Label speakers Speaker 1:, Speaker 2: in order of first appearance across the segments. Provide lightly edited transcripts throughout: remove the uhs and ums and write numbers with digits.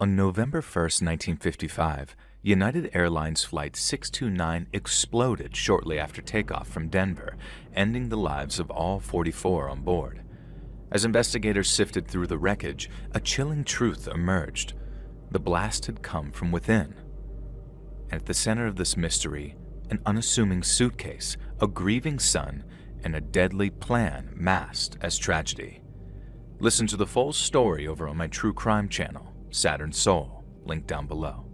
Speaker 1: On November 1st, 1955, United Airlines Flight 629 exploded shortly after takeoff from Denver, ending the lives of all 44 on board. As investigators sifted through the wreckage, a chilling truth emerged. The blast had come from within. And at the center of this mystery, an unassuming suitcase, a grieving son, and a deadly plan masked as tragedy. Listen to the full story over on my true crime channel, Saturn Soul, linked down below.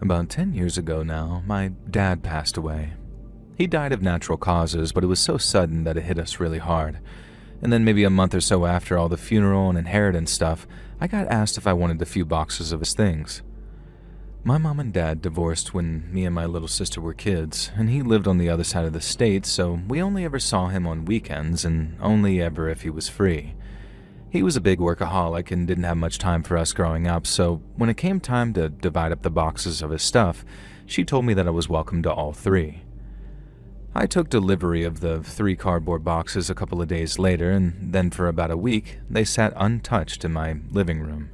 Speaker 1: About 10 years ago now, my dad passed away. He died of natural causes, but it was so sudden that it hit us really hard. And then maybe a month or so after all the funeral and inheritance stuff, I got asked if I wanted a few boxes of his things. My mom and dad divorced when me and my little sister were kids, and he lived on the other side of the state, so we only ever saw him on weekends and only ever if he was free. He was a big workaholic and didn't have much time for us growing up, so when it came time to divide up the boxes of his stuff, she told me that I was welcome to all three. I took delivery of the 3 cardboard boxes a couple of days later, and then for about a week, they sat untouched in my living room.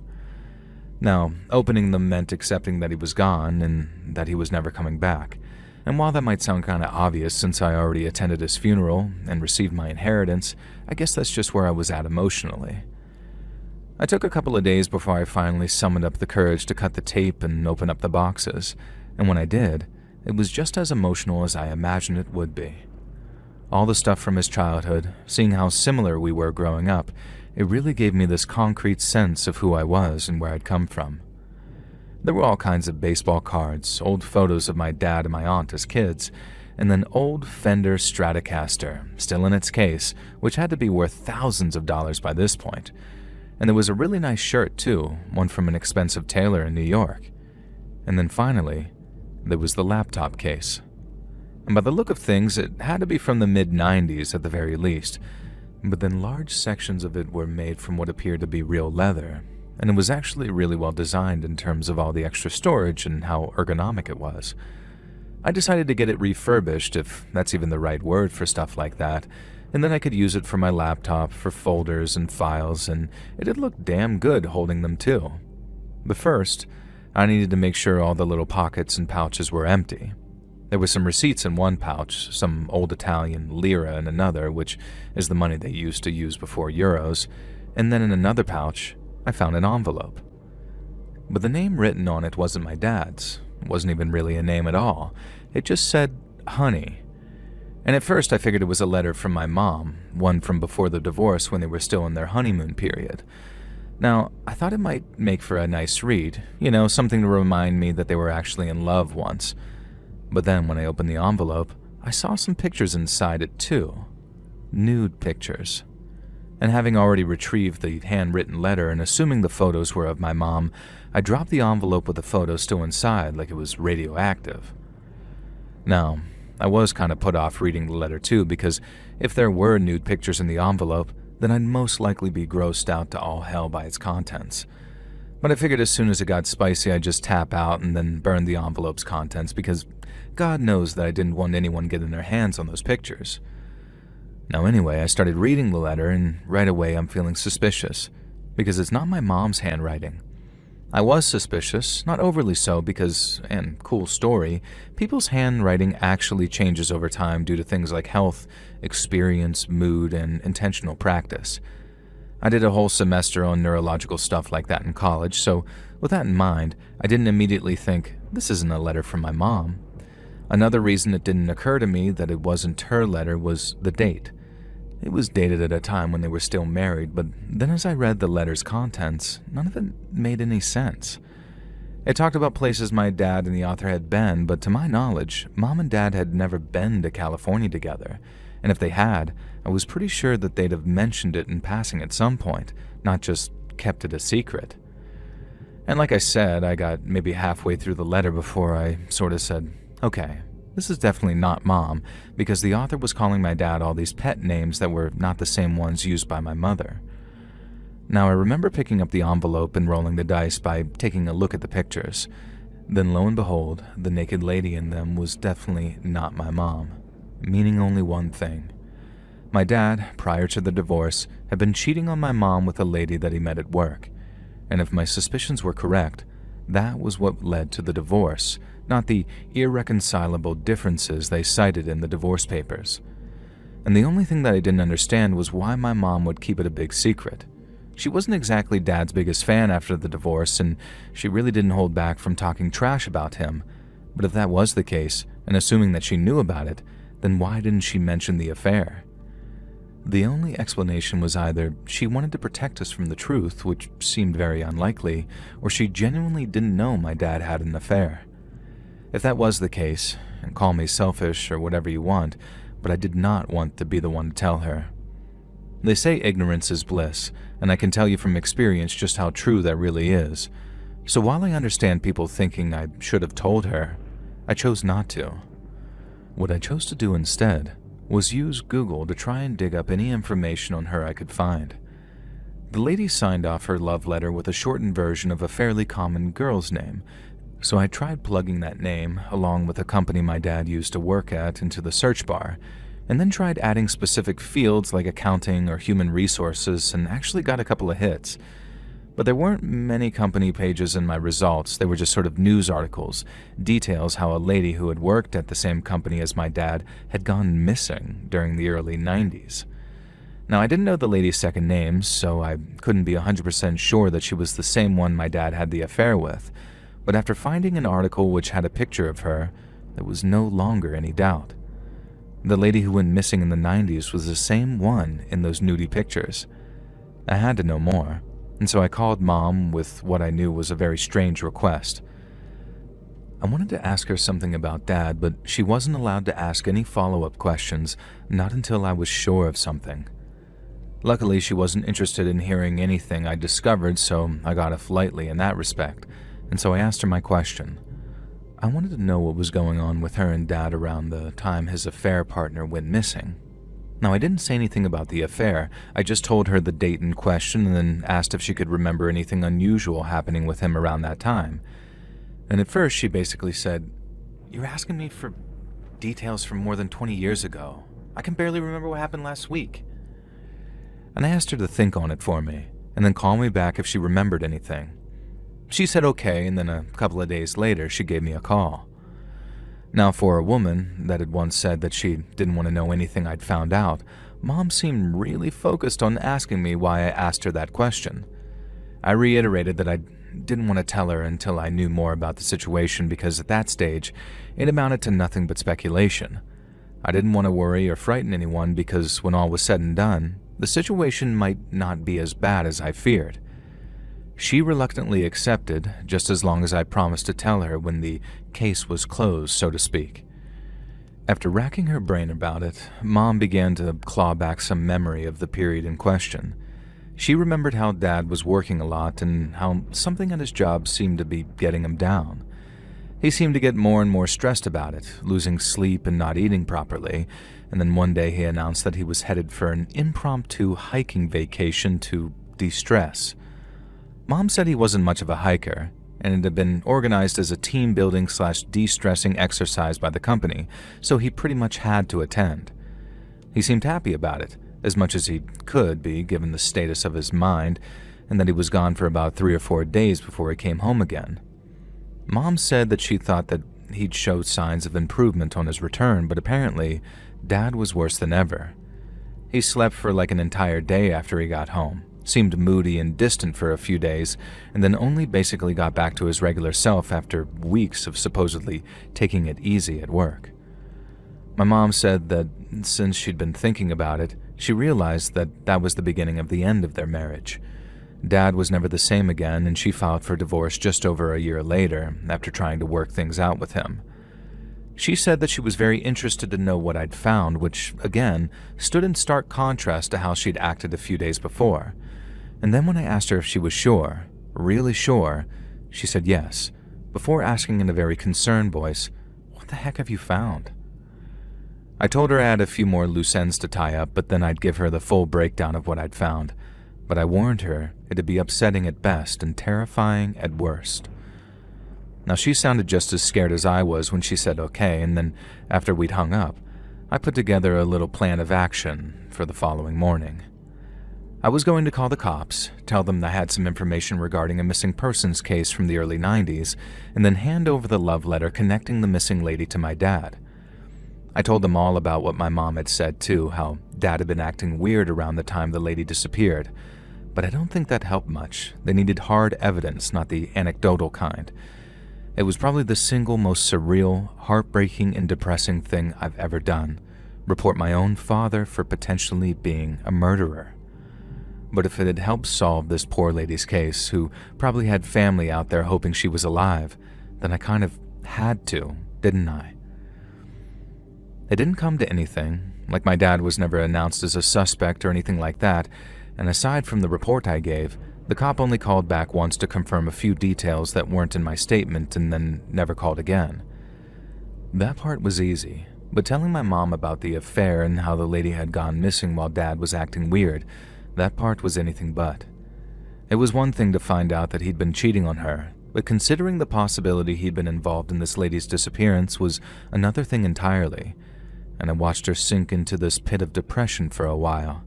Speaker 1: Now, opening them meant accepting that he was gone and that he was never coming back. And while that might sound kinda obvious since I already attended his funeral and received my inheritance, I guess that's just where I was at emotionally. I took a couple of days before I finally summoned up the courage to cut the tape and open up the boxes, and when I did, it was just as emotional as I imagined it would be. All the stuff from his childhood, seeing how similar we were growing up, it really gave me this concrete sense of who I was and where I'd come from. There were all kinds of baseball cards, old photos of my dad and my aunt as kids, and an old Fender Stratocaster, still in its case, which had to be worth thousands of dollars by this point. And there was a really nice shirt too, one from an expensive tailor in New York. And then finally, there was the laptop case. And by the look of things, it had to be from the mid-90s at the very least, but then large sections of it were made from what appeared to be real leather, and it was actually really well designed in terms of all the extra storage and how ergonomic it was. I decided to get it refurbished, if that's even the right word for stuff like that, and then I could use it for my laptop, for folders and files, and it had looked damn good holding them too. But first, I needed to make sure all the little pockets and pouches were empty. There were some receipts in one pouch, some old Italian lira in another, which is the money they used to use before euros, and then in another pouch, I found an envelope. But the name written on it wasn't my dad's. It wasn't even really a name at all. It just said, Honey. And at first I figured it was a letter from my mom, one from before the divorce when they were still in their honeymoon period. Now, I thought it might make for a nice read, something to remind me that they were actually in love once. But then when I opened the envelope, I saw some pictures inside it too. Nude pictures. And having already retrieved the handwritten letter and assuming the photos were of my mom, I dropped the envelope with the photo still inside like it was radioactive. Now, I was kind of put off reading the letter too, because if there were nude pictures in the envelope, then I'd most likely be grossed out to all hell by its contents. But I figured as soon as it got spicy, I'd just tap out and then burn the envelope's contents, because God knows that I didn't want anyone getting their hands on those pictures. Now anyway, I started reading the letter, and right away I'm feeling suspicious, because it's not my mom's handwriting. I was suspicious, not overly so because, and cool story, people's handwriting actually changes over time due to things like health, experience, mood, and intentional practice. I did a whole semester on neurological stuff like that in college, so with that in mind, I didn't immediately think, this isn't a letter from my mom. Another reason it didn't occur to me that it wasn't her letter was the date. It was dated at a time when they were still married, but then as I read the letter's contents, none of it made any sense. It talked about places my dad and the author had been, but to my knowledge, Mom and Dad had never been to California together, and if they had, I was pretty sure that they'd have mentioned it in passing at some point, not just kept it a secret. And like I said, I got maybe halfway through the letter before I sort of said, okay, this is definitely not Mom, because the author was calling my dad all these pet names that were not the same ones used by my mother. Now, I remember picking up the envelope and rolling the dice by taking a look at the pictures. Then lo and behold, the naked lady in them was definitely not my mom, meaning only one thing. My dad, prior to the divorce, had been cheating on my mom with a lady that he met at work. And if my suspicions were correct, that was what led to the divorce, not the irreconcilable differences they cited in the divorce papers. And the only thing that I didn't understand was why my mom would keep it a big secret. She wasn't exactly Dad's biggest fan after the divorce, and she really didn't hold back from talking trash about him. But if that was the case, and assuming that she knew about it, then why didn't she mention the affair? The only explanation was either she wanted to protect us from the truth, which seemed very unlikely, or she genuinely didn't know my dad had an affair. If that was the case, and call me selfish or whatever you want, but I did not want to be the one to tell her. They say ignorance is bliss, and I can tell you from experience just how true that really is. So while I understand people thinking I should have told her, I chose not to. What I chose to do instead was use Google to try and dig up any information on her I could find. The lady signed off her love letter with a shortened version of a fairly common girl's name, so I tried plugging that name, along with a company my dad used to work at, into the search bar, and then tried adding specific fields like accounting or human resources and actually got a couple of hits. But there weren't many company pages in my results. They were just sort of news articles, details how a lady who had worked at the same company as my dad had gone missing during the early 90s. Now, I didn't know the lady's second name, so I couldn't be 100% sure that she was the same one my dad had the affair with, but after finding an article which had a picture of her, there was no longer any doubt. The lady who went missing in the 90s was the same one in those nudie pictures. I had to know more, and so I called Mom with what I knew was a very strange request. I wanted to ask her something about Dad, but she wasn't allowed to ask any follow-up questions, not until I was sure of something. Luckily, she wasn't interested in hearing anything I discovered, so I got off lightly in that respect, and so I asked her my question. I wanted to know what was going on with her and Dad around the time his affair partner went missing. Now, I didn't say anything about the affair. I just told her the date in question and then asked if she could remember anything unusual happening with him around that time. And at first, she basically said, "You're asking me for details from more than 20 years ago. I can barely remember what happened last week." And I asked her to think on it for me, and then call me back if she remembered anything. She said okay, and then a couple of days later, she gave me a call. Now, for a woman that had once said that she didn't want to know anything I'd found out, Mom seemed really focused on asking me why I asked her that question. I reiterated that I didn't want to tell her until I knew more about the situation because at that stage, it amounted to nothing but speculation. I didn't want to worry or frighten anyone because when all was said and done, the situation might not be as bad as I feared. She reluctantly accepted, just as long as I promised to tell her when the case was closed, so to speak. After racking her brain about it, Mom began to claw back some memory of the period in question. She remembered how Dad was working a lot and how something at his job seemed to be getting him down. He seemed to get more and more stressed about it, losing sleep and not eating properly, and then one day he announced that he was headed for an impromptu hiking vacation to de-stress. Mom said he wasn't much of a hiker, and it had been organized as a team-building/de-stressing exercise by the company, so he pretty much had to attend. He seemed happy about it, as much as he could be given the status of his mind, and that he was gone for about 3 or 4 days before he came home again. Mom said that she thought that he'd show signs of improvement on his return, but apparently, Dad was worse than ever. He slept for like an entire day after he got home, seemed moody and distant for a few days, and then only basically got back to his regular self after weeks of supposedly taking it easy at work. My mom said that since she'd been thinking about it, she realized that that was the beginning of the end of their marriage. Dad was never the same again, and she filed for divorce just over a year later, after trying to work things out with him. She said that she was very interested to know what I'd found, which, again, stood in stark contrast to how she'd acted a few days before. And then when I asked her if she was sure, really sure, she said yes, before asking in a very concerned voice, "What the heck have you found?" I told her I had a few more loose ends to tie up, but then I'd give her the full breakdown of what I'd found. but I warned her it'd be upsetting at best and terrifying at worst. Now, she sounded just as scared as I was when she said okay, and then after we'd hung up, I put together a little plan of action for the following morning. I was going to call the cops, tell them I had some information regarding a missing persons case from the early 90s, and then hand over the love letter connecting the missing lady to my dad. I told them all about what my mom had said too, how Dad had been acting weird around the time the lady disappeared. But I don't think that helped much. They needed hard evidence, not the anecdotal kind. It was probably the single most surreal, heartbreaking, and depressing thing I've ever done. Report my own father for potentially being a murderer. But if it had helped solve this poor lady's case, who probably had family out there hoping she was alive, then I kind of had to, didn't I? It didn't come to anything, like my dad was never announced as a suspect or anything like that, and aside from the report I gave, the cop only called back once to confirm a few details that weren't in my statement and then never called again. That part was easy, but telling my mom about the affair and how the lady had gone missing while Dad was acting weird, that part was anything but. It was one thing to find out that he'd been cheating on her, but considering the possibility he'd been involved in this lady's disappearance was another thing entirely, and I watched her sink into this pit of depression for a while.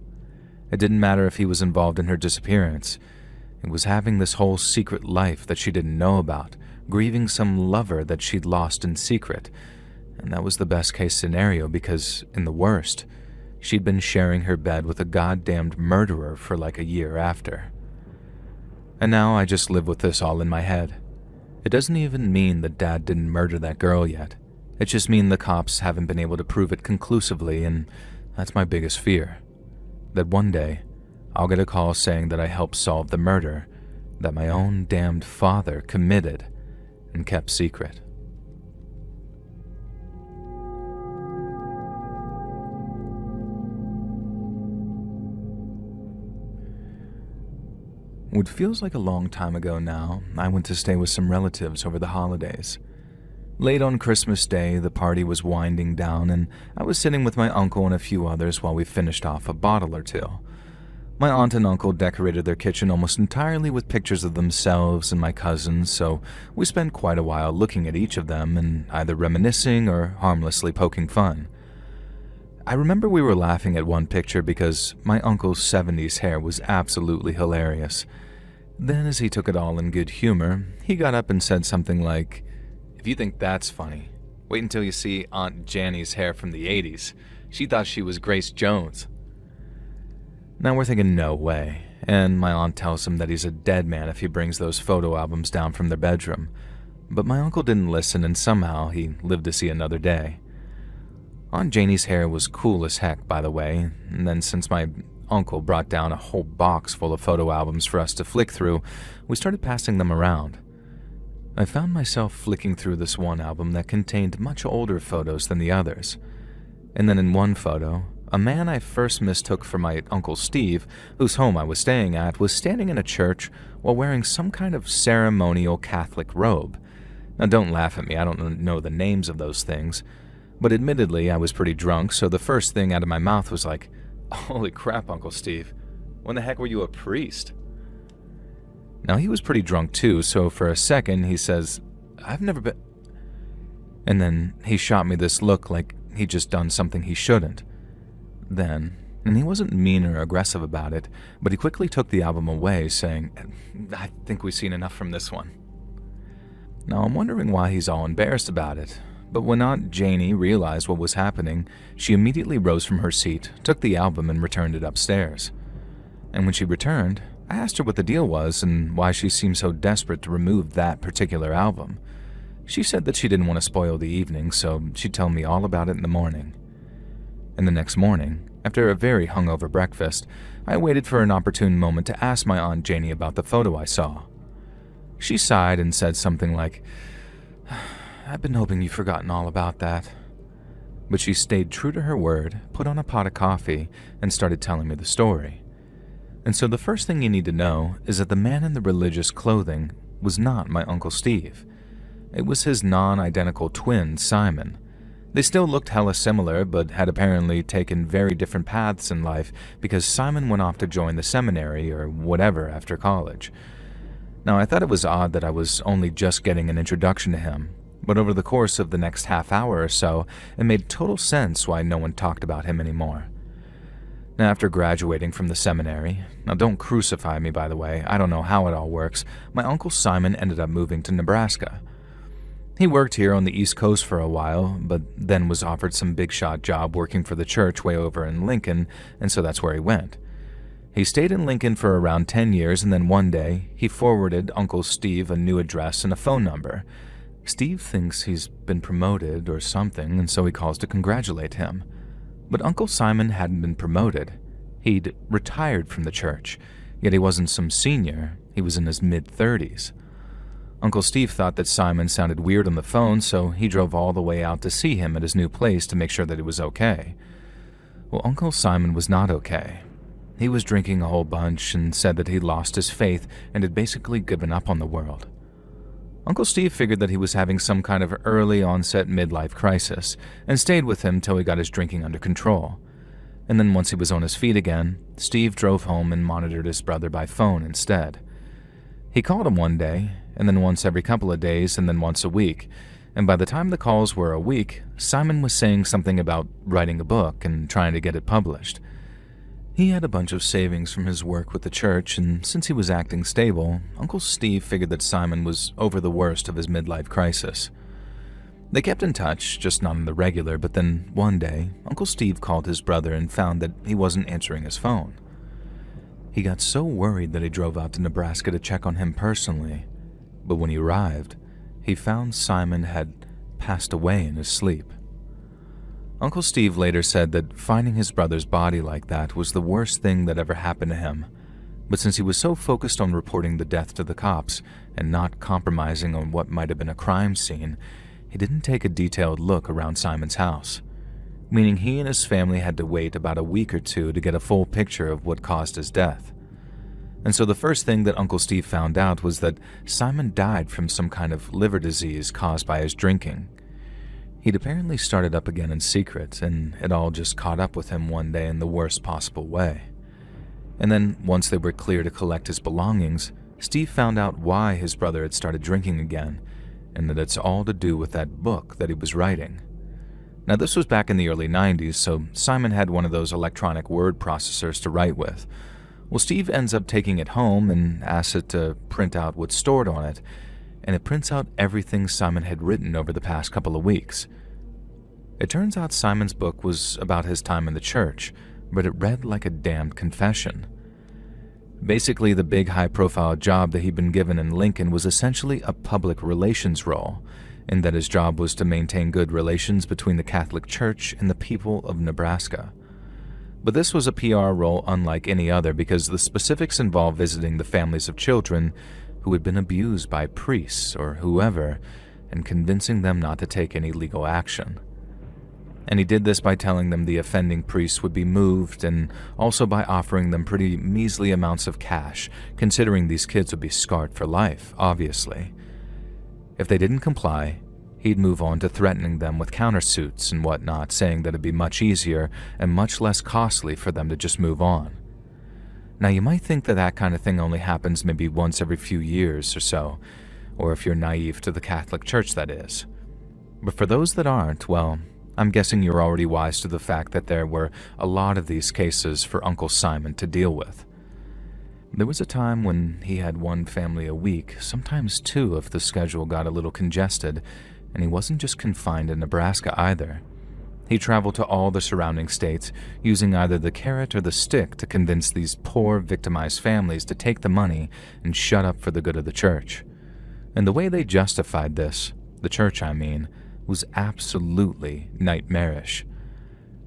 Speaker 1: It didn't matter if he was involved in her disappearance. It was having this whole secret life that she didn't know about, grieving some lover that she'd lost in secret, and that was the best case scenario because, in the worst, she'd been sharing her bed with a goddamned murderer for like a year after. And now I just live with this all in my head. It doesn't even mean that Dad didn't murder that girl yet. It just means the cops haven't been able to prove it conclusively, and that's my biggest fear. That one day, I'll get a call saying that I helped solve the murder that my own damned father committed and kept secret. What feels like a long time ago now, I went to stay with some relatives over the holidays. Late on Christmas Day, the party was winding down, and I was sitting with my uncle and a few others while we finished off a bottle or two. My aunt and uncle decorated their kitchen almost entirely with pictures of themselves and my cousins, so we spent quite a while looking at each of them and either reminiscing or harmlessly poking fun. I remember we were laughing at one picture because my uncle's 70s hair was absolutely hilarious. Then, as he took it all in good humor, he got up and said something like, "If you think that's funny, wait until you see Aunt Janny's hair from the 80s. She thought she was Grace Jones." Now we're thinking no way, and my aunt tells him that he's a dead man if he brings those photo albums down from their bedroom. But my uncle didn't listen, and somehow he lived to see another day. Aunt Janie's hair was cool as heck, by the way, and then since my uncle brought down a whole box full of photo albums for us to flick through, we started passing them around. I found myself flicking through this one album that contained much older photos than the others. And then in one photo, a man I first mistook for my Uncle Steve, whose home I was staying at, was standing in a church while wearing some kind of ceremonial Catholic robe. Now don't laugh at me, I don't know the names of those things, but admittedly I was pretty drunk, so the first thing out of my mouth was like, "Holy crap, Uncle Steve, when the heck were you a priest?" Now he was pretty drunk too, so for a second he says, "I've never been..." And then he shot me this look like he'd just done something he shouldn't. Then, and he wasn't mean or aggressive about it, but he quickly took the album away, saying, "I think we've seen enough from this one." Now I'm wondering why he's all embarrassed about it, but when Aunt Janie realized what was happening, she immediately rose from her seat, took the album, and returned it upstairs. And when she returned, I asked her what the deal was and why she seemed so desperate to remove that particular album. She said that she didn't want to spoil the evening, so she'd tell me all about it in the morning. And the next morning, after a very hungover breakfast, I waited for an opportune moment to ask my Aunt Janie about the photo I saw. She sighed and said something like, "I've been hoping you've forgotten all about that." But she stayed true to her word, put on a pot of coffee, and started telling me the story. And so the first thing you need to know is that the man in the religious clothing was not my Uncle Steve. It was his non-identical twin, Simon. They still looked hella similar, but had apparently taken very different paths in life because Simon went off to join the seminary or whatever after college. Now, I thought it was odd that I was only just getting an introduction to him, but over the course of the next half hour or so, it made total sense why no one talked about him anymore. Now, after graduating from the seminary, now don't crucify me by the way, I don't know how it all works, my Uncle Simon ended up moving to Nebraska. He worked here on the East Coast for a while, but then was offered some big shot job working for the church way over in Lincoln, and so that's where he went. He stayed in Lincoln for around 10 years, and then one day, he forwarded Uncle Steve a new address and a phone number. Steve thinks he's been promoted or something, and so he calls to congratulate him. But Uncle Simon hadn't been promoted. He'd retired from the church, yet he wasn't some senior, he was in his mid-30s. Uncle Steve thought that Simon sounded weird on the phone, so he drove all the way out to see him at his new place to make sure that he was okay. Well, Uncle Simon was not okay. He was drinking a whole bunch and said that he'd lost his faith and had basically given up on the world. Uncle Steve figured that he was having some kind of early onset midlife crisis and stayed with him till he got his drinking under control. And then once he was on his feet again, Steve drove home and monitored his brother by phone instead. He called him one day, and then once every couple of days, and then once a week, and by the time the calls were a week, Simon was saying something about writing a book and trying to get it published. He had a bunch of savings from his work with the church, and since he was acting stable, Uncle Steve figured that Simon was over the worst of his midlife crisis. They kept in touch, just not on the regular, but then one day, Uncle Steve called his brother and found that he wasn't answering his phone. He got so worried that he drove out to Nebraska to check on him personally, but when he arrived, he found Simon had passed away in his sleep. Uncle Steve later said that finding his brother's body like that was the worst thing that ever happened to him, but since he was so focused on reporting the death to the cops and not compromising on what might have been a crime scene, he didn't take a detailed look around Simon's house, meaning he and his family had to wait about a week or two to get a full picture of what caused his death. And so the first thing that Uncle Steve found out was that Simon died from some kind of liver disease caused by his drinking. He'd apparently started up again in secret, and it all just caught up with him one day in the worst possible way. And then, once they were clear to collect his belongings, Steve found out why his brother had started drinking again, and that it's all to do with that book that he was writing. Now, this was back in the early 90s, so Simon had one of those electronic word processors to write with. Well, Steve ends up taking it home and asks it to print out what's stored on it, and it prints out everything Simon had written over the past couple of weeks. It turns out Simon's book was about his time in the church, but it read like a damned confession. Basically, the big high-profile job that he'd been given in Lincoln was essentially a public relations role, in that his job was to maintain good relations between the Catholic Church and the people of Nebraska. But this was a PR role unlike any other because the specifics involved visiting the families of children who had been abused by priests or whoever and convincing them not to take any legal action. And he did this by telling them the offending priests would be moved and also by offering them pretty measly amounts of cash, considering these kids would be scarred for life, obviously. If they didn't comply, he'd move on to threatening them with countersuits and whatnot, saying that it'd be much easier and much less costly for them to just move on. Now, you might think that that kind of thing only happens maybe once every few years or so, or if you're naive to the Catholic Church, that is. But for those that aren't, well, I'm guessing you're already wise to the fact that there were a lot of these cases for Uncle Simon to deal with. There was a time when he had one family a week, sometimes two if the schedule got a little congested, and he wasn't just confined in Nebraska either. He traveled to all the surrounding states, using either the carrot or the stick to convince these poor, victimized families to take the money and shut up for the good of the church. And the way they justified this, the church I mean, was absolutely nightmarish.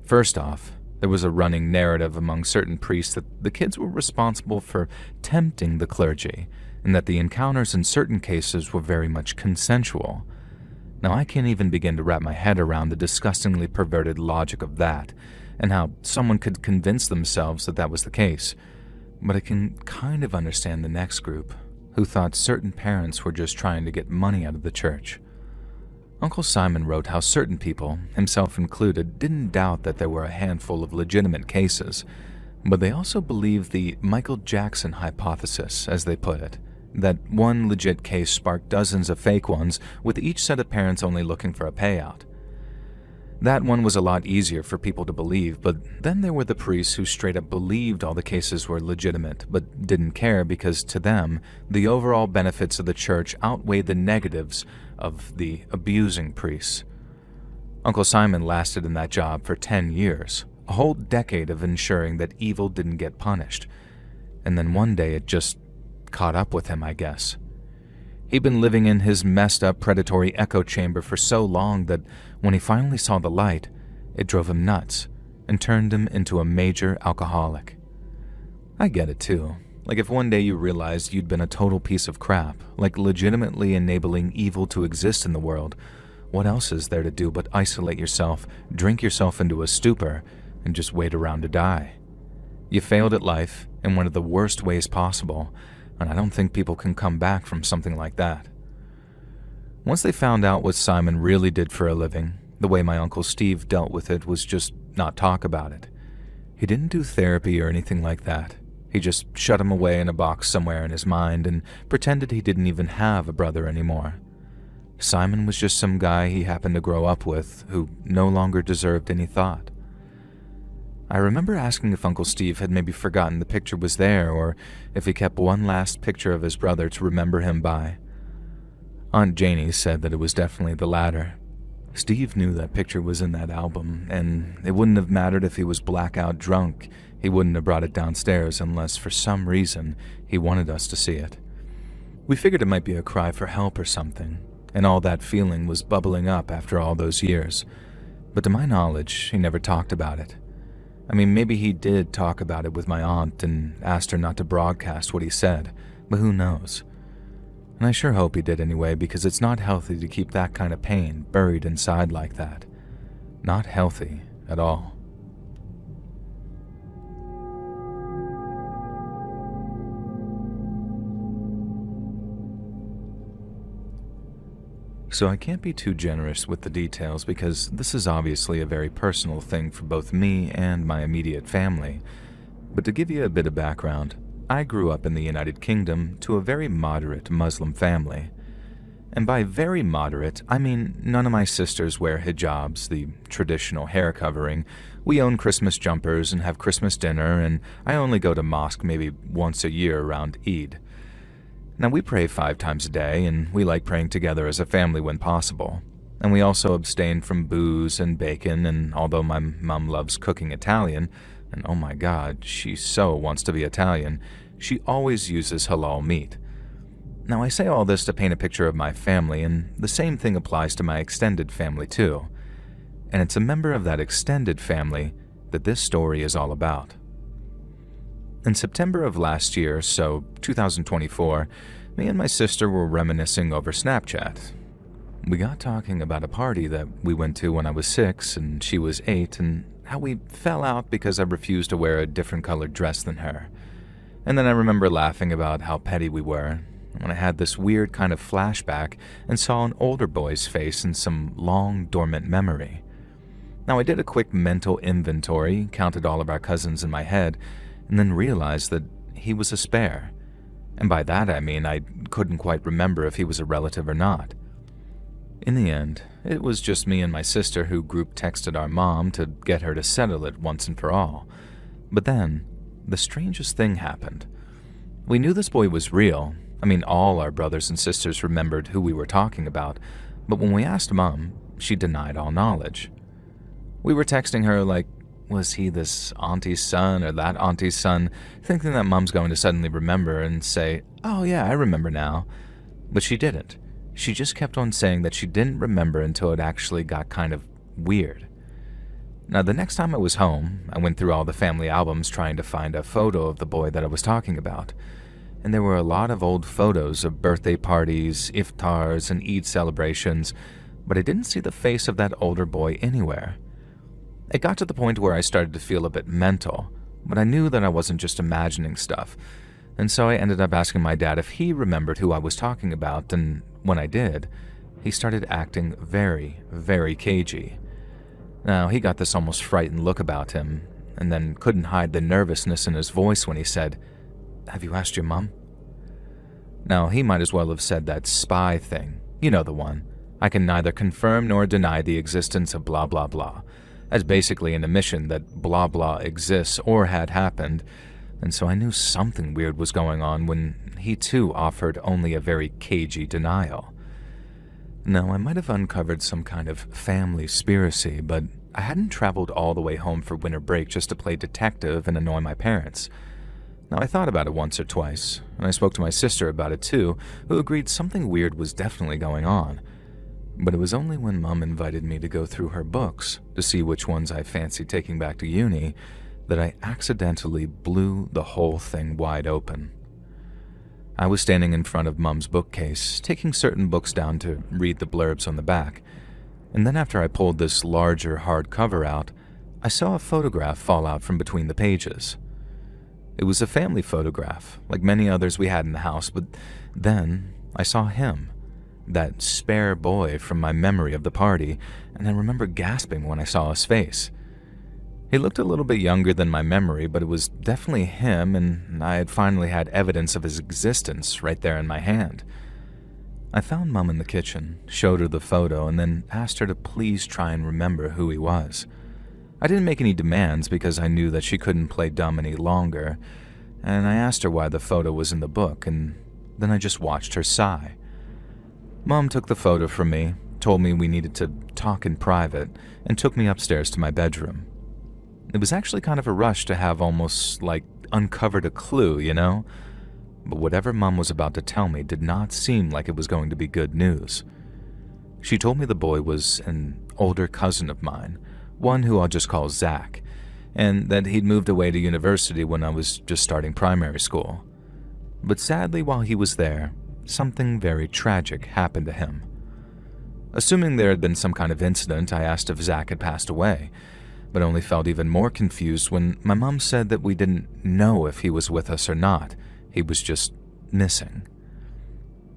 Speaker 1: First off, there was a running narrative among certain priests that the kids were responsible for tempting the clergy, and that the encounters in certain cases were very much consensual. Now, I can't even begin to wrap my head around the disgustingly perverted logic of that, and how someone could convince themselves that that was the case. But I can kind of understand the next group, who thought certain parents were just trying to get money out of the church. Uncle Simon wrote how certain people, himself included, didn't doubt that there were a handful of legitimate cases, but they also believed the Michael Jackson hypothesis, as they put it, that one legit case sparked dozens of fake ones, with each set of parents only looking for a payout. That one was a lot easier for people to believe, but then there were the priests who straight up believed all the cases were legitimate, but didn't care because to them, the overall benefits of the church outweighed the negatives of the abusing priests. Uncle Simon lasted in that job for 10 years, a whole decade of ensuring that evil didn't get punished. And then one day it just caught up with him, I guess. He'd been living in his messed up predatory echo chamber for so long that when he finally saw the light, it drove him nuts and turned him into a major alcoholic. I get it too. Like if one day you realized you'd been a total piece of crap, like legitimately enabling evil to exist in the world, what else is there to do but isolate yourself, drink yourself into a stupor, and just wait around to die? You failed at life in one of the worst ways possible, and I don't think people can come back from something like that. Once they found out what Simon really did for a living, the way my Uncle Steve dealt with it was just not talk about it. He didn't do therapy or anything like that. He just shut him away in a box somewhere in his mind and pretended he didn't even have a brother anymore. Simon was just some guy he happened to grow up with who no longer deserved any thought. I remember asking if Uncle Steve had maybe forgotten the picture was there or if he kept one last picture of his brother to remember him by. Aunt Janie said that it was definitely the latter. Steve knew that picture was in that album, and it wouldn't have mattered if he was blackout drunk. He wouldn't have brought it downstairs unless, for some reason, he wanted us to see it. We figured it might be a cry for help or something, and all that feeling was bubbling up after all those years. But to my knowledge, he never talked about it. I mean, maybe he did talk about it with my aunt and asked her not to broadcast what he said, but who knows? And I sure hope he did anyway, because it's not healthy to keep that kind of pain buried inside like that. Not healthy at all. So I can't be too generous with the details because this is obviously a very personal thing for both me and my immediate family. But to give you a bit of background, I grew up in the United Kingdom to a very moderate Muslim family. And by very moderate, I mean none of my sisters wear hijabs, the traditional hair covering. We own Christmas jumpers and have Christmas dinner, and I only go to mosque maybe once a year around Eid. Now, we pray 5 times a day, and we like praying together as a family when possible. And we also abstain from booze and bacon, and although my mom loves cooking Italian, and oh my god, she so wants to be Italian, she always uses halal meat. Now, I say all this to paint a picture of my family, and the same thing applies to my extended family too. And it's a member of that extended family that this story is all about. In September of last year, so 2024, me and my sister were reminiscing over Snapchat. We got talking about a party that we went to when I was 6 and she was 8, and how we fell out because I refused to wear a different colored dress than her. And then I remember laughing about how petty we were, when I had this weird kind of flashback and saw an older boy's face in some long dormant memory. Now, I did a quick mental inventory, counted all of our cousins in my head, and then realized that he was a spare. And by that I mean I couldn't quite remember if he was a relative or not. In the end, it was just me and my sister who group texted our mom to get her to settle it once and for all. But then, the strangest thing happened. We knew this boy was real. I mean, all our brothers and sisters remembered who we were talking about, but when we asked Mom, she denied all knowledge. We were texting her like, was he this auntie's son or that auntie's son, thinking that Mom's going to suddenly remember and say, oh yeah, I remember now. But she didn't. She just kept on saying that she didn't remember until it actually got kind of weird. Now, the next time I was home, I went through all the family albums trying to find a photo of the boy that I was talking about. And there were a lot of old photos of birthday parties, iftars, and Eid celebrations, but I didn't see the face of that older boy anywhere. It got to the point where I started to feel a bit mental, but I knew that I wasn't just imagining stuff, and so I ended up asking my dad if he remembered who I was talking about, and when I did, he started acting very, very cagey. Now, he got this almost frightened look about him, and then couldn't hide the nervousness in his voice when he said, "Have you asked your mom?" Now, he might as well have said that spy thing. You know the one. I can neither confirm nor deny the existence of blah blah blah, as basically an admission that blah blah exists or had happened, and so I knew something weird was going on when he too offered only a very cagey denial. Now, I might have uncovered some kind of family conspiracy, but I hadn't traveled all the way home for winter break just to play detective and annoy my parents. Now, I thought about it once or twice, and I spoke to my sister about it too, who agreed something weird was definitely going on. But it was only when Mom invited me to go through her books to see which ones I fancied taking back to uni that I accidentally blew the whole thing wide open. I was standing in front of Mom's bookcase, taking certain books down to read the blurbs on the back, and then after I pulled this larger hardcover out, I saw a photograph fall out from between the pages. It was a family photograph, like many others we had in the house, but then I saw him, that spare boy from my memory of the party, and I remember gasping when I saw his face. He looked a little bit younger than my memory, but it was definitely him, and I had finally had evidence of his existence right there in my hand. I found Mom in the kitchen, showed her the photo, and then asked her to please try and remember who he was. I didn't make any demands because I knew that she couldn't play dumb any longer, and I asked her why the photo was in the book, and then I just watched her sigh. Mom took the photo from me, told me we needed to talk in private, and took me upstairs to my bedroom. It was actually kind of a rush to have almost like uncovered a clue, you know? But whatever Mom was about to tell me did not seem like it was going to be good news. She told me the boy was an older cousin of mine, one who I'll just call Zach, and that he'd moved away to university when I was just starting primary school. But sadly, while he was there, something very tragic happened to him. Assuming there had been some kind of incident, I asked if Zach had passed away, but only felt even more confused when my mom said that we didn't know if he was with us or not. He was just missing.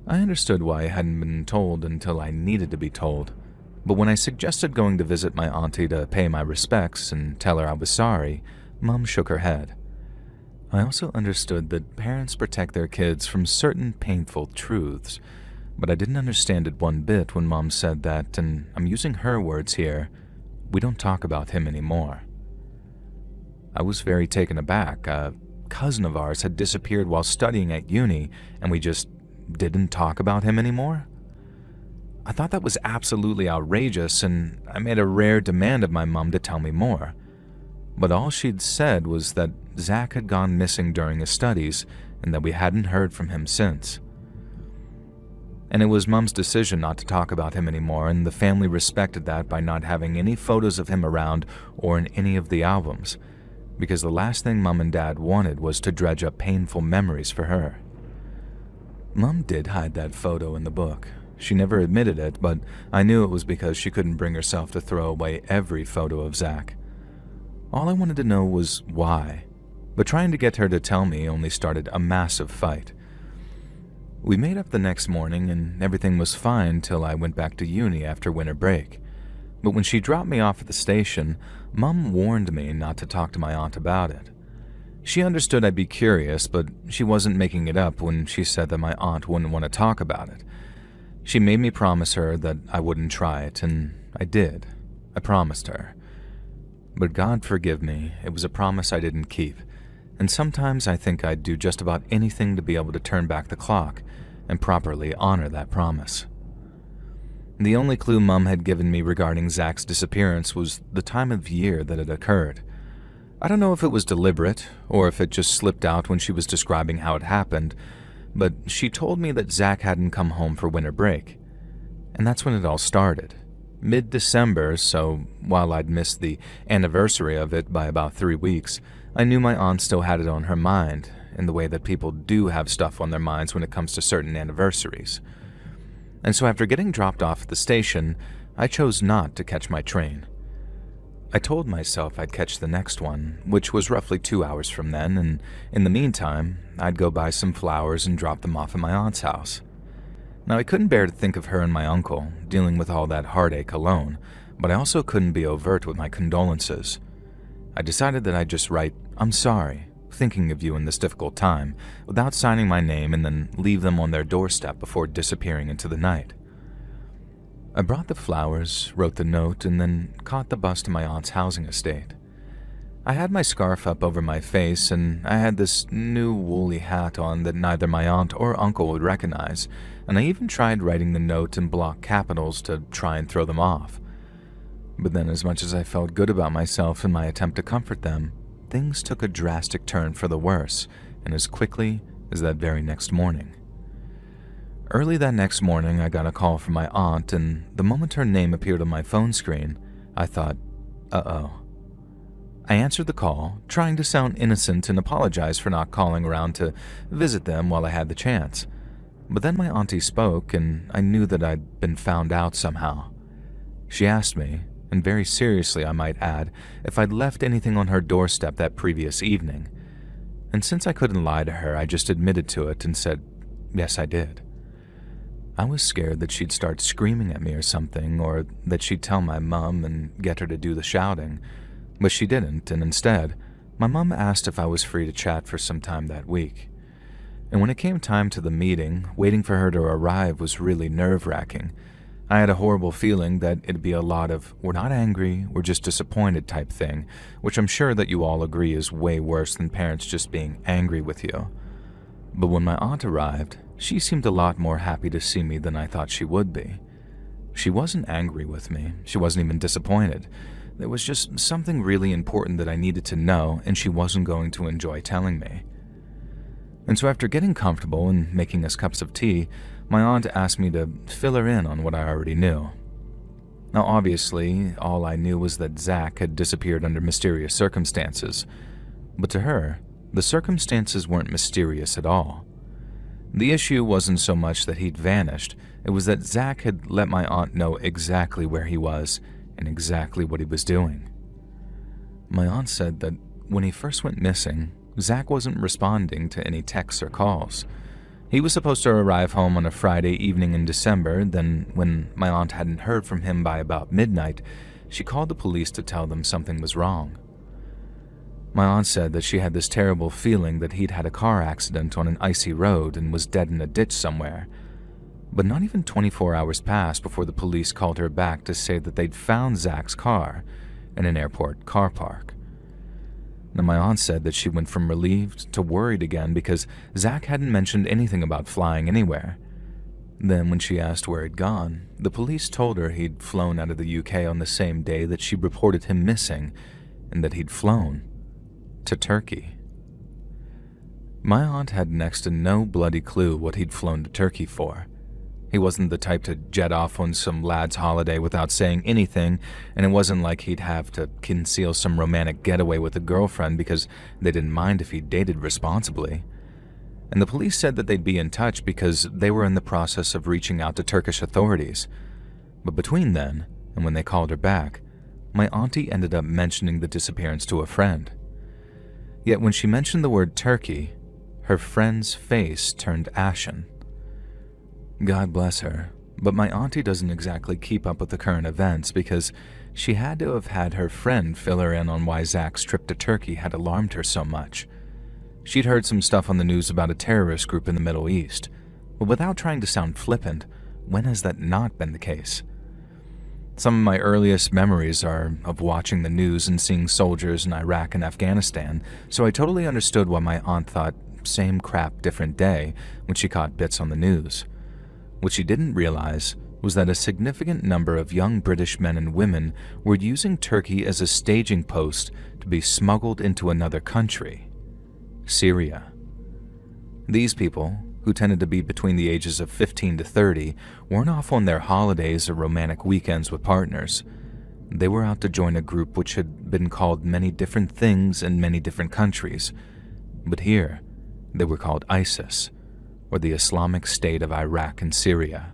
Speaker 1: I understood why I hadn't been told until I needed to be told, but when I suggested going to visit my auntie to pay my respects and tell her I was sorry, Mom shook her head. I also understood that parents protect their kids from certain painful truths, but I didn't understand it one bit when Mom said that, and I'm using her words here, we don't talk about him anymore. I was very taken aback. A cousin of ours had disappeared while studying at uni, and we just didn't talk about him anymore? I thought that was absolutely outrageous, and I made a rare demand of my mom to tell me more. But all she'd said was that Zach had gone missing during his studies, and that we hadn't heard from him since. And it was Mom's decision not to talk about him anymore, and the family respected that by not having any photos of him around or in any of the albums, because the last thing Mom and Dad wanted was to dredge up painful memories for her. Mom did hide that photo in the book. She never admitted it, but I knew it was because she couldn't bring herself to throw away every photo of Zach. All I wanted to know was why, but trying to get her to tell me only started a massive fight. We made up the next morning and everything was fine till I went back to uni after winter break. But when she dropped me off at the station, Mom warned me not to talk to my aunt about it. She understood I'd be curious, but she wasn't making it up when she said that my aunt wouldn't want to talk about it. She made me promise her that I wouldn't try it, and I did. I promised her. But God forgive me, it was a promise I didn't keep, and sometimes I think I'd do just about anything to be able to turn back the clock and properly honor that promise. The only clue Mom had given me regarding Zach's disappearance was the time of year that it occurred. I don't know if it was deliberate or if it just slipped out when she was describing how it happened, but she told me that Zach hadn't come home for winter break. And that's when it all started. Mid-December, so while I'd missed the anniversary of it by about 3 weeks, I knew my aunt still had it on her mind, in the way that people do have stuff on their minds when it comes to certain anniversaries. And so after getting dropped off at the station, I chose not to catch my train. I told myself I'd catch the next one, which was roughly 2 hours from then, and in the meantime, I'd go buy some flowers and drop them off at my aunt's house. Now, I couldn't bear to think of her and my uncle dealing with all that heartache alone, but I also couldn't be overt with my condolences. I decided that I'd just write, "I'm sorry, thinking of you in this difficult time," without signing my name, and then leave them on their doorstep before disappearing into the night. I brought the flowers, wrote the note, and then caught the bus to my aunt's housing estate. I had my scarf up over my face, and I had this new woolly hat on that neither my aunt or uncle would recognize, and I even tried writing the note in block capitals to try and throw them off. But then, as much as I felt good about myself in my attempt to comfort them, things took a drastic turn for the worse, and as quickly as that very next morning. Early that next morning, I got a call from my aunt, and the moment her name appeared on my phone screen, I thought, uh-oh. I answered the call, trying to sound innocent and apologize for not calling around to visit them while I had the chance. But then my auntie spoke, and I knew that I'd been found out somehow. She asked me, and very seriously I might add, if I'd left anything on her doorstep that previous evening. And since I couldn't lie to her, I just admitted to it and said, yes, I did. I was scared that she'd start screaming at me or something, or that she'd tell my mom and get her to do the shouting. But she didn't, and instead, my mom asked if I was free to chat for some time that week. And when it came time to the meeting, waiting for her to arrive was really nerve-wracking. I had a horrible feeling that it'd be a lot of, we're not angry, we're just disappointed type thing, which I'm sure that you all agree is way worse than parents just being angry with you. But when my aunt arrived, she seemed a lot more happy to see me than I thought she would be. She wasn't angry with me, she wasn't even disappointed. There was just something really important that I needed to know, and she wasn't going to enjoy telling me. And so after getting comfortable and making us cups of tea, my aunt asked me to fill her in on what I already knew. Now obviously, all I knew was that Zach had disappeared under mysterious circumstances. But to her, the circumstances weren't mysterious at all. The issue wasn't so much that he'd vanished, it was that Zach had let my aunt know exactly where he was and exactly what he was doing. My aunt said that when he first went missing, Zach wasn't responding to any texts or calls. He was supposed to arrive home on a Friday evening in December, then when my aunt hadn't heard from him by about midnight, she called the police to tell them something was wrong. My aunt said that she had this terrible feeling that he'd had a car accident on an icy road and was dead in a ditch somewhere. But not even 24 hours passed before the police called her back to say that they'd found Zach's car in an airport car park. Now, my aunt said that she went from relieved to worried again because Zach hadn't mentioned anything about flying anywhere. Then, when she asked where he'd gone, the police told her he'd flown out of the UK on the same day that she reported him missing, and that he'd flown to Turkey. My aunt had next to no bloody clue what he'd flown to Turkey for. He wasn't the type to jet off on some lad's holiday without saying anything, and it wasn't like he'd have to conceal some romantic getaway with a girlfriend because they didn't mind if he dated responsibly. And the police said that they'd be in touch because they were in the process of reaching out to Turkish authorities. But between then and when they called her back, my auntie ended up mentioning the disappearance to a friend. Yet when she mentioned the word Turkey, her friend's face turned ashen. God bless her, but my auntie doesn't exactly keep up with the current events because she had to have had her friend fill her in on why Zach's trip to Turkey had alarmed her so much. She'd heard some stuff on the news about a terrorist group in the Middle East, but without trying to sound flippant, when has that not been the case? Some of my earliest memories are of watching the news and seeing soldiers in Iraq and Afghanistan, so I totally understood why my aunt thought same crap, different day when she caught bits on the news. What she didn't realize was that a significant number of young British men and women were using Turkey as a staging post to be smuggled into another country, Syria. These people, who tended to be between the ages of 15 to 30, weren't off on their holidays or romantic weekends with partners. They were out to join a group which had been called many different things in many different countries, but here they were called ISIS, or the Islamic State of Iraq and Syria.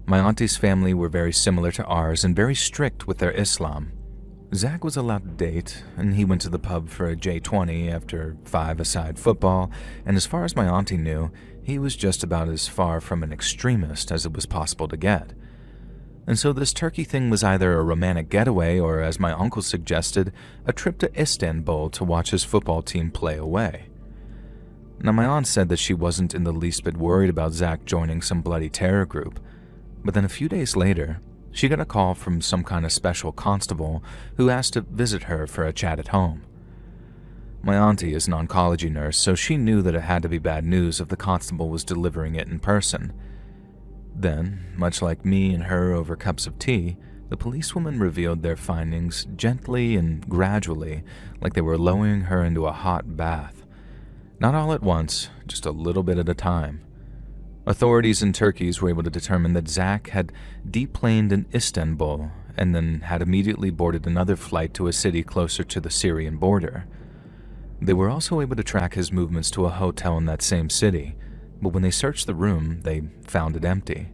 Speaker 1: My auntie's family were very similar to ours and very strict with their Islam. Zach was allowed to date, and he went to the pub for a J20 after 5-a-side football, and as far as my auntie knew, he was just about as far from an extremist as it was possible to get. And so this Turkey thing was either a romantic getaway or, as my uncle suggested, a trip to Istanbul to watch his football team play away. Now, my aunt said that she wasn't in the least bit worried about Zach joining some bloody terror group, but then a few days later, she got a call from some kind of special constable who asked to visit her for a chat at home. My auntie is an oncology nurse, so she knew that it had to be bad news if the constable was delivering it in person. Then, much like me and her over cups of tea, the policewoman revealed their findings gently and gradually, like they were lowering her into a hot bath. Not all at once, just a little bit at a time. Authorities in Turkey were able to determine that Zach had deplaned in Istanbul and then had immediately boarded another flight to a city closer to the Syrian border. They were also able to track his movements to a hotel in that same city, but when they searched the room, they found it empty.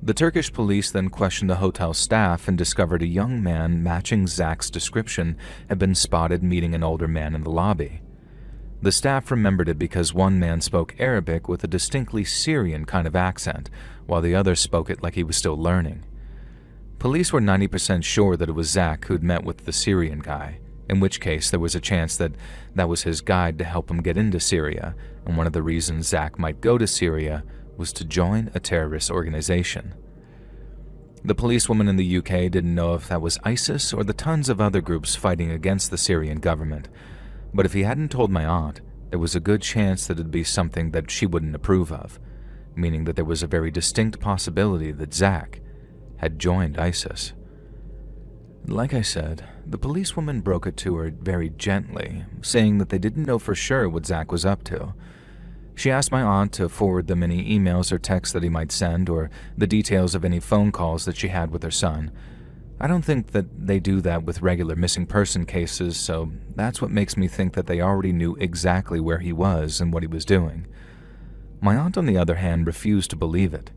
Speaker 1: The Turkish police then questioned the hotel staff and discovered a young man matching Zach's description had been spotted meeting an older man in the lobby. The staff remembered it because one man spoke Arabic with a distinctly Syrian kind of accent, while the other spoke it like he was still learning. Police were 90% sure that it was Zach who'd met with the Syrian guy, in which case there was a chance that that was his guide to help him get into Syria, and one of the reasons Zach might go to Syria was to join a terrorist organization. The policewoman in the UK didn't know if that was ISIS or the tons of other groups fighting against the Syrian government, but if he hadn't told my aunt, there was a good chance that it'd be something that she wouldn't approve of, meaning that there was a very distinct possibility that Zach had joined ISIS. Like I said, the policewoman broke it to her very gently, saying that they didn't know for sure what Zach was up to. She asked my aunt to forward them any emails or texts that he might send, or the details of any phone calls that she had with her son. I don't think that they do that with regular missing person cases, so that's what makes me think that they already knew exactly where he was and what he was doing. My aunt, on the other hand, refused to believe it.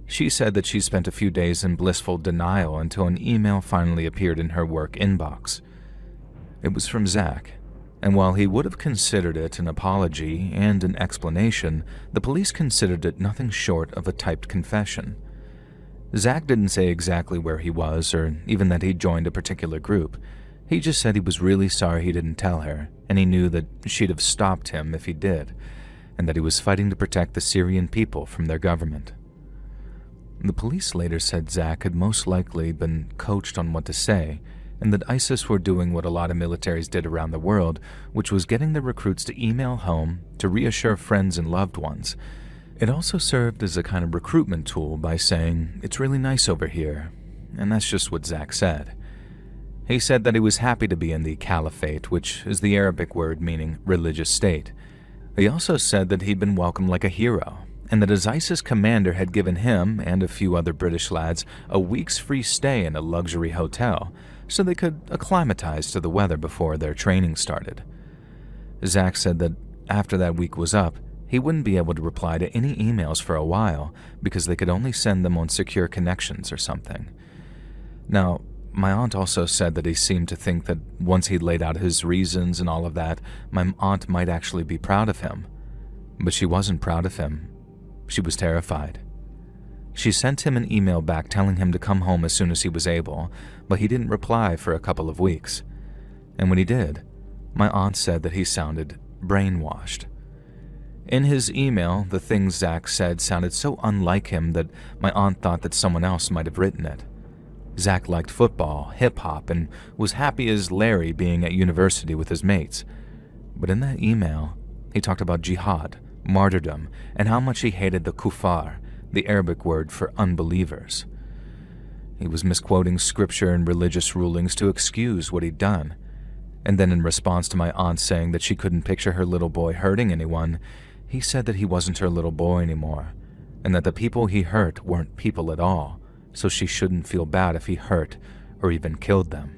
Speaker 1: She said that she spent a few days in blissful denial until an email finally appeared in her work inbox. It was from Zach, and while he would have considered it an apology and an explanation, the police considered it nothing short of a typed confession. Zach didn't say exactly where he was or even that he'd joined a particular group. He just said he was really sorry he didn't tell her, and he knew that she'd have stopped him if he did, and that he was fighting to protect the Syrian people from their government. The police later said Zach had most likely been coached on what to say, and that ISIS were doing what a lot of militaries did around the world, which was getting their recruits to email home to reassure friends and loved ones. It also served as a kind of recruitment tool by saying, "It's really nice over here," and that's just what Zach said. He said that he was happy to be in the caliphate, which is the Arabic word meaning religious state. He also said that he'd been welcomed like a hero, and that his ISIS commander had given him and a few other British lads a week's free stay in a luxury hotel, so they could acclimatize to the weather before their training started. Zach said that after that week was up, he wouldn't be able to reply to any emails for a while because they could only send them on secure connections or something. Now, my aunt also said that he seemed to think that once he'd laid out his reasons and all of that, my aunt might actually be proud of him. But she wasn't proud of him. She was terrified. She sent him an email back telling him to come home as soon as he was able, but he didn't reply for a couple of weeks. And when he did, my aunt said that he sounded brainwashed. In his email, the things Zach said sounded so unlike him that my aunt thought that someone else might have written it. Zach liked football, hip-hop, and was happy as Larry being at university with his mates. But in that email, he talked about jihad, martyrdom, and how much he hated the kuffar, the Arabic word for unbelievers. He was misquoting scripture and religious rulings to excuse what he'd done. And then in response to my aunt saying that she couldn't picture her little boy hurting anyone, he said that he wasn't her little boy anymore, and that the people he hurt weren't people at all, so she shouldn't feel bad if he hurt or even killed them.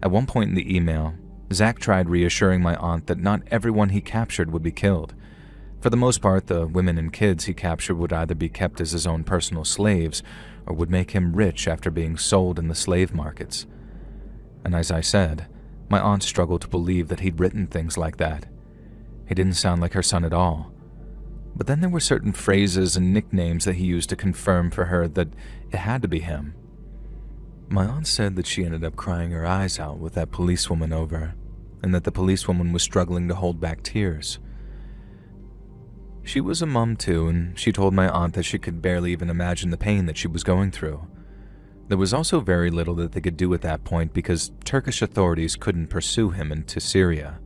Speaker 1: At one point in the email, Zach tried reassuring my aunt that not everyone he captured would be killed. For the most part, the women and kids he captured would either be kept as his own personal slaves or would make him rich after being sold in the slave markets. And as I said, my aunt struggled to believe that he'd written things like that. He didn't sound like her son at all. But then there were certain phrases and nicknames that he used to confirm for her that it had to be him. My aunt said that she ended up crying her eyes out with that policewoman over, and that the policewoman was struggling to hold back tears. She was a mum too, and she told my aunt that she could barely even imagine the pain that she was going through. There was also very little that they could do at that point because Turkish authorities couldn't pursue him into Syria,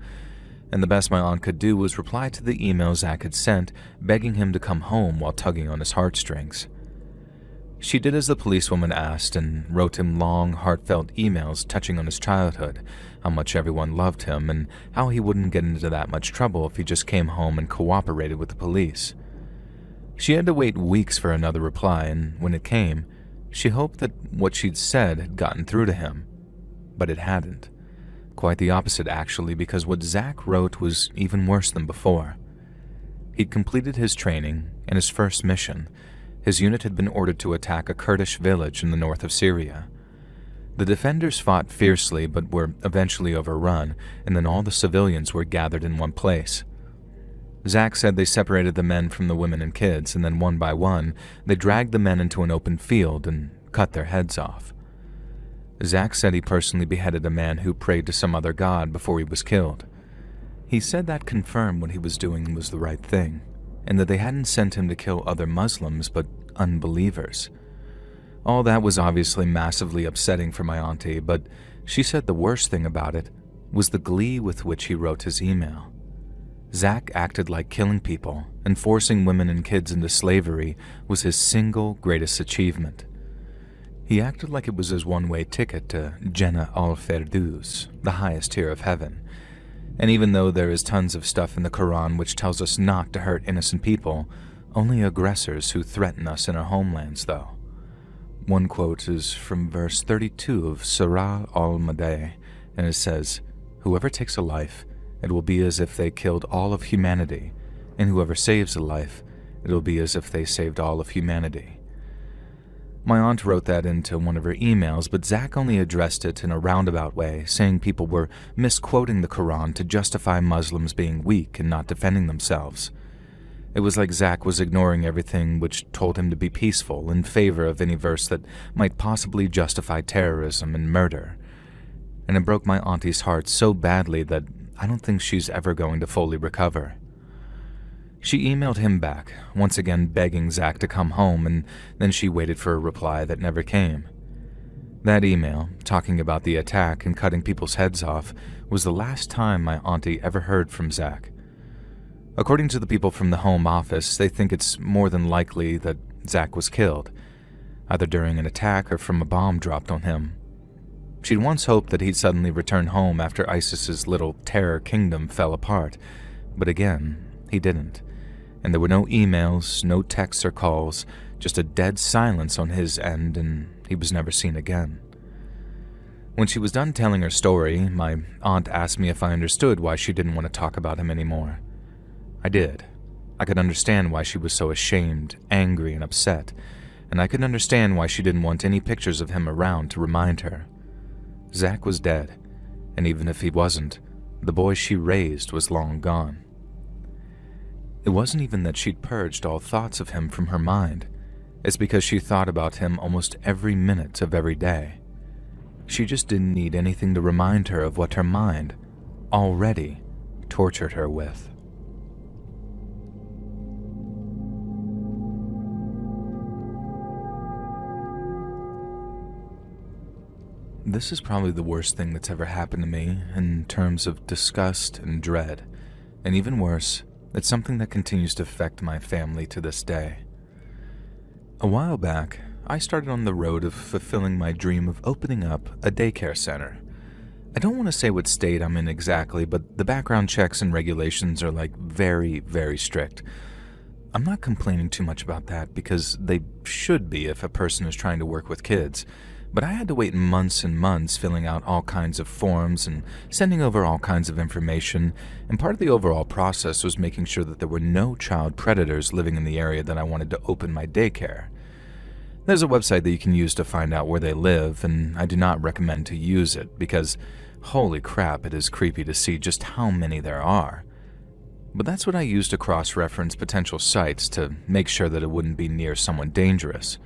Speaker 1: and the best my aunt could do was reply to the email Zach had sent, begging him to come home while tugging on his heartstrings. She did as the policewoman asked and wrote him long, heartfelt emails touching on his childhood, how much everyone loved him, and how he wouldn't get into that much trouble if he just came home and cooperated with the police. She had to wait weeks for another reply, and when it came, she hoped that what she'd said had gotten through to him. But it hadn't. Quite the opposite, actually, because what Zach wrote was even worse than before. He'd completed his training, and his first mission, his unit had been ordered to attack a Kurdish village in the north of Syria. The defenders fought fiercely but were eventually overrun, and then all the civilians were gathered in one place. Zach said they separated the men from the women and kids, and then one by one, they dragged the men into an open field and cut their heads off. Zach said he personally beheaded a man who prayed to some other god before he was killed. He said that confirmed what he was doing was the right thing, and that they hadn't sent him to kill other Muslims but unbelievers. All that was obviously massively upsetting for my auntie, but she said the worst thing about it was the glee with which he wrote his email. Zach acted like killing people and forcing women and kids into slavery was his single greatest achievement. He acted like it was his one-way ticket to Jannah al-Firdaus, the highest tier of heaven. And even though there is tons of stuff in the Quran which tells us not to hurt innocent people, only aggressors who threaten us in our homelands, though. One quote is from verse 32 of Surah al-Madah, and it says, "Whoever takes a life, it will be as if they killed all of humanity, and whoever saves a life, it will be as if they saved all of humanity." My aunt wrote that into one of her emails, but Zach only addressed it in a roundabout way, saying people were misquoting the Quran to justify Muslims being weak and not defending themselves. It was like Zach was ignoring everything which told him to be peaceful in favor of any verse that might possibly justify terrorism and murder. And it broke my auntie's heart so badly that I don't think she's ever going to fully recover. She emailed him back, once again begging Zach to come home, and then she waited for a reply that never came. That email, talking about the attack and cutting people's heads off, was the last time my auntie ever heard from Zach. According to the people from the Home Office, they think it's more than likely that Zach was killed, either during an attack or from a bomb dropped on him. She'd once hoped that he'd suddenly return home after ISIS's little terror kingdom fell apart, but again, he didn't. And there were no emails, no texts or calls, just a dead silence on his end, and he was never seen again. When she was done telling her story, my aunt asked me if I understood why she didn't want to talk about him anymore. I did. I could understand why she was so ashamed, angry, and upset, and I could understand why she didn't want any pictures of him around to remind her. Zach was dead, and even if he wasn't, the boy she raised was long gone. It wasn't even that she'd purged all thoughts of him from her mind. It's because she thought about him almost every minute of every day. She just didn't need anything to remind her of what her mind already tortured her with. This is probably the worst thing that's ever happened to me in terms of disgust and dread, and even worse, it's something that continues to affect my family to this day. A while back, I started on the road of fulfilling my dream of opening up a daycare center. I don't want to say what state I'm in exactly, but the background checks and regulations are like very, very strict. I'm not complaining too much about that because they should be if a person is trying to work with kids. But I had to wait months and months filling out all kinds of forms and sending over all kinds of information, and part of the overall process was making sure that there were no child predators living in the area that I wanted to open my daycare. There's a website that you can use to find out where they live, and I do not recommend to use it because, holy crap, it is creepy to see just how many there are. But that's what I used to cross-reference potential sites to make sure that it wouldn't be near someone dangerous.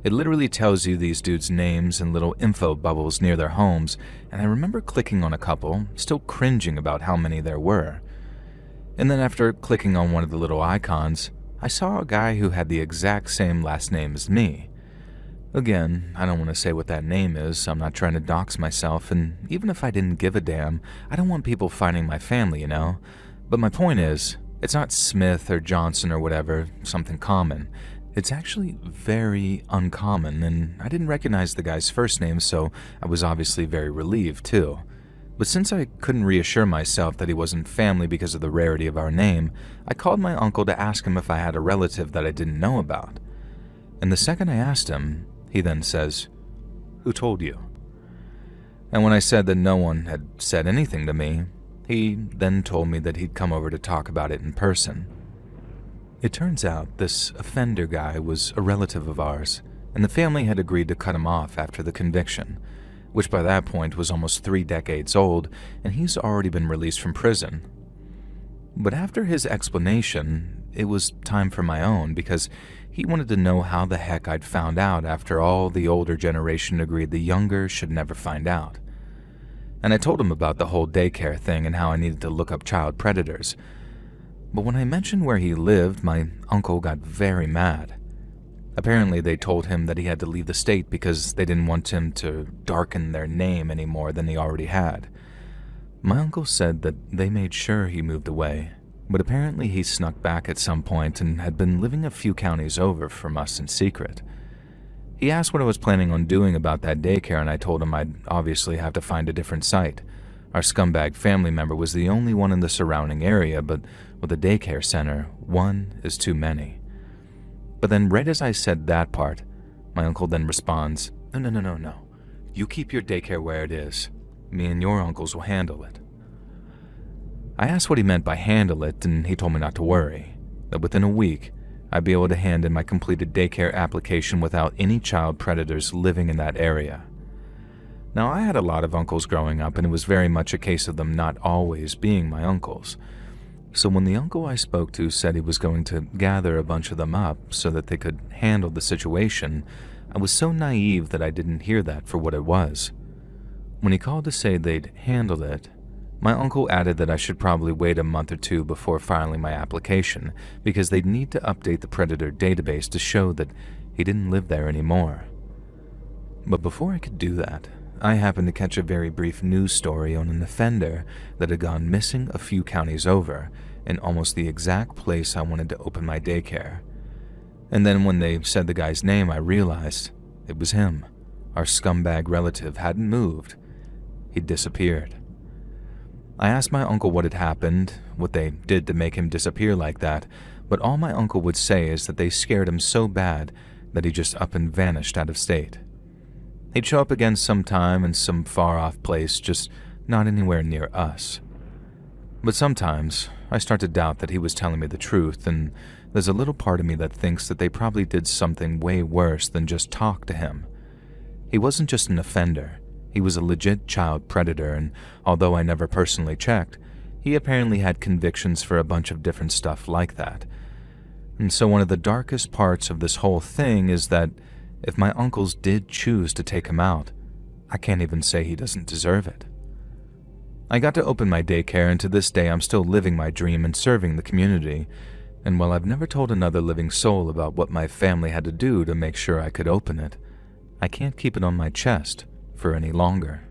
Speaker 1: It literally tells you these dudes' names and little info bubbles near their homes, and I remember clicking on a couple, still cringing about how many there were. And then after clicking on one of the little icons, I saw a guy who had the exact same last name as me. Again, I don't want to say what that name is, I'm not trying to dox myself, and even if I didn't give a damn, I don't want people finding my family, you know? But my point is, it's not Smith or Johnson or whatever, something common. It's actually very uncommon, and I didn't recognize the guy's first name, so I was obviously very relieved too. But since I couldn't reassure myself that he wasn't family because of the rarity of our name, I called my uncle to ask him if I had a relative that I didn't know about. And the second I asked him, he then says, "Who told you?" And when I said that no one had said anything to me, he then told me that he'd come over to talk about it in person. It turns out this offender guy was a relative of ours, and the family had agreed to cut him off after the conviction, which by that point was almost 3 decades old, and he's already been released from prison. But after his explanation, it was time for my own, because he wanted to know how the heck I'd found out after all the older generation agreed the younger should never find out. And I told him about the whole daycare thing and how I needed to look up child predators. But when I mentioned where he lived, my uncle got very mad. Apparently they told him that he had to leave the state because they didn't want him to darken their name any more than he already had. My uncle said that they made sure he moved away, but apparently he snuck back at some point and had been living a few counties over from us in secret. He asked what I was planning on doing about that daycare, and I told him I'd obviously have to find a different site. Our scumbag family member was the only one in the surrounding area, but with a daycare center, one is too many. But then right as I said that part, my uncle then responds, No. You keep your daycare where it is. Me and your uncles will handle it." I asked what he meant by handle it, and he told me not to worry, that within a week, I'd be able to hand in my completed daycare application without any child predators living in that area. Now, I had a lot of uncles growing up, and it was very much a case of them not always being my uncles. So when the uncle I spoke to said he was going to gather a bunch of them up so that they could handle the situation, I was so naive that I didn't hear that for what it was. When he called to say they'd handled it, my uncle added that I should probably wait a month or 2 before filing my application because they'd need to update the predator database to show that he didn't live there anymore. But before I could do that, I happened to catch a very brief news story on an offender that had gone missing a few counties over in almost the exact place I wanted to open my daycare. And then when they said the guy's name, I realized it was him. Our scumbag relative hadn't moved. He'd disappeared. I asked my uncle what had happened, what they did to make him disappear like that, but all my uncle would say is that they scared him so bad that he just up and vanished out of state. He'd show up again sometime in some far-off place, just not anywhere near us. But sometimes, I start to doubt that he was telling me the truth, and there's a little part of me that thinks that they probably did something way worse than just talk to him. He wasn't just an offender. He was a legit child predator, and although I never personally checked, he apparently had convictions for a bunch of different stuff like that. And so one of the darkest parts of this whole thing is that if my uncles did choose to take him out, I can't even say he doesn't deserve it. I got to open my daycare, and to this day I'm still living my dream and serving the community, and while I've never told another living soul about what my family had to do to make sure I could open it, I can't keep it on my chest for any longer.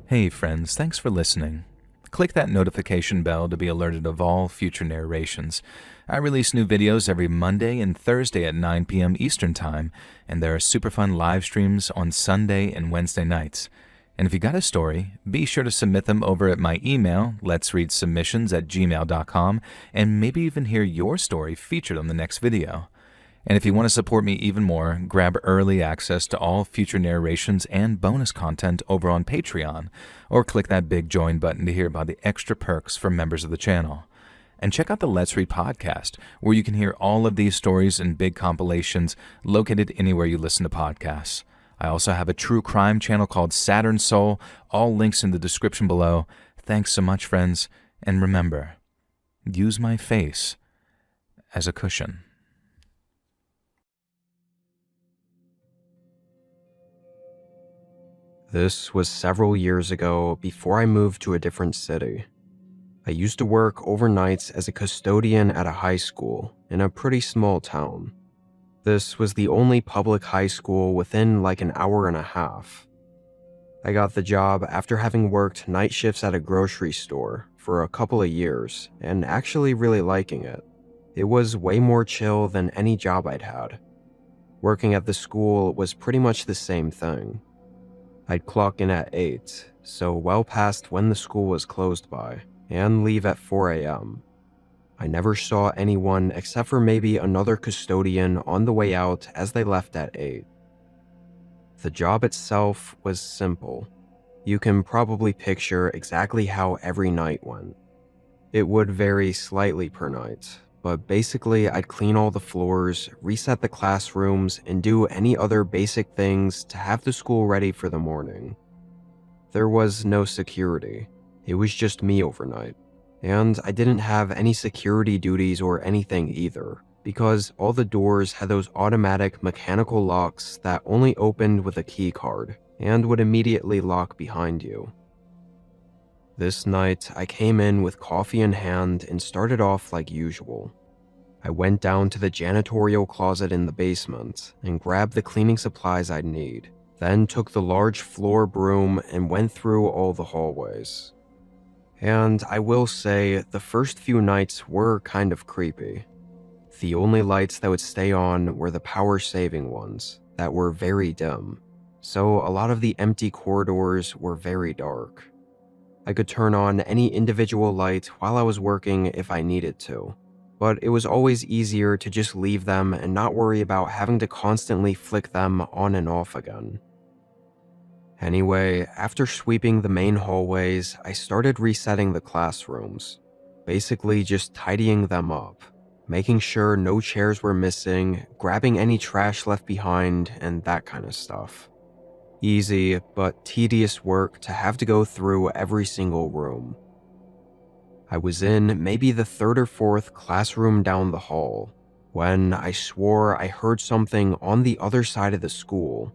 Speaker 1: Hey friends, thanks for listening. Click that notification bell to be alerted of all future narrations. I release new videos every Monday and Thursday at 9 p.m. Eastern Time, and there are super fun live streams on Sunday and Wednesday nights. And if you got a story, be sure to submit them over at my email, letsreadsubmissions@gmail.com, and maybe even hear your story featured on the next video. And if you want to support me even more, grab early access to all future narrations and bonus content over on Patreon, or click that big join button to hear about the extra perks for members of the channel. And check out the Let's Read podcast, where you can hear all of these stories in big compilations located anywhere you listen to podcasts. I also have a true crime channel called Saturn Soul, all links in the description below. Thanks so much, friends, and remember, use my face as a cushion.
Speaker 2: This was several years ago before I moved to a different city. I used to work overnights as a custodian at a high school in a pretty small town. This was the only public high school within like an hour and a half. I got the job after having worked night shifts at a grocery store for a couple of years and actually really liking it. It was way more chill than any job I'd had. Working at the school was pretty much the same thing. I'd clock in at 8, so well past when the school was closed by, and leave at 4 a.m. I never saw anyone except for maybe another custodian on the way out as they left at 8. The job itself was simple. You can probably picture exactly how every night went. It would vary slightly per night, but basically I'd clean all the floors, reset the classrooms, and do any other basic things to have the school ready for the morning. There was no security. It was just me overnight. And I didn't have any security duties or anything either, because all the doors had those automatic mechanical locks that only opened with a key card and would immediately lock behind you. This night, I came in with coffee in hand and started off like usual. I went down to the janitorial closet in the basement and grabbed the cleaning supplies I'd need, then took the large floor broom and went through all the hallways. And I will say, the first few nights were kind of creepy. The only lights that would stay on were the power-saving ones that were very dim, so a lot of the empty corridors were very dark. I could turn on any individual light while I was working if I needed to, but it was always easier to just leave them and not worry about having to constantly flick them on and off again. Anyway, after sweeping the main hallways, I started resetting the classrooms, basically just tidying them up, making sure no chairs were missing, grabbing any trash left behind, and that kind of stuff. Easy, but tedious work to have to go through every single room. I was in maybe the third or fourth classroom down the hall, when I swore I heard something on the other side of the school.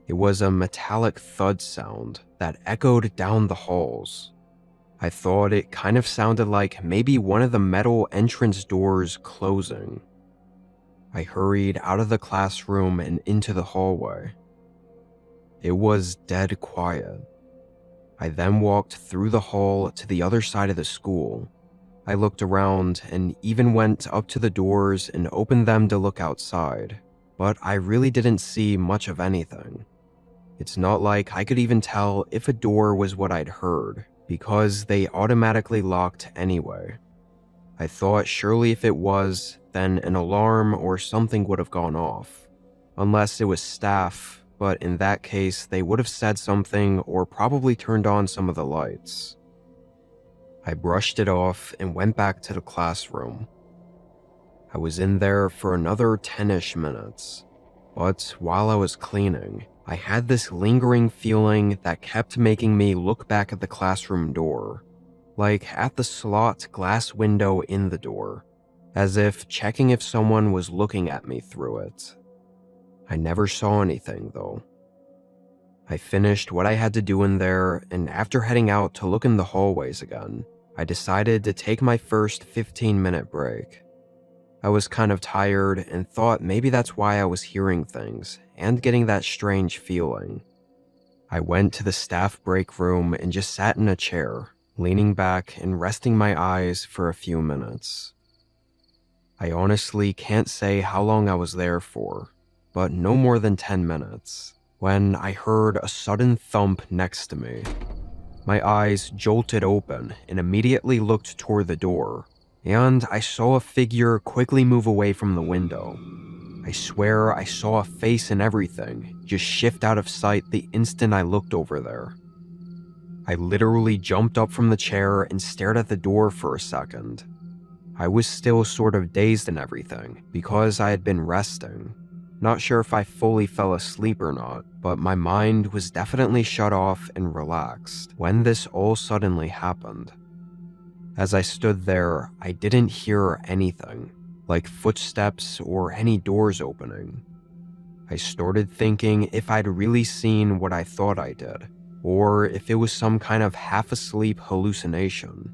Speaker 2: It was a metallic thud sound that echoed down the halls. I thought it kind of sounded like maybe one of the metal entrance doors closing. I hurried out of the classroom and into the hallway. It was dead quiet. I then walked through the hall to the other side of the school. I looked around and even went up to the doors and opened them to look outside, but I really didn't see much of anything. It's not like I could even tell if a door was what I'd heard, because they automatically locked anyway. I thought surely if it was, then an alarm or something would have gone off. Unless it was staff, but in that case they would have said something or probably turned on some of the lights. I brushed it off and went back to the classroom. I was in there for another 10-ish minutes, but while I was cleaning, I had this lingering feeling that kept making me look back at the classroom door, like at the slot glass window in the door, as if checking if someone was looking at me through it. I never saw anything, though. I finished what I had to do in there, and after heading out to look in the hallways again, I decided to take my first 15-minute break. I was kind of tired and thought maybe that's why I was hearing things and getting that strange feeling. I went to the staff break room and just sat in a chair, leaning back and resting my eyes for a few minutes. I honestly can't say how long I was there for, but no more than 10 minutes, when I heard a sudden thump next to me. My eyes jolted open and immediately looked toward the door, and I saw a figure quickly move away from the window. I swear I saw a face and everything just shift out of sight the instant I looked over there. I literally jumped up from the chair and stared at the door for a second. I was still sort of dazed and everything because I had been resting. Not sure if I fully fell asleep or not, but my mind was definitely shut off and relaxed when this all suddenly happened. As I stood there, I didn't hear anything, like footsteps or any doors opening. I started thinking if I'd really seen what I thought I did, or if it was some kind of half-asleep hallucination.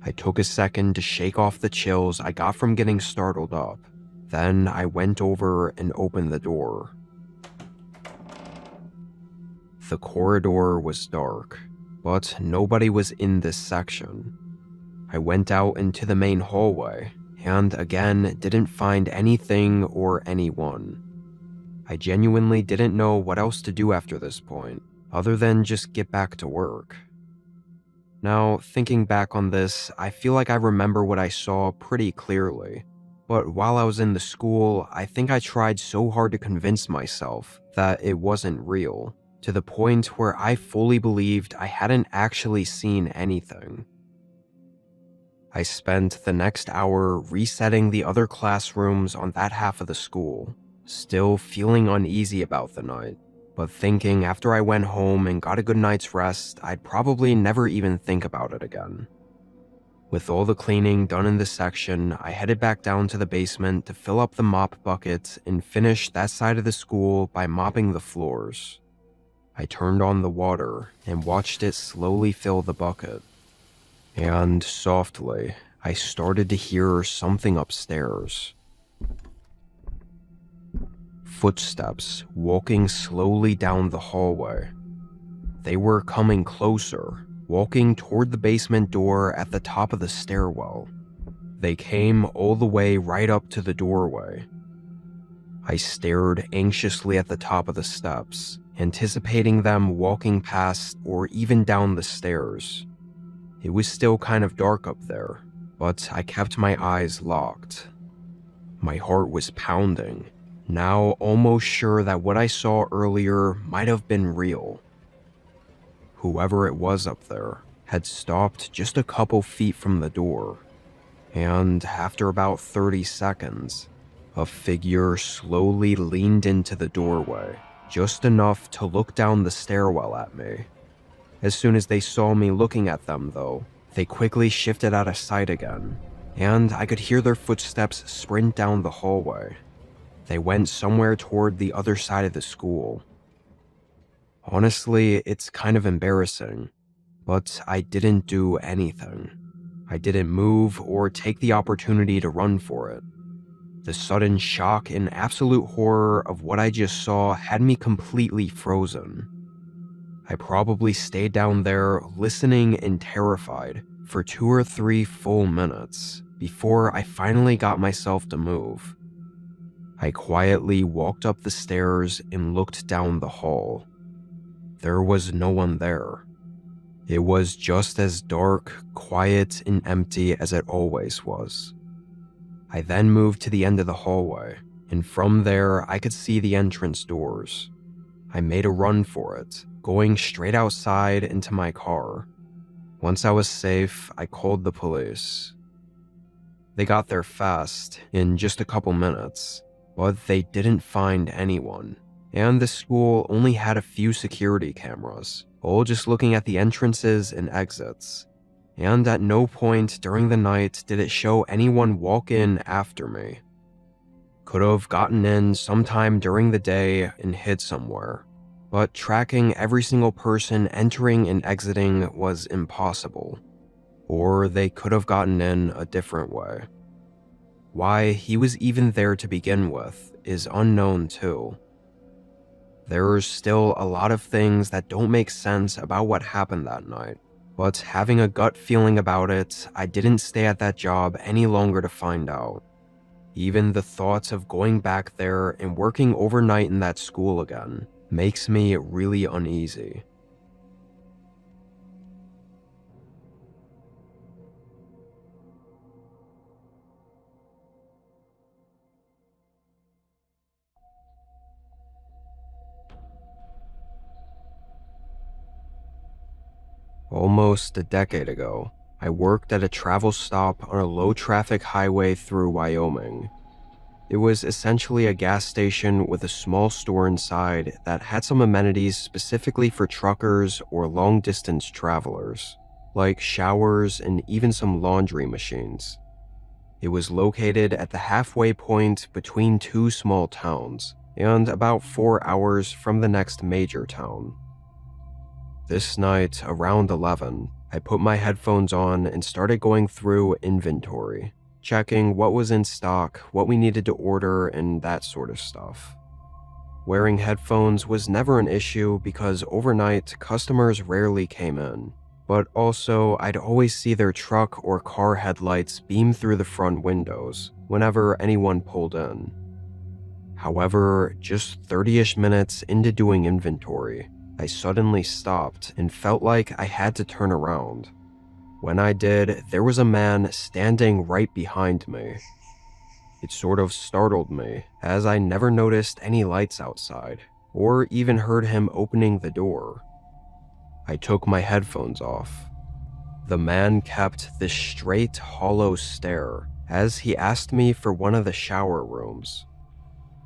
Speaker 2: I took a second to shake off the chills I got from getting startled up. Then I went over and opened the door. The corridor was dark, but nobody was in this section. I went out into the main hallway, and again didn't find anything or anyone. I genuinely didn't know what else to do after this point, other than just get back to work. Now, thinking back on this, I feel like I remember what I saw pretty clearly. But while I was in the school, I think I tried so hard to convince myself that it wasn't real, to the point where I fully believed I hadn't actually seen anything. I spent the next hour resetting the other classrooms on that half of the school, still feeling uneasy about the night, but thinking after I went home and got a good night's rest, I'd probably never even think about it again. With all the cleaning done in this section, I headed back down to the basement to fill up the mop bucket and finish that side of the school by mopping the floors. I turned on the water and watched it slowly fill the bucket. And softly, I started to hear something upstairs. Footsteps walking slowly down the hallway. They were coming closer, walking toward the basement door at the top of the stairwell. They came all the way right up to the doorway. I stared anxiously at the top of the steps, anticipating them walking past or even down the stairs. It was still kind of dark up there, but I kept my eyes locked. My heart was pounding, now almost sure that what I saw earlier might have been real. Whoever it was up there had stopped just a couple feet from the door, and after about 30 seconds, a figure slowly leaned into the doorway, just enough to look down the stairwell at me. As soon as they saw me looking at them, though, they quickly shifted out of sight again, and I could hear their footsteps sprint down the hallway. They went somewhere toward the other side of the school. Honestly, it's kind of embarrassing, but I didn't do anything. I didn't move or take the opportunity to run for it. The sudden shock and absolute horror of what I just saw had me completely frozen. I probably stayed down there listening and terrified for 2 or 3 full minutes before I finally got myself to move. I quietly walked up the stairs and looked down the hall. There was no one there. It was just as dark, quiet, and empty as it always was. I then moved to the end of the hallway, and from there I could see the entrance doors. I made a run for it, going straight outside into my car. Once I was safe, I called the police. They got there fast, in just a couple minutes, but they didn't find anyone, and the school only had a few security cameras, all just looking at the entrances and exits. And at no point during the night did it show anyone walk in after me. Could have gotten in sometime during the day and hid somewhere, but tracking every single person entering and exiting was impossible. Or they could have gotten in a different way. Why he was even there to begin with is unknown too. There's still a lot of things that don't make sense about what happened that night, but having a gut feeling about it, I didn't stay at that job any longer to find out. Even the thoughts of going back there and working overnight in that school again makes me really uneasy. Almost a decade ago, I worked at a travel stop on a low-traffic highway through Wyoming. It was essentially a gas station with a small store inside that had some amenities specifically for truckers or long-distance travelers, like showers and even some laundry machines. It was located at the halfway point between two small towns and about 4 hours from the next major town. This night, around 11, I put my headphones on and started going through inventory, checking what was in stock, what we needed to order, and that sort of stuff. Wearing headphones was never an issue because overnight, customers rarely came in, but also I'd always see their truck or car headlights beam through the front windows whenever anyone pulled in. However, just 30-ish minutes into doing inventory, I suddenly stopped and felt like I had to turn around. When I did, there was a man standing right behind me. It sort of startled me, as I never noticed any lights outside, or even heard him opening the door. I took my headphones off. The man kept this straight, hollow stare as he asked me for one of the shower rooms.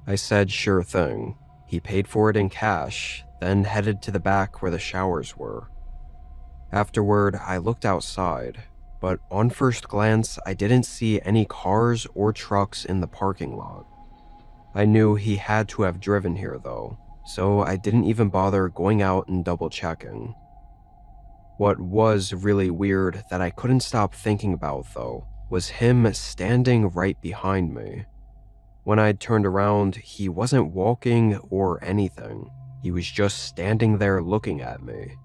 Speaker 2: I said sure thing. He paid for it in cash, then headed to the back where the showers were. Afterward, I looked outside, but on first glance, I didn't see any cars or trucks in the parking lot. I knew he had to have driven here though, so I didn't even bother going out and double checking. What was really weird that I couldn't stop thinking about though, was him standing right behind me. When I turned around, he wasn't walking or anything. He was just standing there looking at me.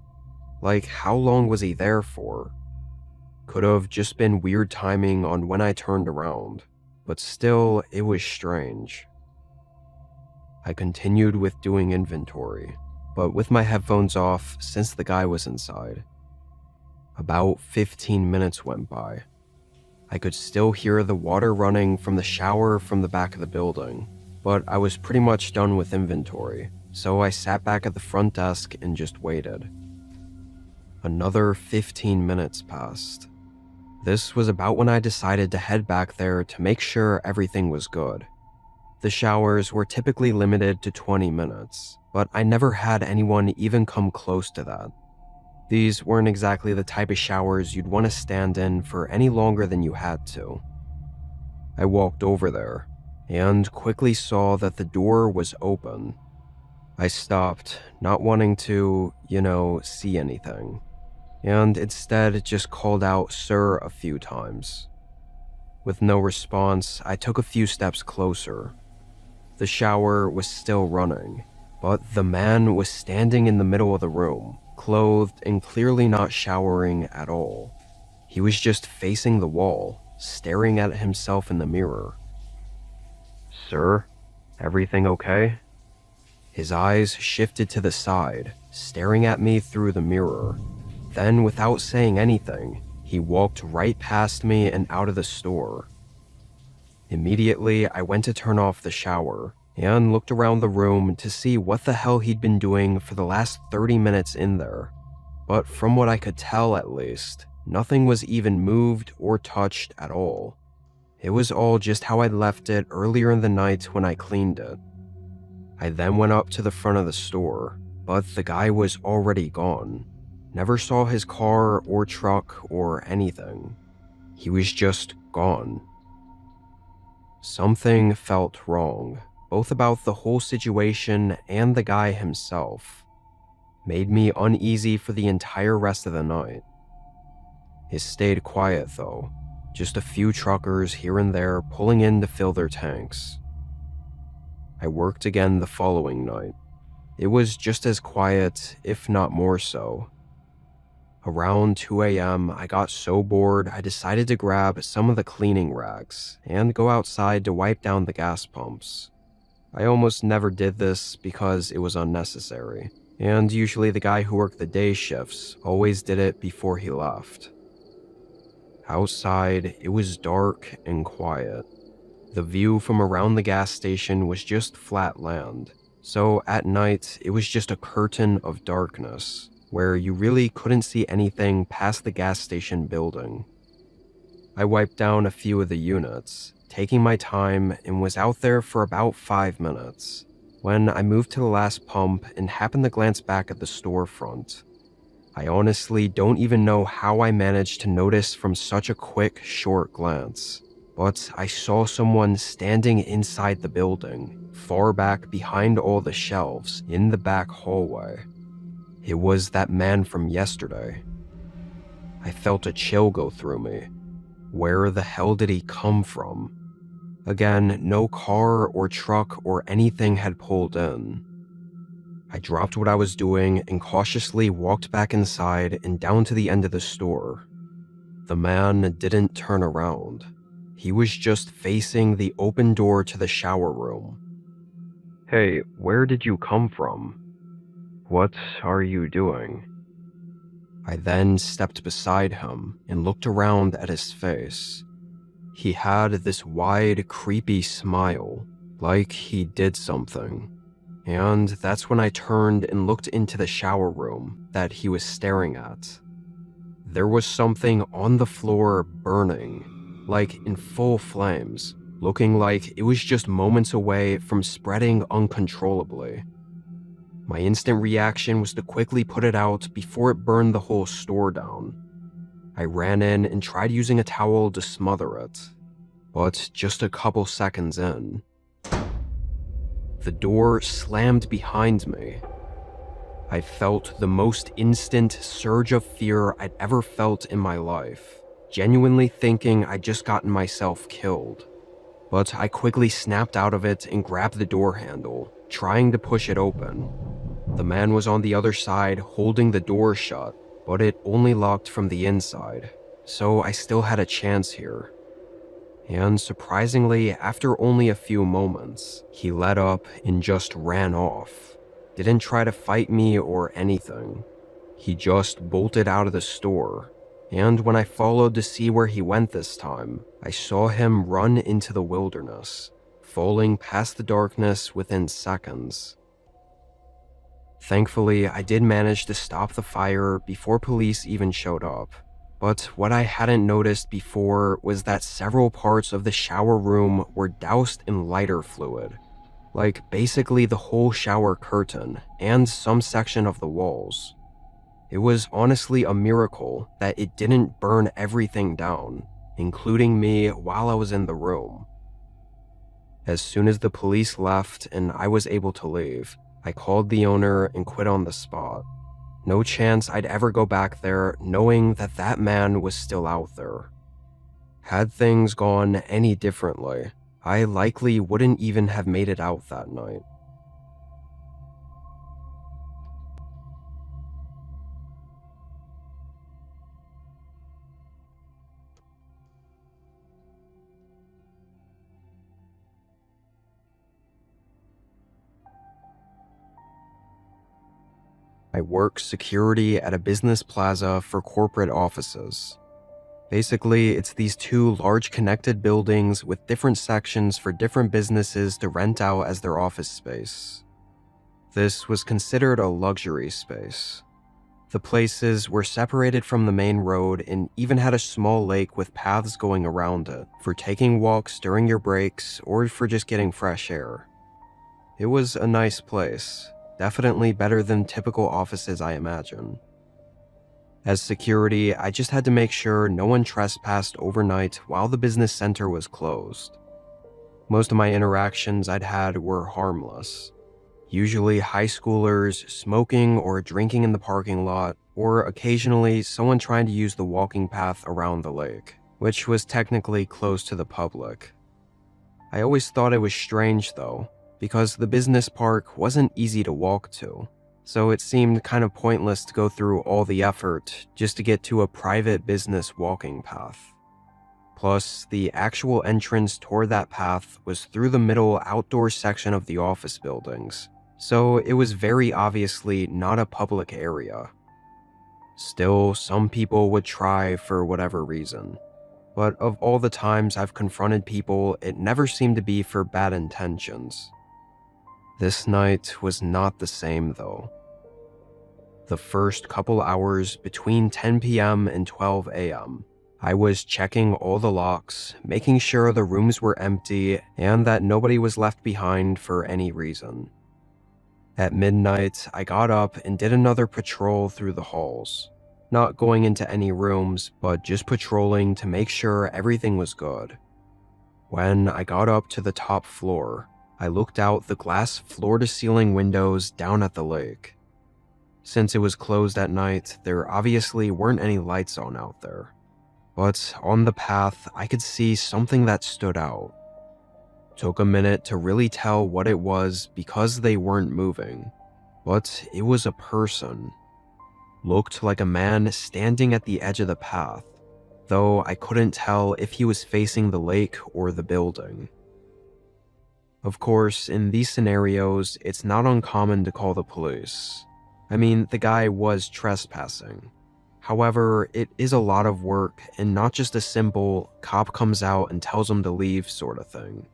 Speaker 2: Like, how long was he there for? Could have just been weird timing on when I turned around, but still, it was strange. I continued with doing inventory, but with my headphones off since the guy was inside. About 15 minutes went by. I could still hear the water running from the shower from the back of the building, but I was pretty much done with inventory, so I sat back at the front desk and just waited. Another 15 minutes passed. This was about when I decided to head back there to make sure everything was good. The showers were typically limited to 20 minutes, but I never had anyone even come close to that. These weren't exactly the type of showers you'd want to stand in for any longer than you had to. I walked over there and quickly saw that the door was open. I stopped, not wanting to, see anything, and instead just called out "sir" a few times. With no response, I took a few steps closer. The shower was still running, but the man was standing in the middle of the room, clothed and clearly not showering at all. He was just facing the wall, staring at himself in the mirror. "Sir, everything okay?" His eyes shifted to the side, staring at me through the mirror. Then, without saying anything, he walked right past me and out of the store. Immediately, I went to turn off the shower and looked around the room to see what the hell he'd been doing for the last 30 minutes in there. But from what I could tell at least, nothing was even moved or touched at all. It was all just how I'd left it earlier in the night when I cleaned it. I then went up to the front of the store, but the guy was already gone. Never saw his car or truck or anything. He was just gone. Something felt wrong, both about the whole situation and the guy himself. Made me uneasy for the entire rest of the night. It stayed quiet though, just a few truckers here and there pulling in to fill their tanks. I worked again the following night. It was just as quiet, if not more so. Around 2 a.m., I got so bored I decided to grab some of the cleaning rags and go outside to wipe down the gas pumps. I almost never did this because it was unnecessary, and usually the guy who worked the day shifts always did it before he left. Outside, it was dark and quiet. The view from around the gas station was just flat land, so at night it was just a curtain of darkness, where you really couldn't see anything past the gas station building. I wiped down a few of the units, taking my time, and was out there for about 5 minutes when I moved to the last pump and happened to glance back at the storefront. I honestly don't even know how I managed to notice from such a quick, short glance, but I saw someone standing inside the building, far back behind all the shelves in the back hallway. It was that man from yesterday. I felt a chill go through me. Where the hell did he come from? Again, no car or truck or anything had pulled in. I dropped what I was doing and cautiously walked back inside and down to the end of the store. The man didn't turn around. He was just facing the open door to the shower room. "Hey, where did you come from? What are you doing?" I then stepped beside him and looked around at his face. He had this wide, creepy smile, like he did something. And that's when I turned and looked into the shower room that he was staring at. There was something on the floor burning, like in full flames, looking like it was just moments away from spreading uncontrollably. My instant reaction was to quickly put it out before it burned the whole store down. I ran in and tried using a towel to smother it, but just a couple seconds in, the door slammed behind me. I felt the most instant surge of fear I'd ever felt in my life, genuinely thinking I'd just gotten myself killed. But I quickly snapped out of it and grabbed the door handle, trying to push it open. The man was on the other side holding the door shut, but it only locked from the inside, so I still had a chance here. And surprisingly, after only a few moments, he let up and just ran off. Didn't try to fight me or anything. He just bolted out of the store, and when I followed to see where he went this time, I saw him run into the wilderness, falling past the darkness within seconds. Thankfully, I did manage to stop the fire before police even showed up. But what I hadn't noticed before was that several parts of the shower room were doused in lighter fluid. Like basically the whole shower curtain and some section of the walls. It was honestly a miracle that it didn't burn everything down, including me while I was in the room. As soon as the police left and I was able to leave, I called the owner and quit on the spot. No chance I'd ever go back there knowing that that man was still out there. Had things gone any differently, I likely wouldn't even have made it out that night. I work security at a business plaza for corporate offices. Basically, it's these two large connected buildings with different sections for different businesses to rent out as their office space. This was considered a luxury space. The places were separated from the main road and even had a small lake with paths going around it for taking walks during your breaks or for just getting fresh air. It was a nice place. Definitely better than typical offices, I imagine. As security, I just had to make sure no one trespassed overnight while the business center was closed. Most of my interactions I'd had were harmless. Usually high schoolers smoking or drinking in the parking lot, or occasionally someone trying to use the walking path around the lake, which was technically closed to the public. I always thought it was strange though, because the business park wasn't easy to walk to, so it seemed kind of pointless to go through all the effort just to get to a private business walking path. Plus, the actual entrance toward that path was through the middle outdoor section of the office buildings, so it was very obviously not a public area. Still, some people would try for whatever reason. But of all the times I've confronted people, it never seemed to be for bad intentions. This night was not the same though. The first couple hours between 10 p.m. and 12 a.m., I was checking all the locks, making sure the rooms were empty and that nobody was left behind for any reason. At midnight, I got up and did another patrol through the halls. Not going into any rooms, but just patrolling to make sure everything was good. When I got up to the top floor, I looked out the glass floor-to-ceiling windows down at the lake. Since it was closed at night, there obviously weren't any lights on out there. But on the path, I could see something that stood out. Took a minute to really tell what it was because they weren't moving, but it was a person. Looked like a man standing at the edge of the path, though I couldn't tell if he was facing the lake or the building. Of course, in these scenarios, it's not uncommon to call the police. I mean, the guy was trespassing. However, it is a lot of work and not just a simple cop comes out and tells him to leave sort of thing.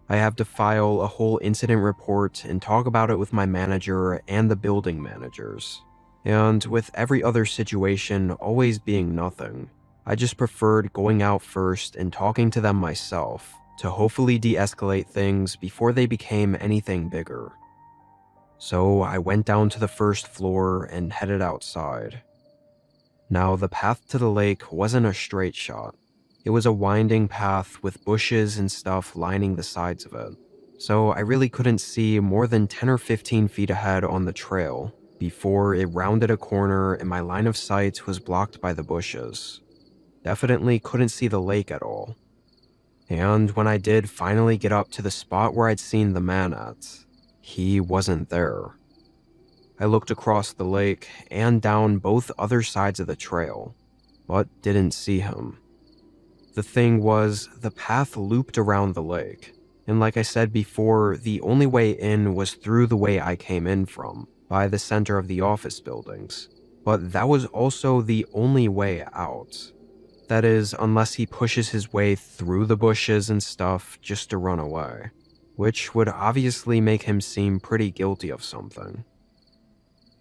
Speaker 2: I have to file a whole incident report and talk about it with my manager and the building managers. And with every other situation always being nothing, I just preferred going out first and talking to them myself to hopefully de-escalate things before they became anything bigger. So I went down to the first floor and headed outside. Now, the path to the lake wasn't a straight shot. It was a winding path with bushes and stuff lining the sides of it, so I really couldn't see more than 10 or 15 feet ahead on the trail before it rounded a corner and my line of sight was blocked by the bushes. Definitely couldn't see the lake at all. And when I did finally get up to the spot where I'd seen the man at, he wasn't there. I looked across the lake and down both other sides of the trail, but didn't see him. The thing was, the path looped around the lake, and like I said before, the only way in was through the way I came in from, by the center of the office buildings. But that was also the only way out. That is, unless he pushes his way through the bushes and stuff just to run away, which would obviously make him seem pretty guilty of something.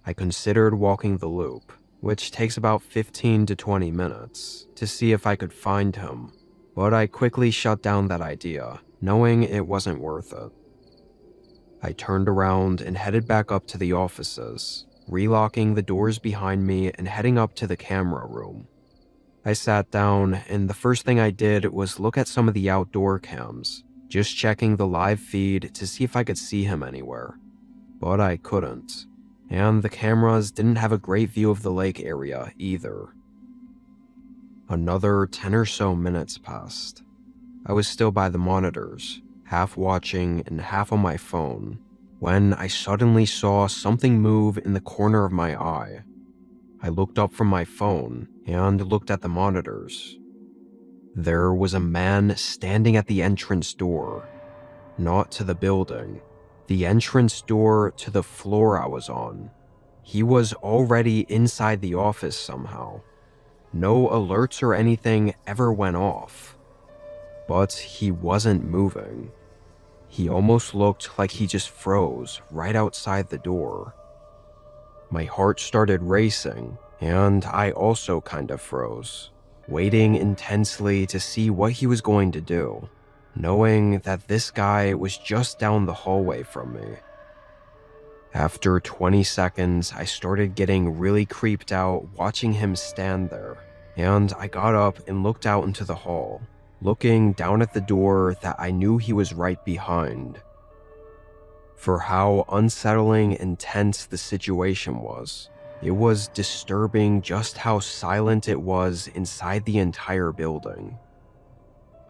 Speaker 2: I considered walking the loop, which takes about 15 to 20 minutes, to see if I could find him, but I quickly shut down that idea, knowing it wasn't worth it. I turned around and headed back up to the offices, relocking the doors behind me and heading up to the camera room. I sat down, and the first thing I did was look at some of the outdoor cams, just checking the live feed to see if I could see him anywhere. But I couldn't. And the cameras didn't have a great view of the lake area either. Another 10 or so minutes passed. I was still by the monitors, half watching and half on my phone, when I suddenly saw something move in the corner of my eye. I looked up from my phone and looked at the monitors. There was a man standing at the entrance door, not to the building. The entrance door to the floor I was on. He was already inside the office somehow. No alerts or anything ever went off. But he wasn't moving. He almost looked like he just froze right outside the door. My heart started racing, and I also kind of froze, waiting intensely to see what he was going to do, knowing that this guy was just down the hallway from me. After 20 seconds, I started getting really creeped out watching him stand there, and I got up and looked out into the hall, looking down at the door that I knew he was right behind. For how unsettling and tense the situation was, it was disturbing just how silent it was inside the entire building.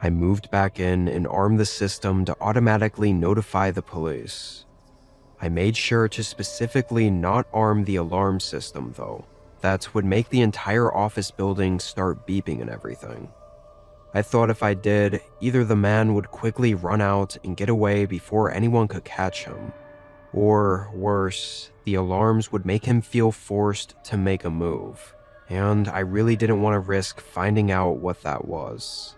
Speaker 2: I moved back in and armed the system to automatically notify the police. I made sure to specifically not arm the alarm system though. That would make the entire office building start beeping and everything. I thought if I did, either the man would quickly run out and get away before anyone could catch him, or worse, the alarms would make him feel forced to make a move, and I really didn't want to risk finding out what that was.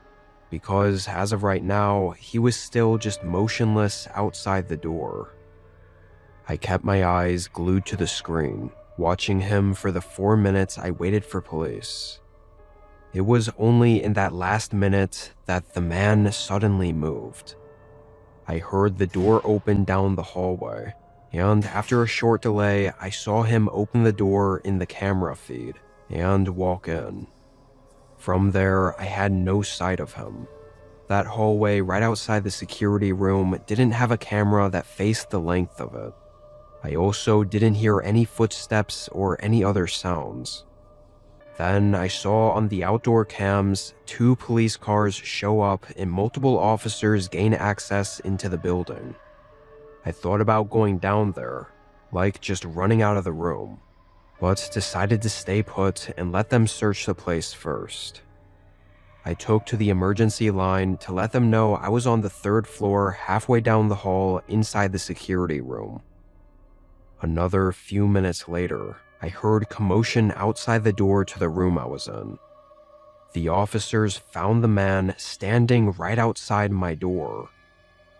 Speaker 2: Because as of right now, he was still just motionless outside the door. I kept my eyes glued to the screen, watching him for the 4 minutes I waited for police. It was only in that last minute that the man suddenly moved. I heard the door open down the hallway, and after a short delay, I saw him open the door in the camera feed and walk in. From there, I had no sight of him. That hallway right outside the security room didn't have a camera that faced the length of it. I also didn't hear any footsteps or any other sounds. Then I saw on the outdoor cams 2 police cars show up and multiple officers gain access into the building. I thought about going down there, like just running out of the room, but decided to stay put and let them search the place first. I took to the emergency line to let them know I was on the 3rd floor halfway down the hall inside the security room. Another few minutes later, I heard commotion outside the door to the room I was in. The officers found the man standing right outside my door.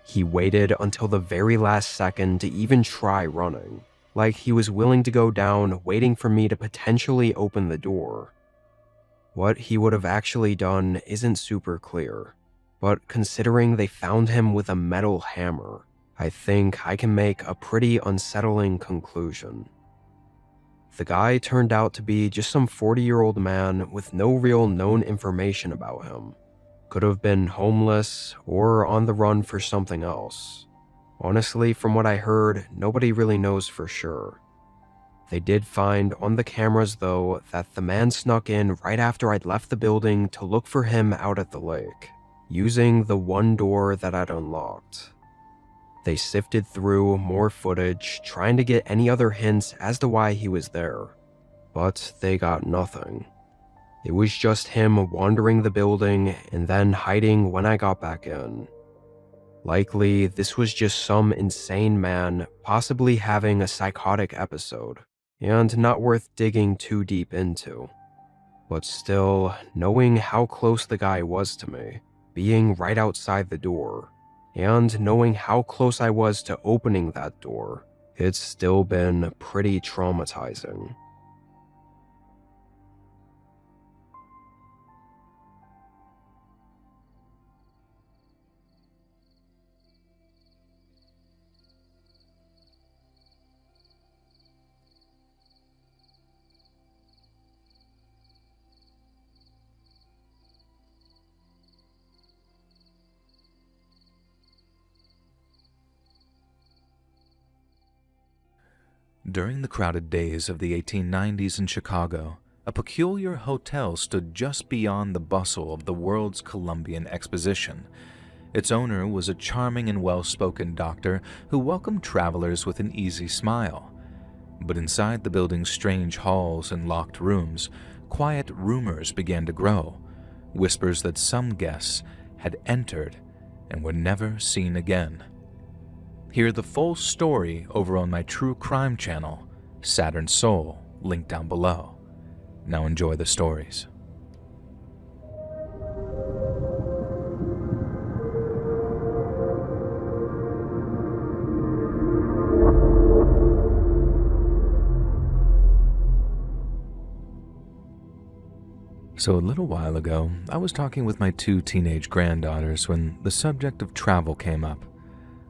Speaker 2: He waited until the very last second to even try running, like he was willing to go down, waiting for me to potentially open the door. What he would have actually done isn't super clear, but considering they found him with a metal hammer, I think I can make a pretty unsettling conclusion. The guy turned out to be just some 40-year-old man with no real known information about him. Could have been homeless or on the run for something else. Honestly, from what I heard, nobody really knows for sure. They did find on the cameras, though, that the man snuck in right after I'd left the building to look for him out at the lake, using the one door that I'd unlocked. They sifted through more footage, trying to get any other hints as to why he was there, but they got nothing. It was just him wandering the building and then hiding when I got back in. Likely, this was just some insane man, possibly having a psychotic episode, and not worth digging too deep into. But still, knowing how close the guy was to me, being right outside the door, and knowing how close I was to opening that door, it's still been pretty traumatizing.
Speaker 1: During the crowded days of the 1890s in Chicago, a peculiar hotel stood just beyond the bustle of the World's Columbian Exposition. Its owner was a charming and well-spoken doctor who welcomed travelers with an easy smile. But inside the building's strange halls and locked rooms, quiet rumors began to grow, whispers that some guests had entered and were never seen again. Hear the full story over on my true crime channel, Saturn Soul, linked down below. Now enjoy the stories. So a little while ago, I was talking with my 2 teenage granddaughters when the subject of travel came up.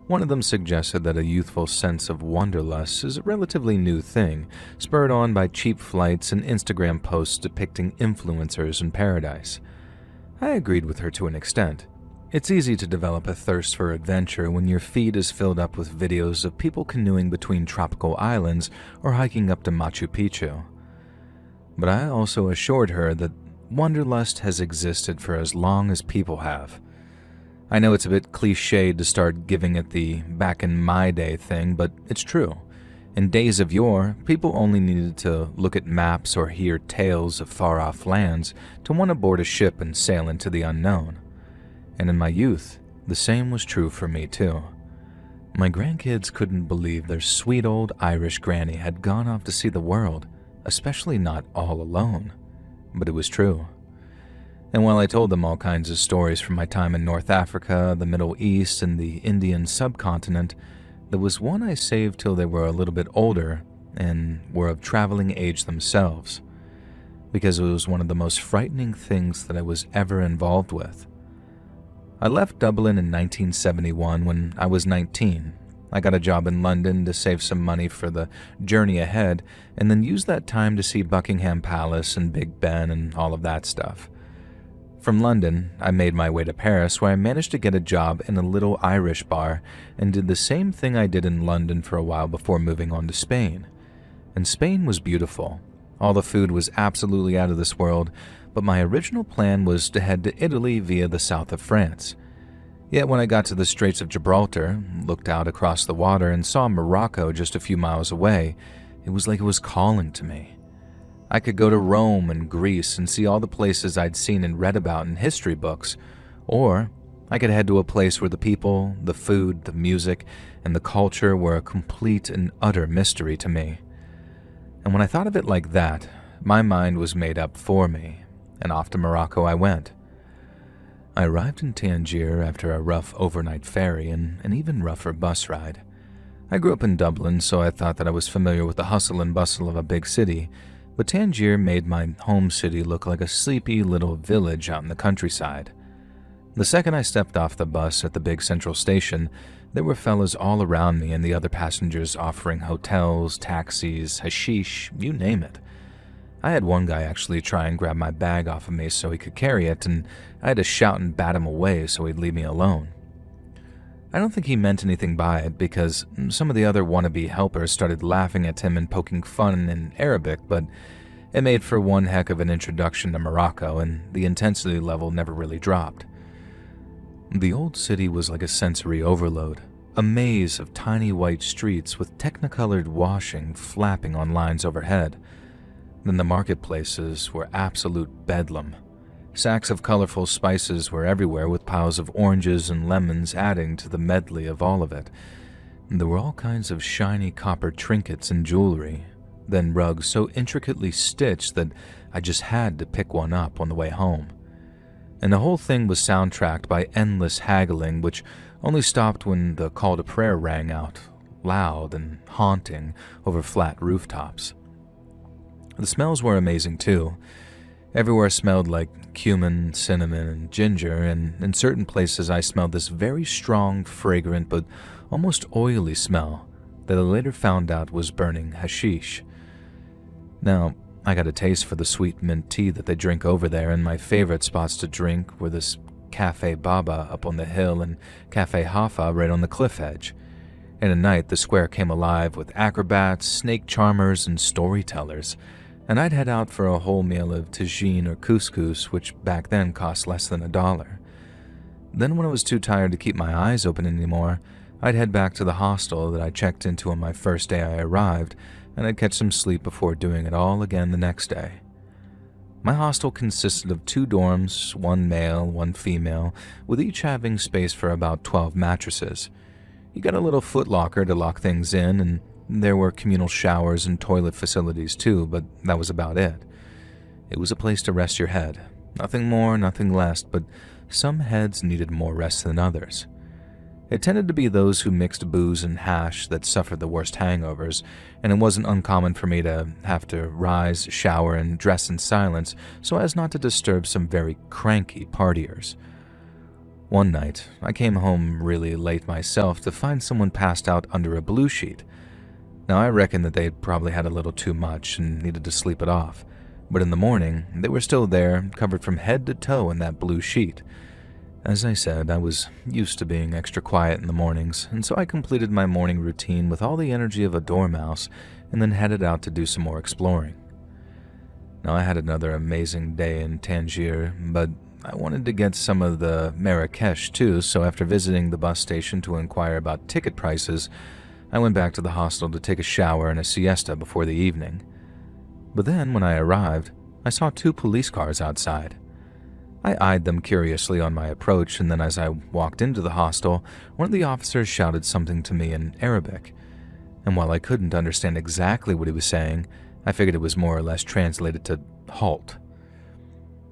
Speaker 1: One of them suggested that a youthful sense of wanderlust is a relatively new thing, spurred on by cheap flights and Instagram posts depicting influencers in paradise. I agreed with her to an extent. It's easy to develop a thirst for adventure when your feed is filled up with videos of people canoeing between tropical islands or hiking up to Machu Picchu. But I also assured her that wanderlust has existed for as long as people have. I know it's a bit cliched to start giving it the back in my day thing, but it's true. In days of yore, people only needed to look at maps or hear tales of far-off lands to want to board a ship and sail into the unknown. And in my youth, the same was true for me too. My grandkids couldn't believe their sweet old Irish granny had gone off to see the world, especially not all alone. But it was true. And while I told them all kinds of stories from my time in North Africa, the Middle East, and the Indian subcontinent, there was one I saved till they were a little bit older and were of traveling age themselves. because it was one of the most frightening things that I was ever involved with. I left Dublin in 1971 when I was 19. I got a job in London to save some money for the journey ahead, and then used that time to see Buckingham Palace and Big Ben and all of that stuff. From London, I made my way to Paris, where I managed to get a job in a little Irish bar and did the same thing I did in London for a while before moving on to Spain. And Spain was beautiful. All the food was absolutely out of this world, but my original plan was to head to Italy via the south of France. Yet when I got to the Straits of Gibraltar, looked out across the water, and saw Morocco just a few miles away, it was like it was calling to me. I could go to Rome and Greece and see all the places I'd seen and read about in history books, or I could head to a place where the people, the food, the music, and the culture were a complete and utter mystery to me. And when I thought of it like that, my mind was made up for me, and off to Morocco I went. I arrived in Tangier after a rough overnight ferry and an even rougher bus ride. I grew up in Dublin, so I thought that I was familiar with the hustle and bustle of a big city, but Tangier made my home city look like a sleepy little village out in the countryside. The second I stepped off the bus at the big central station, there were fellas all around me and the other passengers offering hotels, taxis, hashish, you name it. I had one guy actually try and grab my bag off of me so he could carry it, and I had to shout and bat him away so he'd leave me alone. I don't think he meant anything by it, because some of the other wannabe helpers started laughing at him and poking fun in Arabic, but it made for one heck of an introduction to Morocco, and the intensity level never really dropped. The old city was like a sensory overload, a maze of tiny white streets with technicolored washing flapping on lines overhead. Then the marketplaces were absolute bedlam. Sacks of colorful spices were everywhere, with piles of oranges and lemons adding to the medley of all of it. There were all kinds of shiny copper trinkets and jewelry, then rugs so intricately stitched that I just had to pick one up on the way home. And the whole thing was soundtracked by endless haggling, which only stopped when the call to prayer rang out, loud and haunting, over flat rooftops. The smells were amazing too. Everywhere smelled like cumin, cinnamon, and ginger, and in certain places I smelled this very strong, fragrant, but almost oily smell that I later found out was burning hashish. Now, I got a taste for the sweet mint tea that they drink over there, and my favorite spots to drink were this Cafe Baba up on the hill and Cafe Hafa right on the cliff edge. And at night, the square came alive with acrobats, snake charmers, and storytellers, and I'd head out for a whole meal of tagine or couscous, which back then cost less than $1. Then when I was too tired to keep my eyes open anymore, I'd head back to the hostel that I checked into on my first day I arrived, and I'd catch some sleep before doing it all again the next day. My hostel consisted of 2 dorms, 1 male, 1 female, with each having space for about 12 mattresses. You got a little footlocker to lock things in, and there were communal showers and toilet facilities too, but that was about it. It was a place to rest your head. Nothing more, nothing less, but some heads needed more rest than others. It tended to be those who mixed booze and hash that suffered the worst hangovers, and it wasn't uncommon for me to have to rise, shower, and dress in silence so as not to disturb some very cranky partiers. One night, I came home really late myself to find someone passed out under a blue sheet. Now, I reckon that they'd probably had a little too much and needed to sleep it off, but in the morning, they were still there, covered from head to toe in that blue sheet. As I said, I was used to being extra quiet in the mornings, and so I completed my morning routine with all the energy of a dormouse and then headed out to do some more exploring. Now, I had another amazing day in Tangier, but I wanted to get some of the Marrakesh too, so after visiting the bus station to inquire about ticket prices, I went back to the hostel to take a shower and a siesta before the evening. But then, when I arrived, I saw 2 police cars outside. I eyed them curiously on my approach, and then as I walked into the hostel, one of the officers shouted something to me in Arabic. And while I couldn't understand exactly what he was saying, I figured it was more or less translated to halt.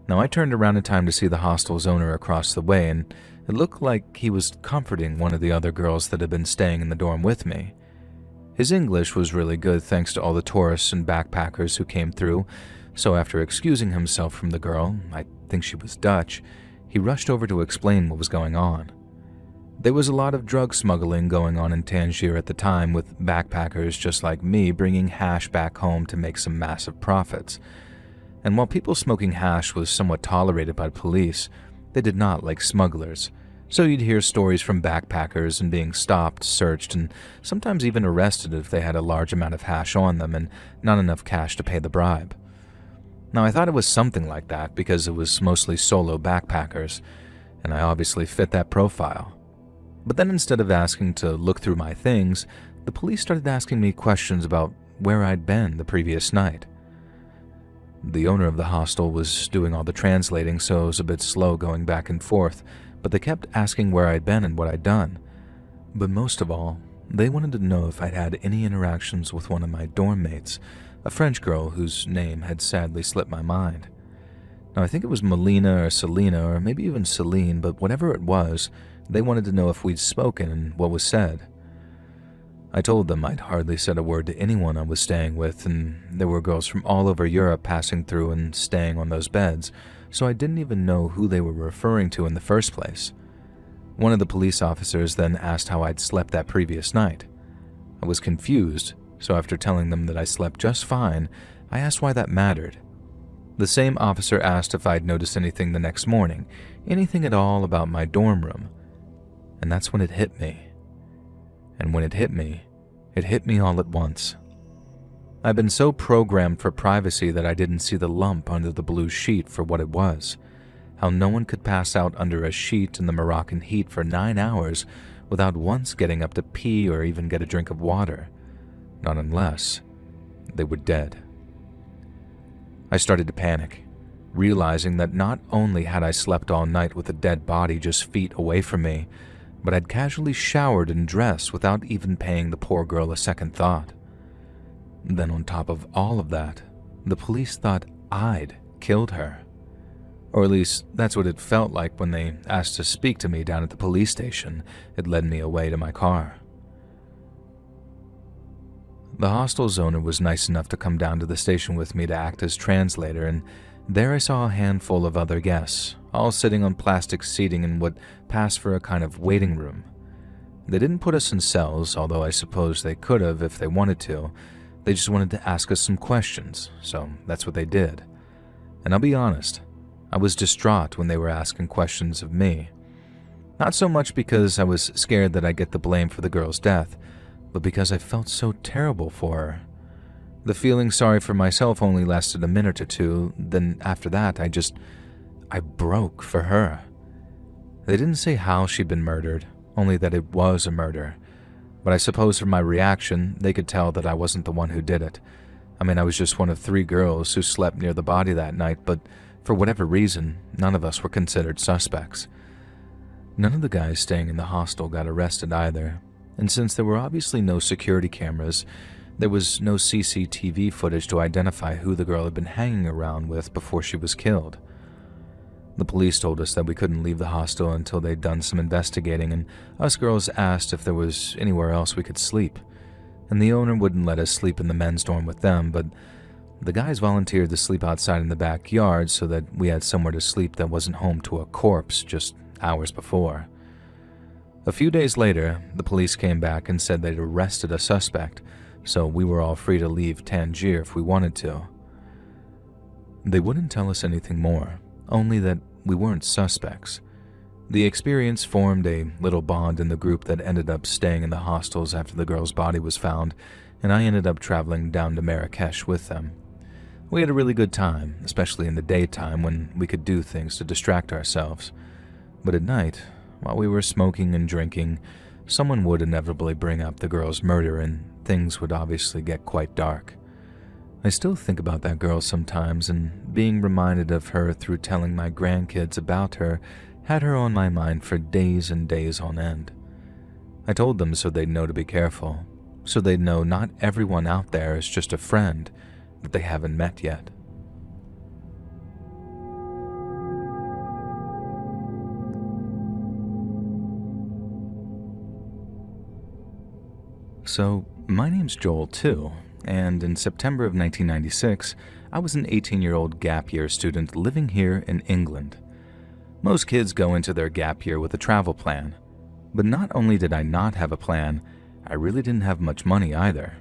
Speaker 1: Now, I turned around in time to see the hostel's owner across the way, and it looked like he was comforting one of the other girls that had been staying in the dorm with me. His English was really good thanks to all the tourists and backpackers who came through, So after excusing himself from the girl, I think she was Dutch, he rushed over to explain what was going on. There was a lot of drug smuggling going on in Tangier at the time, with backpackers just like me bringing hash back home to make some massive profits. And while people smoking hash was somewhat tolerated by police, they did not like smugglers. So you'd hear stories from backpackers and being stopped, searched, and sometimes even arrested if they had a large amount of hash on them and not enough cash to pay the bribe. Now, I thought it was something like that because it was mostly solo backpackers, and I obviously fit that profile. But then instead of asking to look through my things, the police started asking me questions about where I'd been the previous night. The owner of the hostel was doing all the translating, so it was a bit slow going back and forth, but they kept asking where I'd been and what I'd done. But most of all, they wanted to know if I'd had any interactions with one of my dorm mates, a French girl whose name had sadly slipped my mind. Now, I think it was Melina or Selena or maybe even Celine, but whatever it was, they wanted to know if we'd spoken and what was said. I told them I'd hardly said a word to anyone I was staying with, and there were girls from all over Europe passing through and staying on those beds, so I didn't even know who they were referring to in the first place. One of the police officers then asked how I'd slept that previous night. I was confused, so after telling them that I slept just fine, I asked why that mattered. The same officer asked if I'd noticed anything the next morning, anything at all about my dorm room. And that's when it hit me. And when it hit me all at once. I've been so programmed for privacy that I didn't see the lump under the blue sheet for what it was. How no one could pass out under a sheet in the Moroccan heat for 9 hours without once getting up to pee or even get a drink of water. Not unless they were dead. I started to panic, realizing that not only had I slept all night with a dead body just feet away from me, but I'd casually showered and dressed without even paying the poor girl a second thought. Then on top of all of that, the police thought I'd killed her. Or at least that's what it felt like when they asked to speak to me down at the police station. It led me away to my car. The hostel's owner was nice enough to come down to the station with me to act as translator, and there I saw a handful of other guests, all sitting on plastic seating in what passed for a kind of waiting room. They didn't put us in cells, although I suppose they could have if they wanted to. They just wanted to ask us some questions, so that's what they did. And I'll be honest, I was distraught when they were asking questions of me. Not so much because I was scared that I'd get the blame for the girl's death, but because I felt so terrible for her. The feeling sorry for myself only lasted a minute or two, then after that I broke for her. They didn't say how she'd been murdered, only that it was a murder. But I suppose from my reaction, they could tell that I wasn't the one who did it. I mean, I was just one of 3 girls who slept near the body that night, but for whatever reason, none of us were considered suspects. None of the guys staying in the hostel got arrested either, and since there were obviously no security cameras, there was no CCTV footage to identify who the girl had been hanging around with before she was killed. The police told us that we couldn't leave the hostel until they'd done some investigating, and us girls asked if there was anywhere else we could sleep. And the owner wouldn't let us sleep in the men's dorm with them, but the guys volunteered to sleep outside in the backyard so that we had somewhere to sleep that wasn't home to a corpse just hours before. A few days later, the police came back and said they'd arrested a suspect, so we were all free to leave Tangier if we wanted to. They wouldn't tell us anything more, only that we weren't suspects. The experience formed a little bond in the group that ended up staying in the hostels after the girl's body was found, and I ended up traveling down to Marrakesh with them. We had a really good time, especially in the daytime when we could do things to distract ourselves. But at night, while we were smoking and drinking, someone would inevitably bring up the girl's murder and things would obviously get quite dark. I still think about that girl sometimes, and being reminded of her through telling my grandkids about her had her on my mind for days and days on end. I told them so they'd know to be careful, so they'd know not everyone out there is just a friend that they haven't met yet. So, my name's Joel too, and in September of 1996, I was an 18-year-old gap year student living here in England. Most kids go into their gap year with a travel plan. But not only did I not have a plan, I really didn't have much money either.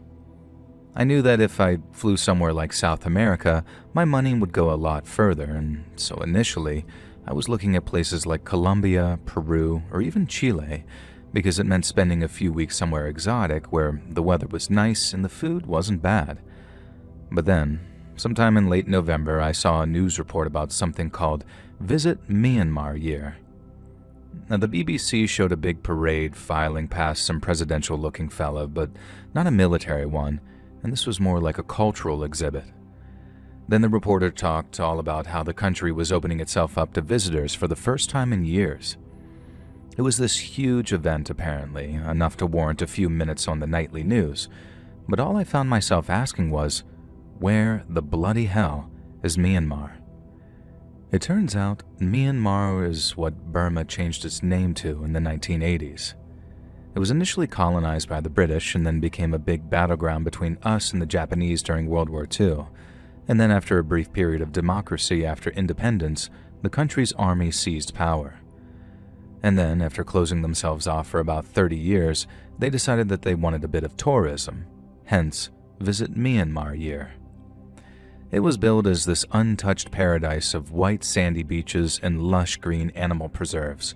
Speaker 1: I knew that if I flew somewhere like South America, my money would go a lot further, and so initially, I was looking at places like Colombia, Peru, or even Chile, because it meant spending a few weeks somewhere exotic where the weather was nice and the food wasn't bad. But then, sometime in late November, I saw a news report about something called Visit Myanmar Year. Now, the BBC showed a big parade filing past some presidential-looking fella, but not a military one, and this was more like a cultural exhibit. Then the reporter talked all about how the country was opening itself up to visitors for the first time in years. It was this huge event, apparently, enough to warrant a few minutes on the nightly news, but all I found myself asking was, where the bloody hell is Myanmar? It turns out Myanmar is what Burma changed its name to in the 1980s. It was initially colonized by the British and then became a big battleground between us and the Japanese during World War II. And then after a brief period of democracy after independence, the country's army seized power. And then, after closing themselves off for about 30 years, they decided that they wanted a bit of tourism, hence Visit Myanmar Year. It was billed as this untouched paradise of white sandy beaches and lush green animal preserves.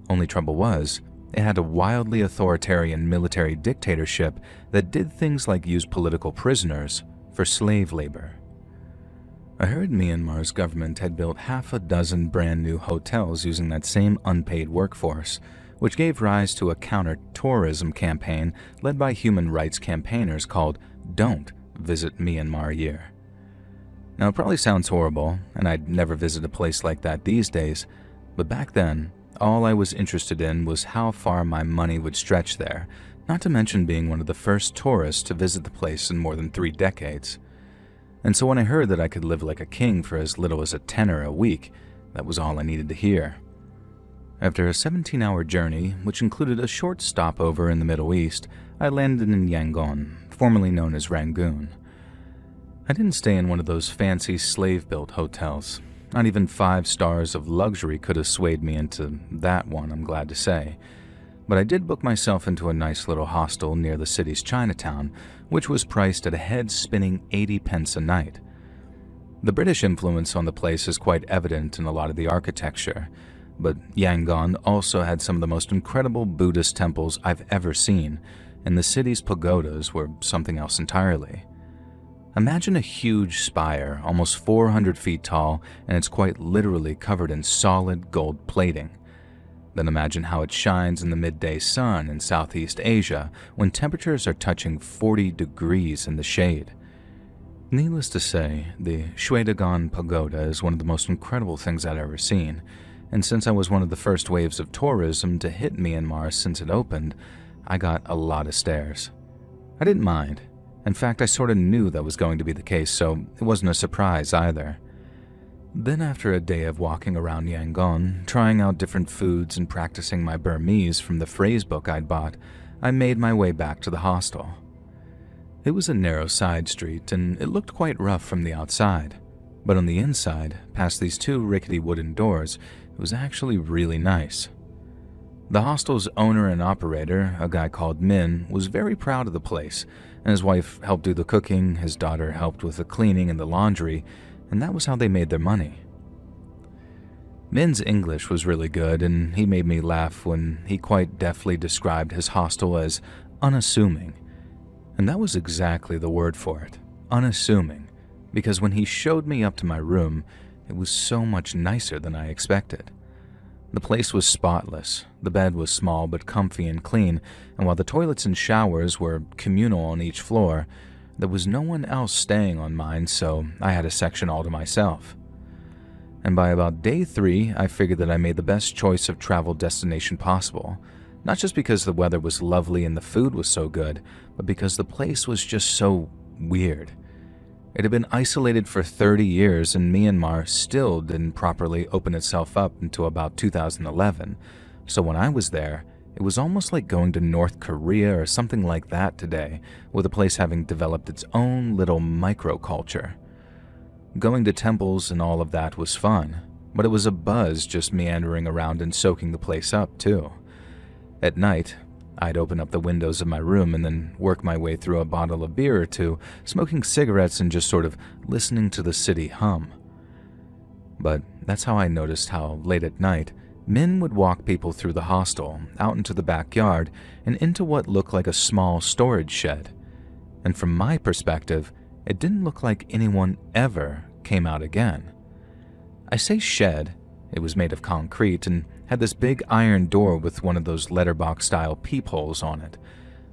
Speaker 1: Only trouble was, it had a wildly authoritarian military dictatorship that did things like use political prisoners for slave labor. I heard Myanmar's government had built half a dozen brand new hotels using that same unpaid workforce, which gave rise to a counter-tourism campaign led by human rights campaigners called Don't Visit Myanmar Year. Now, it probably sounds horrible, and I'd never visit a place like that these days, but back then, all I was interested in was how far my money would stretch there, not to mention being one of the first tourists to visit the place in more than 3 decades. And so when I heard that I could live like a king for as little as a tenner a week, that was all I needed to hear. After a 17-hour journey, which included a short stopover in the Middle East, I landed in Yangon, formerly known as Rangoon. I didn't stay in one of those fancy slave-built hotels. Not even 5 stars of luxury could have swayed me into that one, I'm glad to say. But I did book myself into a nice little hostel near the city's Chinatown, which was priced at a head-spinning 80 pence a night. The British influence on the place is quite evident in a lot of the architecture, but Yangon also had some of the most incredible Buddhist temples I've ever seen, and the city's pagodas were something else entirely. Imagine a huge spire, almost 400 feet tall, and it's quite literally covered in solid gold plating. Then imagine how it shines in the midday sun in Southeast Asia when temperatures are touching 40 degrees in the shade. Needless to say, the Shwedagon Pagoda is one of the most incredible things I'd ever seen, and since I was one of the first waves of tourism to hit Myanmar since it opened, I got a lot of stares. I didn't mind. In fact, I sort of knew that was going to be the case, so it wasn't a surprise either. Then after a day of walking around Yangon, trying out different foods and practicing my Burmese from the phrase book I'd bought, I made my way back to the hostel. It was a narrow side street, and it looked quite rough from the outside. But on the inside, past these 2 rickety wooden doors, it was actually really nice. The hostel's owner and operator, a guy called Min, was very proud of the place, and his wife helped do the cooking, his daughter helped with the cleaning and the laundry, and that was how they made their money. Min's English was really good, and he made me laugh when he quite deftly described his hostel as unassuming. And that was exactly the word for it, unassuming, because when he showed me up to my room, it was so much nicer than I expected. The place was spotless, the bed was small but comfy and clean, and while the toilets and showers were communal on each floor, there was no one else staying on mine, so I had a section all to myself. And by about day 3, I figured that I made the best choice of travel destination possible, not just because the weather was lovely and the food was so good, but because the place was just so weird. It had been isolated for 30 years, and Myanmar still didn't properly open itself up until about 2011, so when I was there, it was almost like going to North Korea or something like that today, with the place having developed its own little microculture. Going to temples and all of that was fun, but it was a buzz just meandering around and soaking the place up, too. At night, I'd open up the windows of my room and then work my way through a bottle of beer or two, smoking cigarettes and just sort of listening to the city hum. But that's how I noticed how, late at night, men would walk people through the hostel, out into the backyard, and into what looked like a small storage shed. And from my perspective, it didn't look like anyone ever came out again. I say shed, it was made of concrete and had this big iron door with one of those letterbox-style peepholes on it,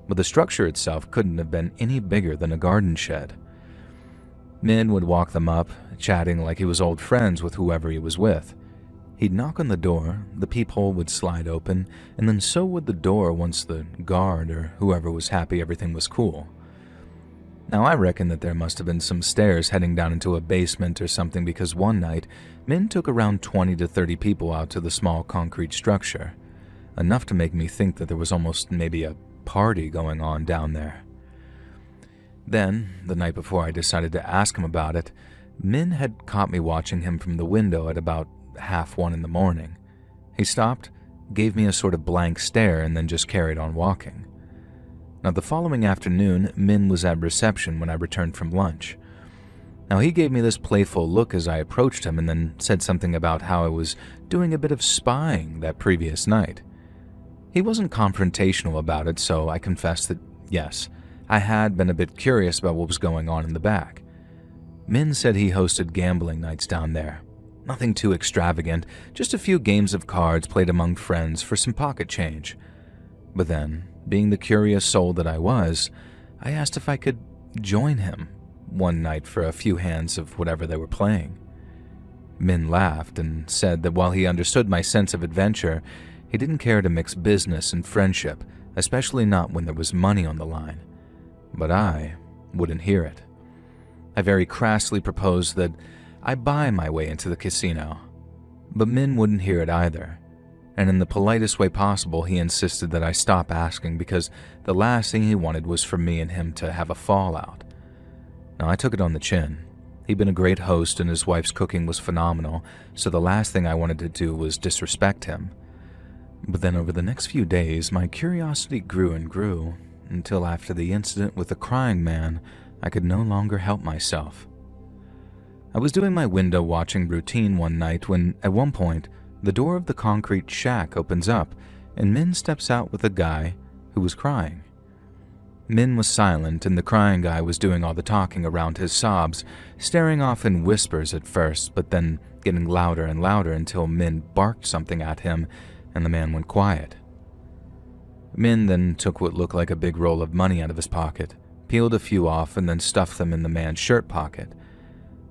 Speaker 1: but the structure itself couldn't have been any bigger than a garden shed. Men would walk them up, chatting like he was old friends with whoever he was with. He'd knock on the door, the peephole would slide open, and then so would the door once the guard or whoever was happy everything was cool. Now I reckon that there must have been some stairs heading down into a basement or something, because one night, men took around 20 to 30 people out to the small concrete structure, enough to make me think that there was almost maybe a party going on down there. Then, the night before I decided to ask him about it, Min had caught me watching him from the window at about 1:30 in the morning. He stopped, gave me a sort of blank stare, and then just carried on walking. Now, the following afternoon, Min was at reception when I returned from lunch. Now, he gave me this playful look as I approached him and then said something about how I was doing a bit of spying that previous night. He wasn't confrontational about it, so I confessed that, yes, I had been a bit curious about what was going on in the back. Min said he hosted gambling nights down there. Nothing too extravagant, just a few games of cards played among friends for some pocket change. But then, being the curious soul that I was, I asked if I could join him one night for a few hands of whatever they were playing. Min laughed and said that while he understood my sense of adventure, he didn't care to mix business and friendship, especially not when there was money on the line. But I wouldn't hear it. I very crassly proposed that I buy my way into the casino, but Min wouldn't hear it either. And in the politest way possible, he insisted that I stop asking because the last thing he wanted was for me and him to have a fallout. Now, I took it on the chin. He'd been a great host and his wife's cooking was phenomenal, so the last thing I wanted to do was disrespect him. But then over the next few days, my curiosity grew and grew, until after the incident with the crying man, I could no longer help myself. I was doing my window watching routine one night when, at one point, the door of the concrete shack opens up, and Min steps out with a guy who was crying. Min was silent, and the crying guy was doing all the talking around his sobs, staring off in whispers at first, but then getting louder and louder until Min barked something at him, and the man went quiet. Min then took what looked like a big roll of money out of his pocket, peeled a few off, and then stuffed them in the man's shirt pocket.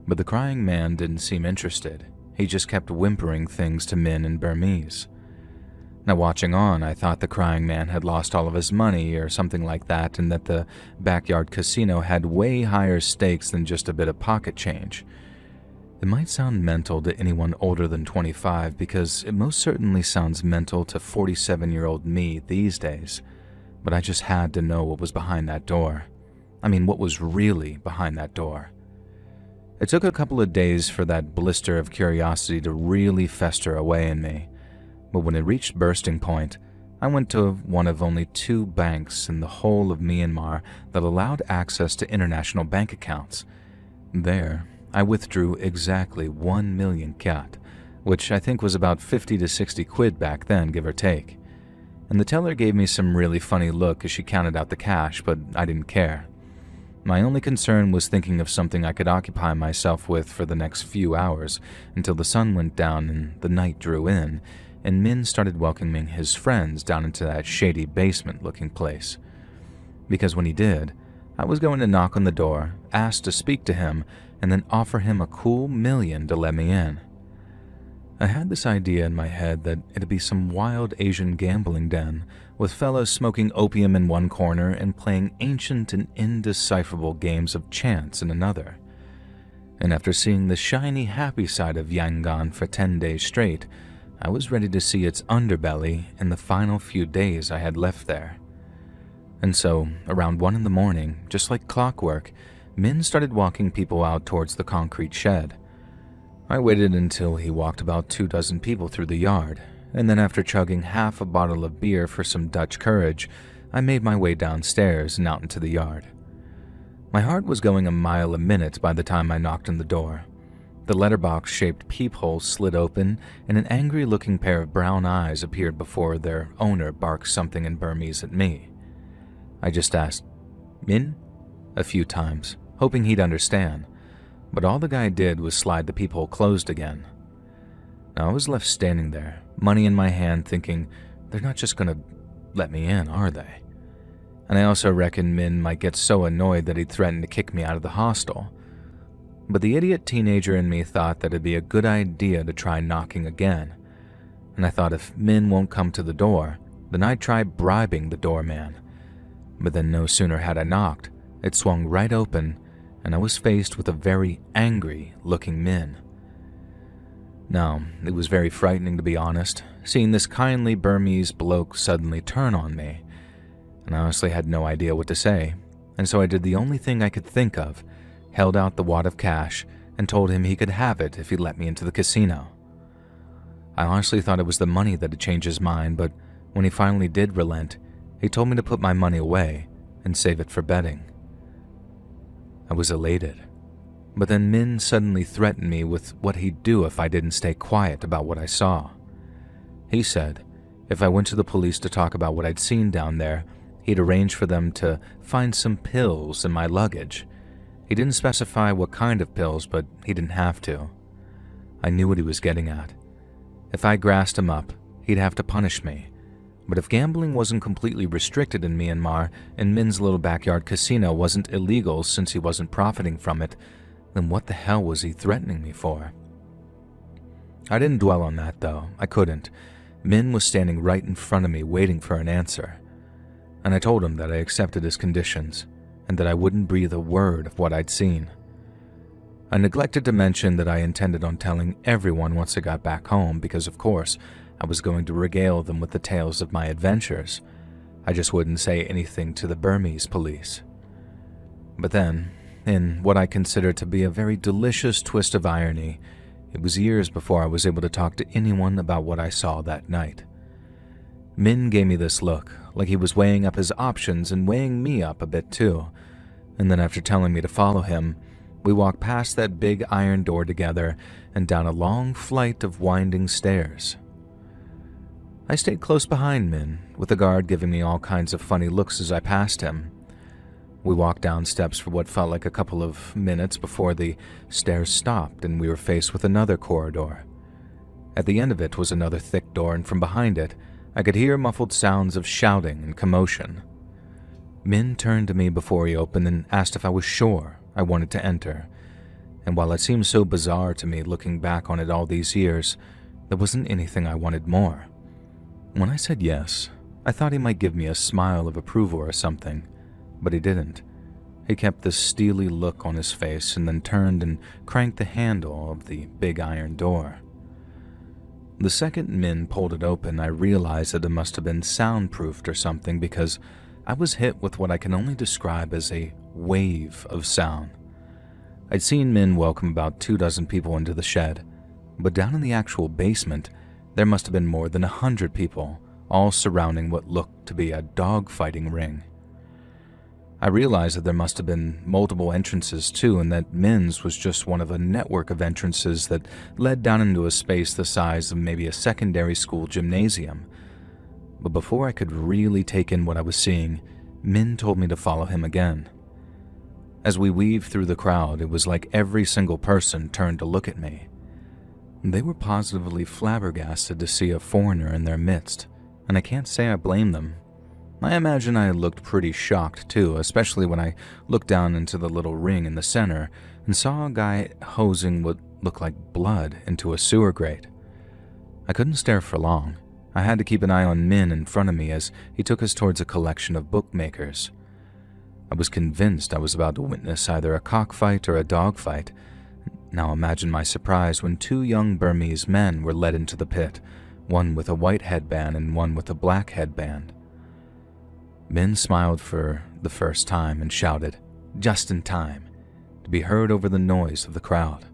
Speaker 1: But the crying man didn't seem interested. He just kept whimpering things to Min in Burmese. Now, watching on, I thought the crying man had lost all of his money or something like that, and that the backyard casino had way higher stakes than just a bit of pocket change. It might sound mental to anyone older than 25 because it most certainly sounds mental to 47-year-old me these days, but I just had to know what was behind that door. I mean, what was really behind that door. It took a couple of days for that blister of curiosity to really fester away in me, but when it reached bursting point, I went to one of only 2 banks in the whole of Myanmar that allowed access to international bank accounts. There, I withdrew exactly 1 million kyat, which I think was about 50 to 60 quid back then, give or take. And the teller gave me some really funny look as she counted out the cash, but I didn't care. My only concern was thinking of something I could occupy myself with for the next few hours until the sun went down and the night drew in, and Min started welcoming his friends down into that shady basement-looking place. Because when he did, I was going to knock on the door, ask to speak to him, and then offer him a cool million to let me in. I had this idea in my head that it'd be some wild Asian gambling den, with fellows smoking opium in one corner and playing ancient and indecipherable games of chance in another. And after seeing the shiny, happy side of Yangon for 10 days straight, I was ready to see its underbelly in the final few days I had left there. And so, around 1 in the morning, just like clockwork, Min started walking people out towards the concrete shed. I waited until he walked about 24 people through the yard, and then after chugging half a bottle of beer for some Dutch courage, I made my way downstairs and out into the yard. My heart was going a mile a minute by the time I knocked on the door. The letterbox-shaped peephole slid open, and an angry-looking pair of brown eyes appeared before their owner barked something in Burmese at me. I just asked, "Min?" a few times, hoping he'd understand, but all the guy did was slide the peephole closed again. Now I was left standing there, money in my hand, thinking, they're not just gonna let me in, are they? And I also reckoned Min might get so annoyed that he'd threaten to kick me out of the hostel. But the idiot teenager in me thought that it'd be a good idea to try knocking again, and I thought if Min won't come to the door, then I'd try bribing the doorman. But then no sooner had I knocked, it swung right open, and I was faced with a very angry-looking Min. Now, it was very frightening to be honest, seeing this kindly Burmese bloke suddenly turn on me, and I honestly had no idea what to say, and so I did the only thing I could think of, held out the wad of cash, and told him he could have it if he'd let me into the casino. I honestly thought it was the money that had changed his mind, but when he finally did relent, he told me to put my money away and save it for betting. I was elated, but then Min suddenly threatened me with what he'd do if I didn't stay quiet about what I saw. He said if I went to the police to talk about what I'd seen down there, he'd arrange for them to find some pills in my luggage. He didn't specify what kind of pills, but he didn't have to. I knew what he was getting at. If I grassed him up, he'd have to punish me. But if gambling wasn't completely restricted in Myanmar and Min's little backyard casino wasn't illegal since he wasn't profiting from it, then what the hell was he threatening me for? I didn't dwell on that though, I couldn't. Min was standing right in front of me waiting for an answer. And I told him that I accepted his conditions, and that I wouldn't breathe a word of what I'd seen. I neglected to mention that I intended on telling everyone once I got back home because, of course, I was going to regale them with the tales of my adventures. I just wouldn't say anything to the Burmese police. But then, in what I consider to be a very delicious twist of irony, it was years before I was able to talk to anyone about what I saw that night. Min gave me this look, like he was weighing up his options and weighing me up a bit too, and then after telling me to follow him, we walked past that big iron door together and down a long flight of winding stairs. I stayed close behind Min, with the guard giving me all kinds of funny looks as I passed him. We walked down steps for what felt like a couple of minutes before the stairs stopped and we were faced with another corridor. At the end of it was another thick door, and from behind it, I could hear muffled sounds of shouting and commotion. Min turned to me before he opened and asked if I was sure I wanted to enter, and while it seemed so bizarre to me looking back on it all these years, there wasn't anything I wanted more. When I said yes, I thought he might give me a smile of approval or something, but he didn't. He kept this steely look on his face and then turned and cranked the handle of the big iron door. The second Min pulled it open, I realized that it must have been soundproofed or something because I was hit with what I can only describe as a wave of sound. I'd seen Min welcome about 24 people into the shed, but down in the actual basement, there must have been more than 100 people, all surrounding what looked to be a dogfighting ring. I realized that there must have been multiple entrances too, and that Min's was just one of a network of entrances that led down into a space the size of maybe a secondary school gymnasium. But before I could really take in what I was seeing, Min told me to follow him again. As we weaved through the crowd, it was like every single person turned to look at me. They were positively flabbergasted to see a foreigner in their midst, and I can't say I blame them. I imagine I looked pretty shocked too, especially when I looked down into the little ring in the center and saw a guy hosing what looked like blood into a sewer grate. I couldn't stare for long. I had to keep an eye on Min in front of me as he took us towards a collection of bookmakers. I was convinced I was about to witness either a cockfight or a dogfight. Now imagine my surprise when two young Burmese men were led into the pit, one with a white headband and one with a black headband. Min smiled for the first time and shouted, "Just in time," could be heard over the noise of the crowd.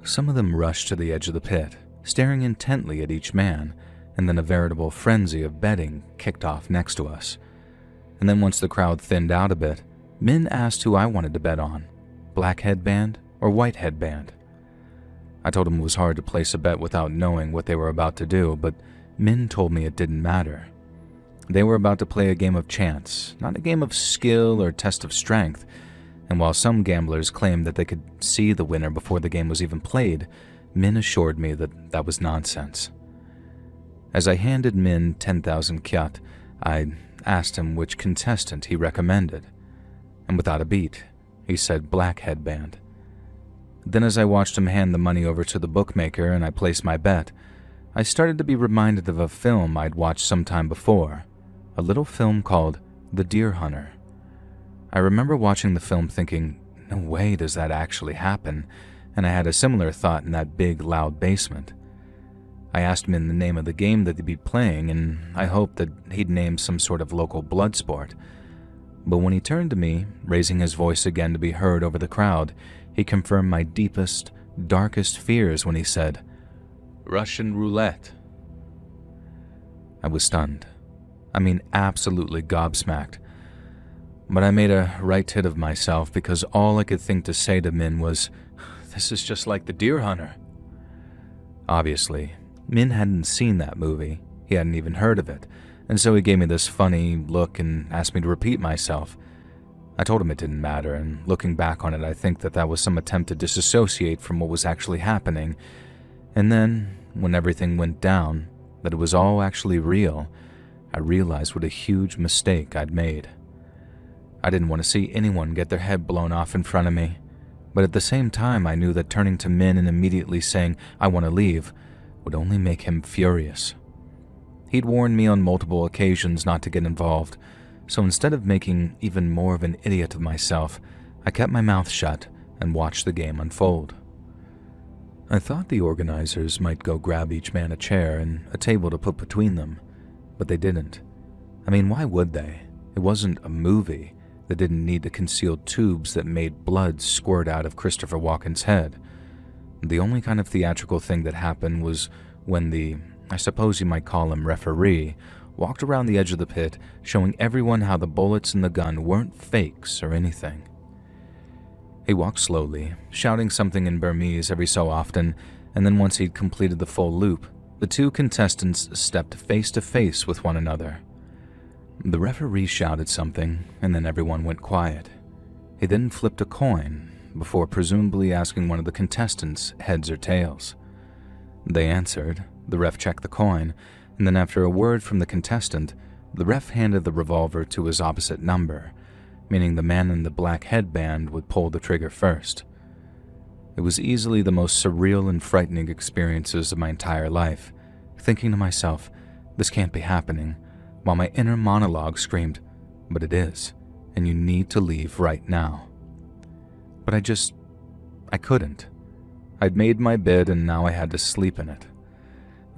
Speaker 1: Some of them rushed to the edge of the pit, staring intently at each man, and then a veritable frenzy of betting kicked off next to us. And then once the crowd thinned out a bit, Min asked who I wanted to bet on, black headband or white headband. I told him it was hard to place a bet without knowing what they were about to do, but Min told me it didn't matter. They were about to play a game of chance, not a game of skill or test of strength, and while some gamblers claimed that they could see the winner before the game was even played, Min assured me that that was nonsense. As I handed Min 10,000 kyat, I asked him which contestant he recommended, and without a beat, he said black headband. Then as I watched him hand the money over to the bookmaker and I placed my bet, I started to be reminded of a film I'd watched some time before, a little film called The Deer Hunter. I remember watching the film thinking, no way does that actually happen, and I had a similar thought in that big, loud basement. I asked Min the name of the game that they'd be playing, and I hoped that he'd name some sort of local blood sport. But when he turned to me, raising his voice again to be heard over the crowd, he confirmed my deepest, darkest fears when he said, Russian roulette. I was stunned. I mean, absolutely gobsmacked. But I made a right tit of myself because all I could think to say to Min was, this is just like The Deer Hunter. Obviously, Min hadn't seen that movie. He hadn't even heard of it, and so he gave me this funny look and asked me to repeat myself. I told him it didn't matter, and looking back on it, I think that was some attempt to disassociate from what was actually happening. And then, when everything went down, that it was all actually real, I realized what a huge mistake I'd made. I didn't want to see anyone get their head blown off in front of me, but at the same time I knew that turning to Min and immediately saying, I want to leave, would only make him furious. He'd warned me on multiple occasions not to get involved, so instead of making even more of an idiot of myself, I kept my mouth shut and watched the game unfold. I thought the organizers might go grab each man a chair and a table to put between them, but they didn't. I mean, why would they? It wasn't a movie that didn't need the concealed tubes that made blood squirt out of Christopher Walken's head. The only kind of theatrical thing that happened was when the, I suppose you might call him referee, walked around the edge of the pit, showing everyone how the bullets in the gun weren't fakes or anything. He walked slowly, shouting something in Burmese every so often, and then once he'd completed the full loop, the two contestants stepped face to face with one another. The referee shouted something, and then everyone went quiet. He then flipped a coin, before presumably asking one of the contestants heads or tails. They answered, the ref checked the coin, and then after a word from the contestant, the ref handed the revolver to his opposite number, meaning the man in the black headband would pull the trigger first. It was easily the most surreal and frightening experiences of my entire life, thinking to myself, this can't be happening, while my inner monologue screamed, but it is, and you need to leave right now. But I couldn't. I'd made my bed and now I had to sleep in it.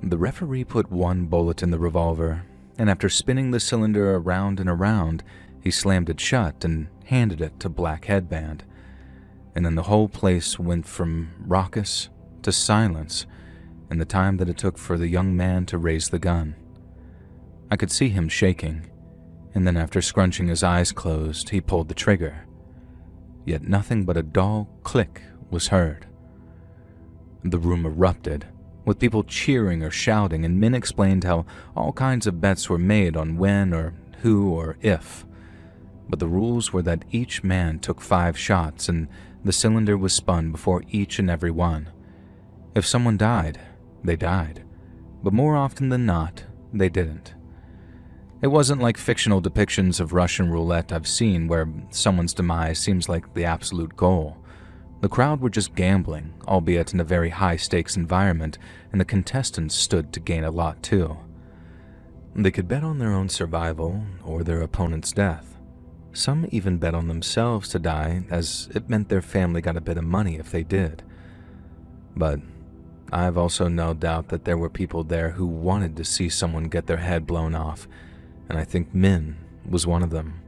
Speaker 1: The referee put one bullet in the revolver, and after spinning the cylinder around and around, he slammed it shut and handed it to Black Headband. And then the whole place went from raucous to silence in the time that it took for the young man to raise the gun. I could see him shaking, and then after scrunching his eyes closed, he pulled the trigger. Yet nothing but a dull click was heard. The room erupted, with people cheering or shouting, and Min explained how all kinds of bets were made on when or who or if. But the rules were that each man took 5 shots and the cylinder was spun before each and every one. If someone died, they died, but more often than not, they didn't. It wasn't like fictional depictions of Russian roulette I've seen where someone's demise seems like the absolute goal. The crowd were just gambling, albeit in a very high-stakes environment, and the contestants stood to gain a lot too. They could bet on their own survival or their opponent's death. Some even bet on themselves to die, as it meant their family got a bit of money if they did. But I've also no doubt that there were people there who wanted to see someone get their head blown off, and I think Min was one of them.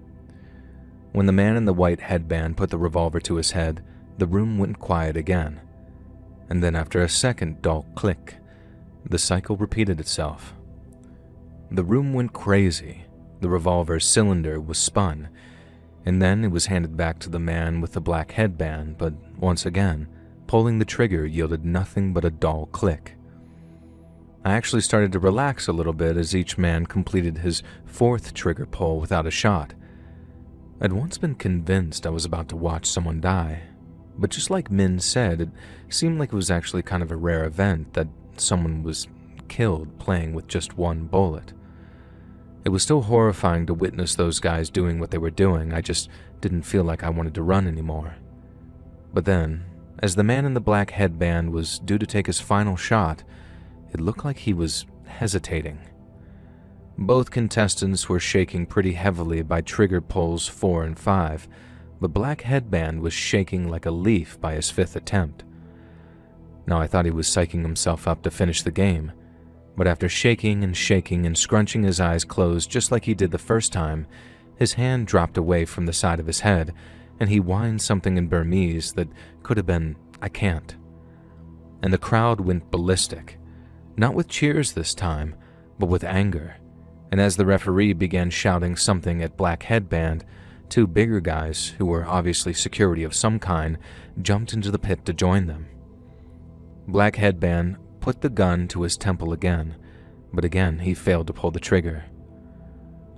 Speaker 1: When the man in the white headband put the revolver to his head, the room went quiet again. And then after a second dull click, the cycle repeated itself. The room went crazy. The revolver's cylinder was spun, and then it was handed back to the man with the black headband, but once again, pulling the trigger yielded nothing but a dull click. I actually started to relax a little bit as each man completed his fourth trigger pull without a shot. I'd once been convinced I was about to watch someone die, but just like Min said, it seemed like it was actually kind of a rare event that someone was killed playing with just one bullet. It was still horrifying to witness those guys doing what they were doing. I just didn't feel like I wanted to run anymore. But then, as the man in the black headband was due to take his final shot, it looked like he was hesitating. Both contestants were shaking pretty heavily by trigger pulls 4 and 5, but Black Headband was shaking like a leaf by his 5th attempt. Now I thought he was psyching himself up to finish the game, but after shaking and scrunching his eyes closed just like he did the first time, his hand dropped away from the side of his head, and he whined something in Burmese that could have been, "I can't." And the crowd went ballistic, not with cheers this time, but with anger. And as the referee began shouting something at Black Headband, 2 bigger guys, who were obviously security of some kind, jumped into the pit to join them. Black Headband put the gun to his temple again, but again he failed to pull the trigger.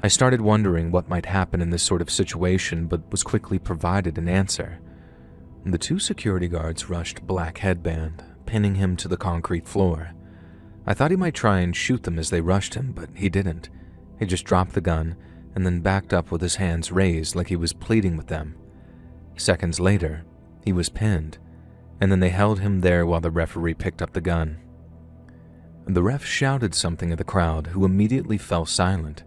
Speaker 1: I started wondering what might happen in this sort of situation, but was quickly provided an answer. The 2 security guards rushed Black Headband, pinning him to the concrete floor. I thought he might try and shoot them as they rushed him, but he didn't. He just dropped the gun and then backed up with his hands raised like he was pleading with them. Seconds later, he was pinned, and then they held him there while the referee picked up the gun. The ref shouted something at the crowd, who immediately fell silent,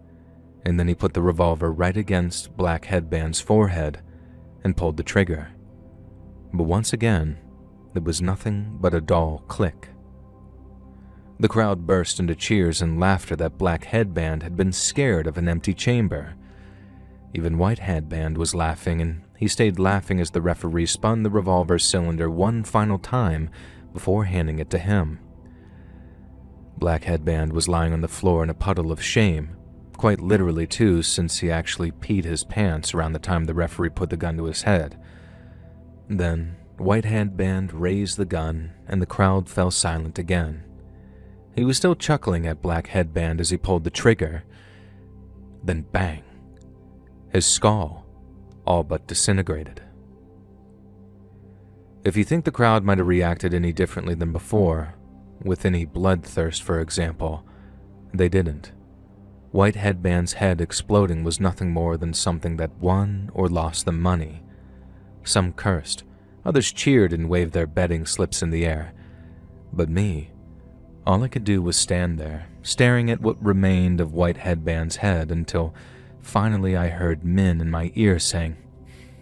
Speaker 1: and then he put the revolver right against Black Headband's forehead and pulled the trigger. But once again, there was nothing but a dull click. The crowd burst into cheers and laughter that Black Headband had been scared of an empty chamber. Even White Headband was laughing, and he stayed laughing as the referee spun the revolver cylinder one final time before handing it to him. Black Headband was lying on the floor in a puddle of shame, quite literally too, since he actually peed his pants around the time the referee put the gun to his head. Then, White Headband raised the gun, and the crowd fell silent again. He was still chuckling at Black Headband as he pulled the trigger. Then bang! His skull all but disintegrated. If you think the crowd might have reacted any differently than before, with any bloodthirst for example, they didn't. White Headband's head exploding was nothing more than something that won or lost them money. Some cursed, others cheered and waved their betting slips in the air. But me, all I could do was stand there, staring at what remained of White Headband's head until finally I heard Min in my ear saying,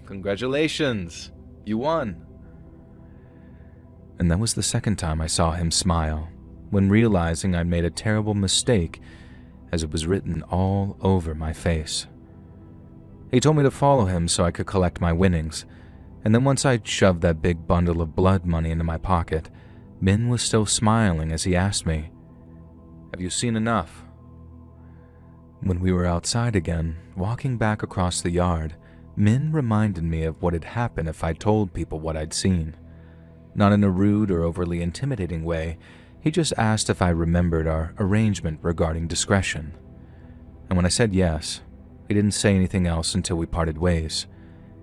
Speaker 1: "Congratulations, you won." And that was the second time I saw him smile, when realizing I'd made a terrible mistake, as it was written all over my face. He told me to follow him so I could collect my winnings, and then once I'd shoved that big bundle of blood money into my pocket, Min was still smiling as he asked me, "Have you seen enough?" When we were outside again, walking back across the yard, Min reminded me of what had happened if I told people what I'd seen. Not in a rude or overly intimidating way, he just asked if I remembered our arrangement regarding discretion. And when I said yes, he didn't say anything else until we parted ways.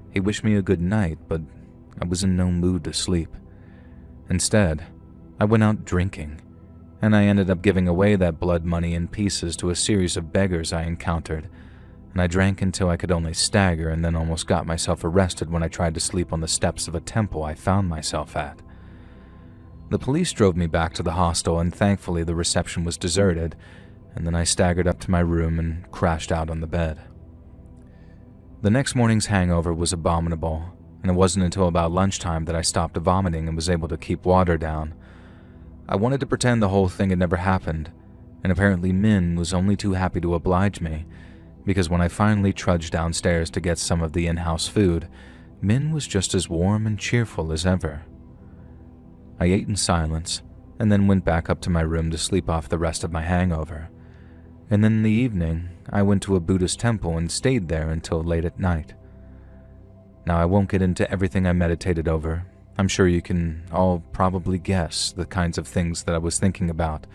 Speaker 1: He wished me a good night, but I was in no mood to sleep. Instead, I went out drinking, and I ended up giving away that blood money in pieces to a series of beggars I encountered, and I drank until I could only stagger and then almost got myself arrested when I tried to sleep on the steps of a temple I found myself at. The police drove me back to the hostel, and thankfully the reception was deserted, and then I staggered up to my room and crashed out on the bed. The next morning's hangover was abominable, and it wasn't until about lunchtime that I stopped vomiting and was able to keep water down. I wanted to pretend the whole thing had never happened, and apparently Min was only too happy to oblige me, because when I finally trudged downstairs to get some of the in-house food, Min was just as warm and cheerful as ever. I ate in silence, and then went back up to my room to sleep off the rest of my hangover. And then in the evening, I went to a Buddhist temple and stayed there until late at night. Now, I won't get into everything I meditated over. I'm sure you can all probably guess the kinds of things that I was thinking about.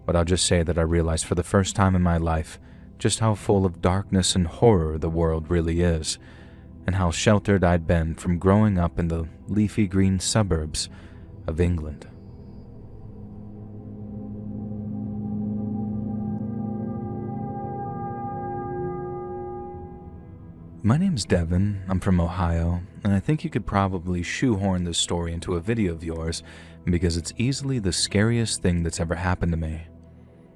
Speaker 1: But I'll just say that I realized for the first time in my life just how full of darkness and horror the world really is, and how sheltered I'd been from growing up in the leafy green suburbs of England. My name's Devin, I'm from Ohio, and I think you could probably shoehorn this story into a video of yours because it's easily the scariest thing that's ever happened to me.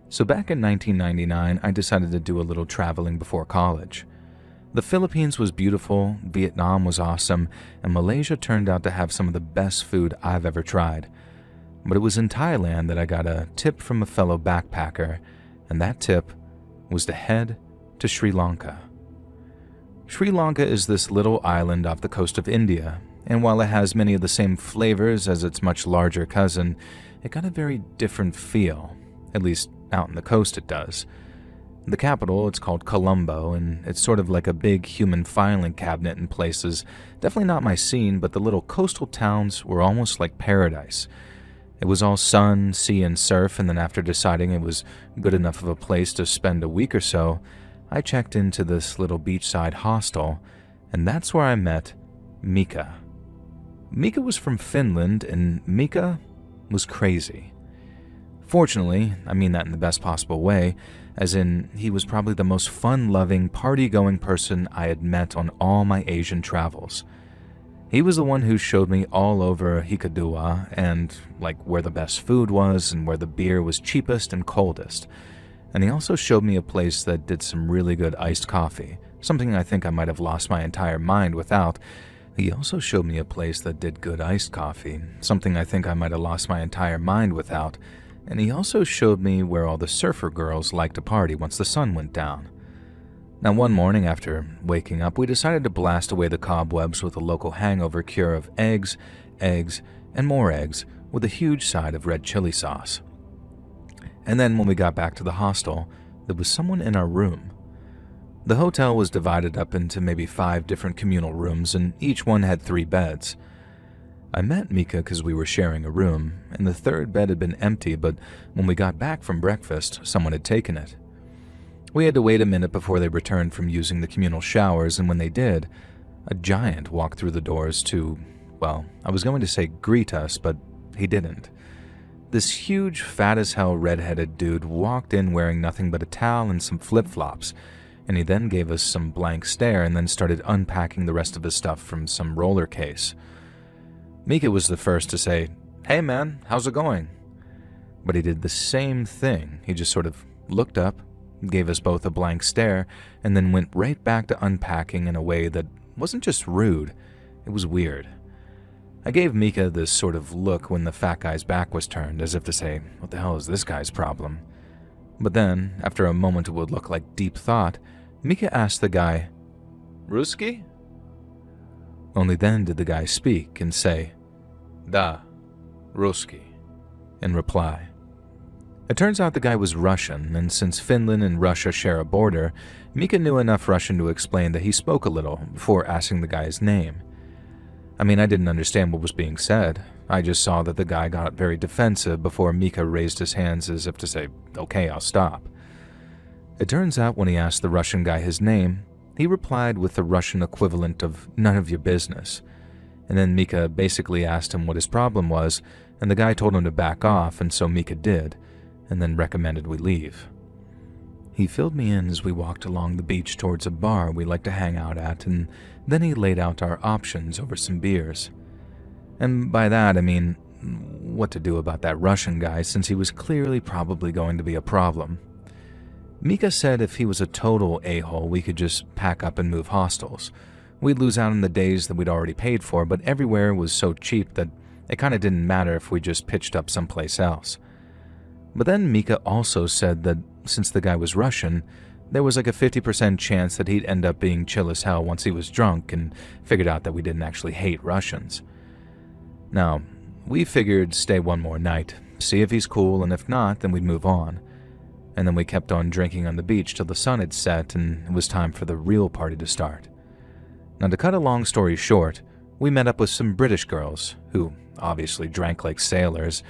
Speaker 1: So back in 1999, I decided to do a little traveling before college. The Philippines was beautiful, Vietnam was awesome, and Malaysia turned out to have some of the best food I've ever tried. But it was in Thailand that I got a tip from a fellow backpacker, and that tip was to head to Sri Lanka. Sri Lanka is this little island off the coast of India, and while it has many of the same flavors as its much larger cousin, it got a very different feel, at least out on the coast it does. The capital, it's called Colombo, and it's sort of like a big human filing cabinet in places. Definitely not my scene, but the little coastal towns were almost like paradise. It was all sun, sea, and surf, and then after deciding it was good enough of a place to spend a week or so, I checked into this little beachside hostel, and that's where I met Mika. Mika was from Finland, and Mika was crazy. Fortunately, I mean that in the best possible way, as in he was probably the most fun-loving, party-going person I had met on all my Asian travels. He was the one who showed me all over Hikkaduwa and like where the best food was and where the beer was cheapest and coldest. And he also showed me a place that did some really good iced coffee, something I think I might have lost my entire mind without. He also showed me a place that did good iced coffee, something I think I might have lost my entire mind without. And he also showed me where all the surfer girls liked to party once the sun went down. Now, one morning after waking up, we decided to blast away the cobwebs with a local hangover cure of eggs, and more eggs with a huge side of red chili sauce. And then when we got back to the hostel, there was someone in our room. The hotel was divided up into maybe 5 different communal rooms, and each one had 3 beds. I met Mika because we were sharing a room, and the 3rd bed had been empty, but when we got back from breakfast, someone had taken it. We had to wait a minute before they returned from using the communal showers, and when they did, a giant walked through the doors to, well, I was going to say greet us, but he didn't. This huge, fat-as-hell red-headed dude walked in wearing nothing but a towel and some flip-flops, and he then gave us some blank stare and then started unpacking the rest of his stuff from some roller case. Mika was the first to say, "Hey man, how's it going?" But he did the same thing. He just sort of looked up, gave us both a blank stare, and then went right back to unpacking in a way that wasn't just rude, it was weird. I gave Mika this sort of look when the fat guy's back was turned, as if to say, what the hell is this guy's problem? But then, after a moment it would look like deep thought, Mika asked the guy, "Ruski?" Only then did the guy speak and say, "Da, Ruski," in reply. It turns out the guy was Russian, and since Finland and Russia share a border, Mika knew enough Russian to explain that he spoke a little before asking the guy's name. I mean, I didn't understand what was being said. I just saw that the guy got very defensive before Mika raised his hands as if to say, "Okay, I'll stop." It turns out when he asked the Russian guy his name, he replied with the Russian equivalent of "none of your business." And then Mika basically asked him what his problem was, and the guy told him to back off, and so Mika did, and then recommended we leave. He filled me in as we walked along the beach towards a bar we like to hang out at, and then he laid out our options over some beers. And by that I mean what to do about that Russian guy, since he was clearly probably going to be a problem. Mika said if he was a total a-hole, we could just pack up and move hostels. We'd lose out on the days that we'd already paid for, but everywhere was so cheap that it kind of didn't matter if we just pitched up someplace else. But then Mika also said that since the guy was Russian, there was like a 50% chance that he'd end up being chill as hell once he was drunk and figured out that we didn't actually hate Russians. Now, we figured stay one more night, see if he's cool, and if not, then we'd move on. And then we kept on drinking on the beach till the sun had set and it was time for the real party to start. Now, to cut a long story short, we met up with some British girls, who obviously drank like sailors,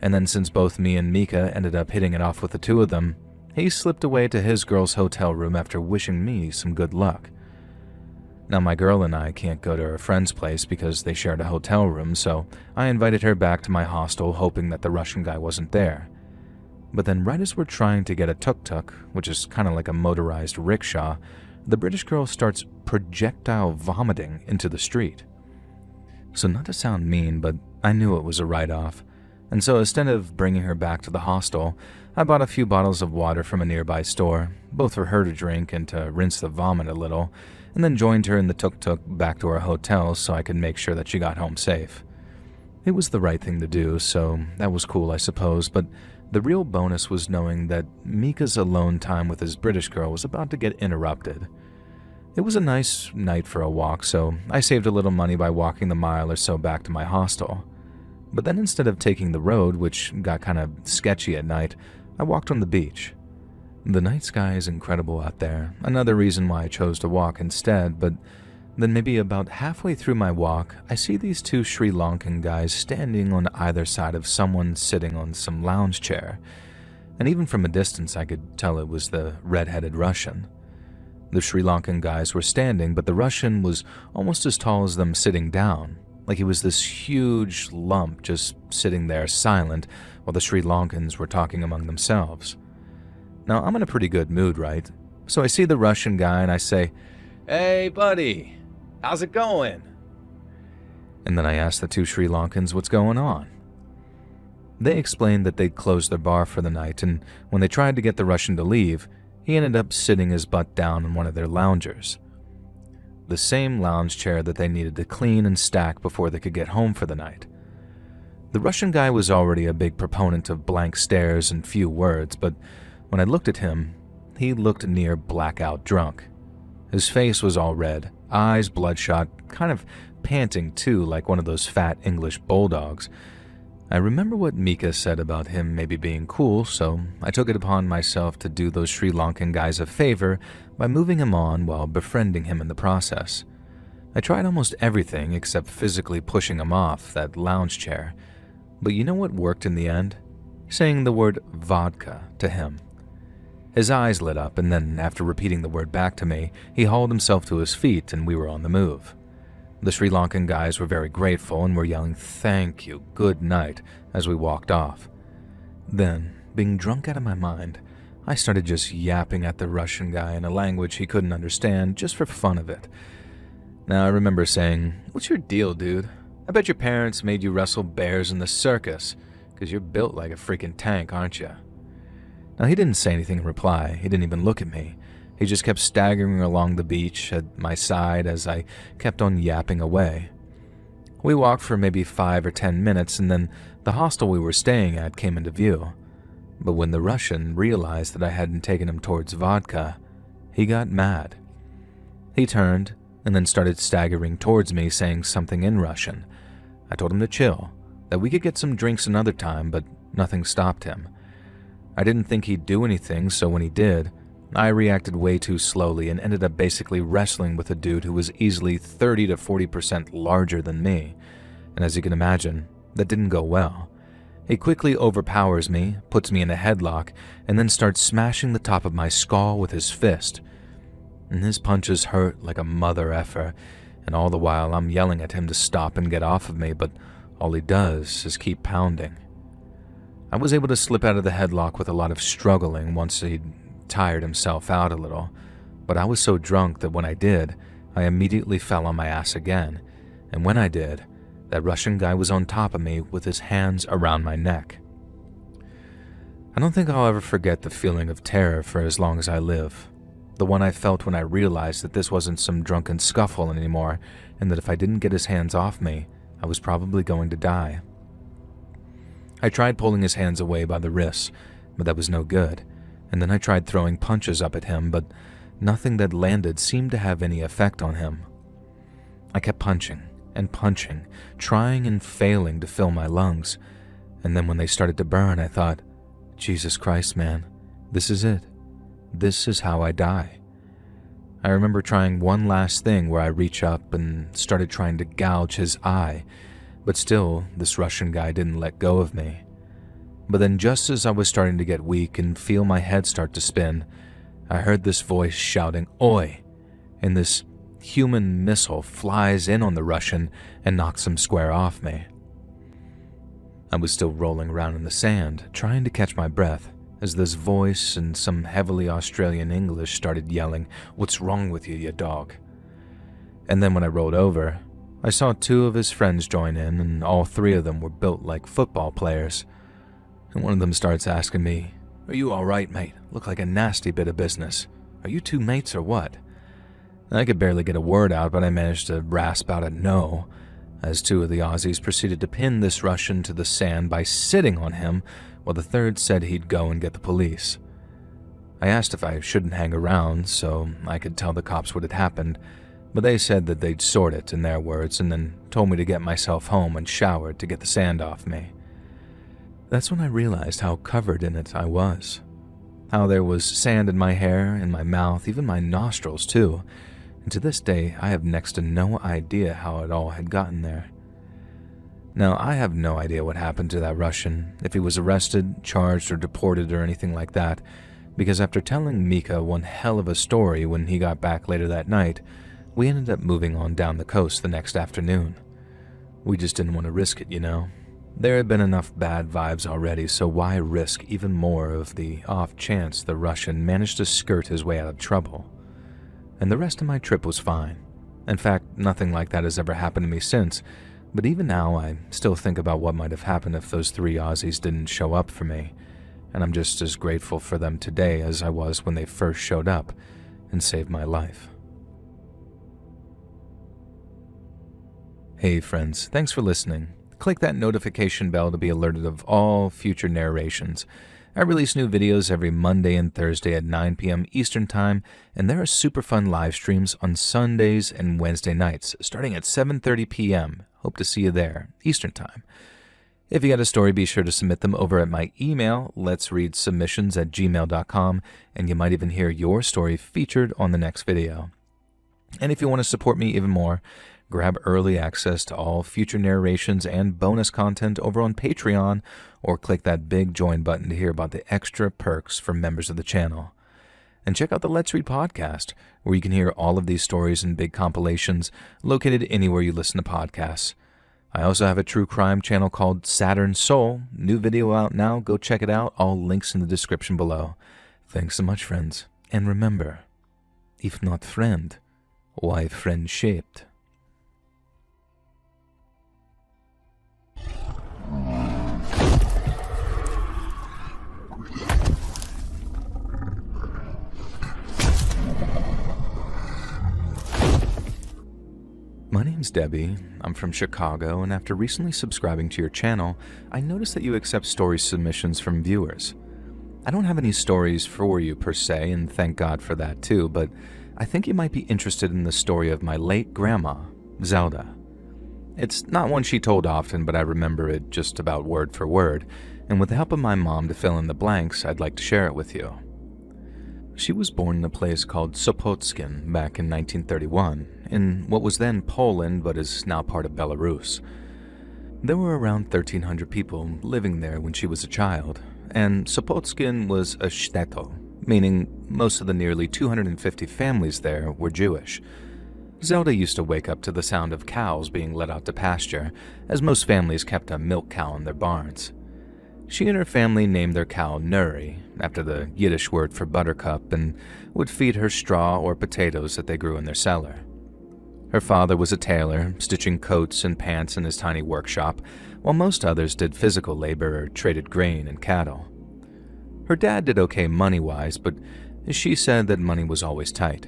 Speaker 1: and then since both me and Mika ended up hitting it off with the two of them, he slipped away to his girl's hotel room after wishing me some good luck. Now, my girl and I can't go to her friend's place because they shared a hotel room, so I invited her back to my hostel hoping that the Russian guy wasn't there. But then right as we're trying to get a tuk-tuk, which is kind of like a motorized rickshaw, the British girl starts projectile vomiting into the street. So not to sound mean, but I knew it was a write-off. And so instead of bringing her back to the hostel, I bought a few bottles of water from a nearby store, both for her to drink and to rinse the vomit a little, and then joined her in the tuk-tuk back to our hotel so I could make sure that she got home safe. It was the right thing to do, so that was cool, I suppose, but the real bonus was knowing that Mika's alone time with his British girl was about to get interrupted. It was a nice night for a walk, so I saved a little money by walking the mile or so back to my hostel. But then instead of taking the road, which got kind of sketchy at night, I walked on the beach. The night sky is incredible out there, another reason why I chose to walk instead, but then maybe about halfway through my walk, I see these two Sri Lankan guys standing on either side of someone sitting on some lounge chair, and even from a distance I could tell it was the red-headed Russian. The Sri Lankan guys were standing, but the Russian was almost as tall as them sitting down, like he was this huge lump just sitting there silent while the Sri Lankans were talking among themselves. Now, I'm in a pretty good mood, right? So I see the Russian guy and I say, "Hey, buddy, how's it going?" And then I ask the two Sri Lankans what's going on. They explained that they'd closed their bar for the night, and when they tried to get the Russian to leave, he ended up sitting his butt down in one of their loungers. The same lounge chair that they needed to clean and stack before they could get home for the night. The Russian guy was already a big proponent of blank stares and few words, but when I looked at him, he looked near blackout drunk. His face was all red, eyes bloodshot, kind of panting too, like one of those fat English bulldogs. I remember what Mika said about him maybe being cool, so I took it upon myself to do those Sri Lankan guys a favor by moving him on while befriending him in the process. I tried almost everything except physically pushing him off that lounge chair, but you know what worked in the end? Saying the word vodka to him. His eyes lit up, and then after repeating the word back to me, he hauled himself to his feet and we were on the move. The Sri Lankan guys were very grateful and were yelling "thank you, good night" as we walked off. Then, being drunk out of my mind, I started just yapping at the Russian guy in a language he couldn't understand just for fun of it. Now I remember saying, "What's your deal, dude? I bet your parents made you wrestle bears in the circus, 'cause you're built like a freaking tank, aren't you?" Now he didn't say anything in reply, he didn't even look at me. He just kept staggering along the beach at my side as I kept on yapping away. We walked for maybe 5 or 10 minutes and then the hostel we were staying at came into view. But when the Russian realized that I hadn't taken him towards vodka, he got mad. He turned and then started staggering towards me saying something in Russian. I told him to chill, that we could get some drinks another time, but nothing stopped him. I didn't think he'd do anything, so when he did, I reacted way too slowly and ended up basically wrestling with a dude who was easily 30 to 40% larger than me, and as you can imagine, that didn't go well. He quickly overpowers me, puts me in a headlock, and then starts smashing the top of my skull with his fist. And his punches hurt like a mother effer, and all the while I'm yelling at him to stop and get off of me, but all he does is keep pounding. I was able to slip out of the headlock with a lot of struggling once he'd tired himself out a little, but I was so drunk that when I did, I immediately fell on my ass again, and when I did, that Russian guy was on top of me with his hands around my neck. I don't think I'll ever forget the feeling of terror for as long as I live, the one I felt when I realized that this wasn't some drunken scuffle anymore, and that if I didn't get his hands off me, I was probably going to die. I tried pulling his hands away by the wrists, but that was no good, and then I tried throwing punches up at him, but nothing that landed seemed to have any effect on him. I kept punching and punching, trying and failing to fill my lungs, and then when they started to burn, I thought, Jesus Christ, man, this is it. This is how I die. I remember trying one last thing where I reach up and started trying to gouge his eye, but still, this Russian guy didn't let go of me. But then just as I was starting to get weak and feel my head start to spin, I heard this voice shouting, "Oi!" and this human missile flies in on the Russian and knocks him square off me. I was still rolling around in the sand, trying to catch my breath, as this voice in some heavily Australian English started yelling, "What's wrong with you, you dog?" And then when I rolled over, I saw two of his friends join in, and all three of them were built like football players. And one of them starts asking me, "Are you alright, mate? Look like a nasty bit of business. Are you two mates or what?" I could barely get a word out, but I managed to rasp out a no, as two of the Aussies proceeded to pin this Russian to the sand by sitting on him, while the third said he'd go and get the police. I asked if I shouldn't hang around so I could tell the cops what had happened, but they said that they'd sort it, in their words, and then told me to get myself home and showered to get the sand off me. That's when I realized how covered in it I was. How there was sand in my hair, in my mouth, even my nostrils too, and to this day I have next to no idea how it all had gotten there. Now, I have no idea what happened to that Russian, if he was arrested, charged, or deported or anything like that, because after telling Mika one hell of a story when he got back later that night, we ended up moving on down the coast the next afternoon. We just didn't want to risk it, you know. There had been enough bad vibes already, so why risk even more of the off chance the Russian managed to skirt his way out of trouble? And the rest of my trip was fine. In fact, nothing like that has ever happened to me since, but even now I still think about what might have happened if those three Aussies didn't show up for me, and I'm just as grateful for them today as I was when they first showed up and saved my life. Hey friends, thanks for listening. Click that notification bell to be alerted of all future narrations. I release new videos every Monday and Thursday at 9 p.m. Eastern Time, and there are super fun live streams on Sundays and Wednesday nights, starting at 7:30 p.m. Hope to see you there, Eastern Time. If you got a story, be sure to submit them over at my email, letsreadsubmissions@gmail.com, and you might even hear your story featured on the next video. And if you want to support me even more, grab early access to all future narrations and bonus content over on Patreon, or click that big join button to hear about the extra perks for members of the channel. And check out the Let's Read podcast, where you can hear all of these stories in big compilations located anywhere you listen to podcasts. I also have a true crime channel called Saturn Soul. New video out now. Go check it out. All links in the description below. Thanks so much, friends. And remember, if not friend, why friend-shaped? My name's Debbie, I'm from Chicago, and after recently subscribing to your channel, I noticed that you accept story submissions from viewers. I don't have any stories for you per se, and thank God for that too, but I think you might be interested in the story of my late grandma, Zelda. It's not one she told often, but I remember it just about word for word, and with the help of my mom to fill in the blanks, I'd like to share it with you. She was born in a place called Sopotskin back in 1931, in what was then Poland but is now part of Belarus. There were around 1,300 people living there when she was a child, and Sopotskin was a shtetl, meaning most of the nearly 250 families there were Jewish. Zelda used to wake up to the sound of cows being let out to pasture, as most families kept a milk cow in their barns. She and her family named their cow Nuri, after the Yiddish word for buttercup, and would feed her straw or potatoes that they grew in their cellar. Her father was a tailor, stitching coats and pants in his tiny workshop, while most others did physical labor or traded grain and cattle. Her dad did okay money-wise, but she said that money was always tight.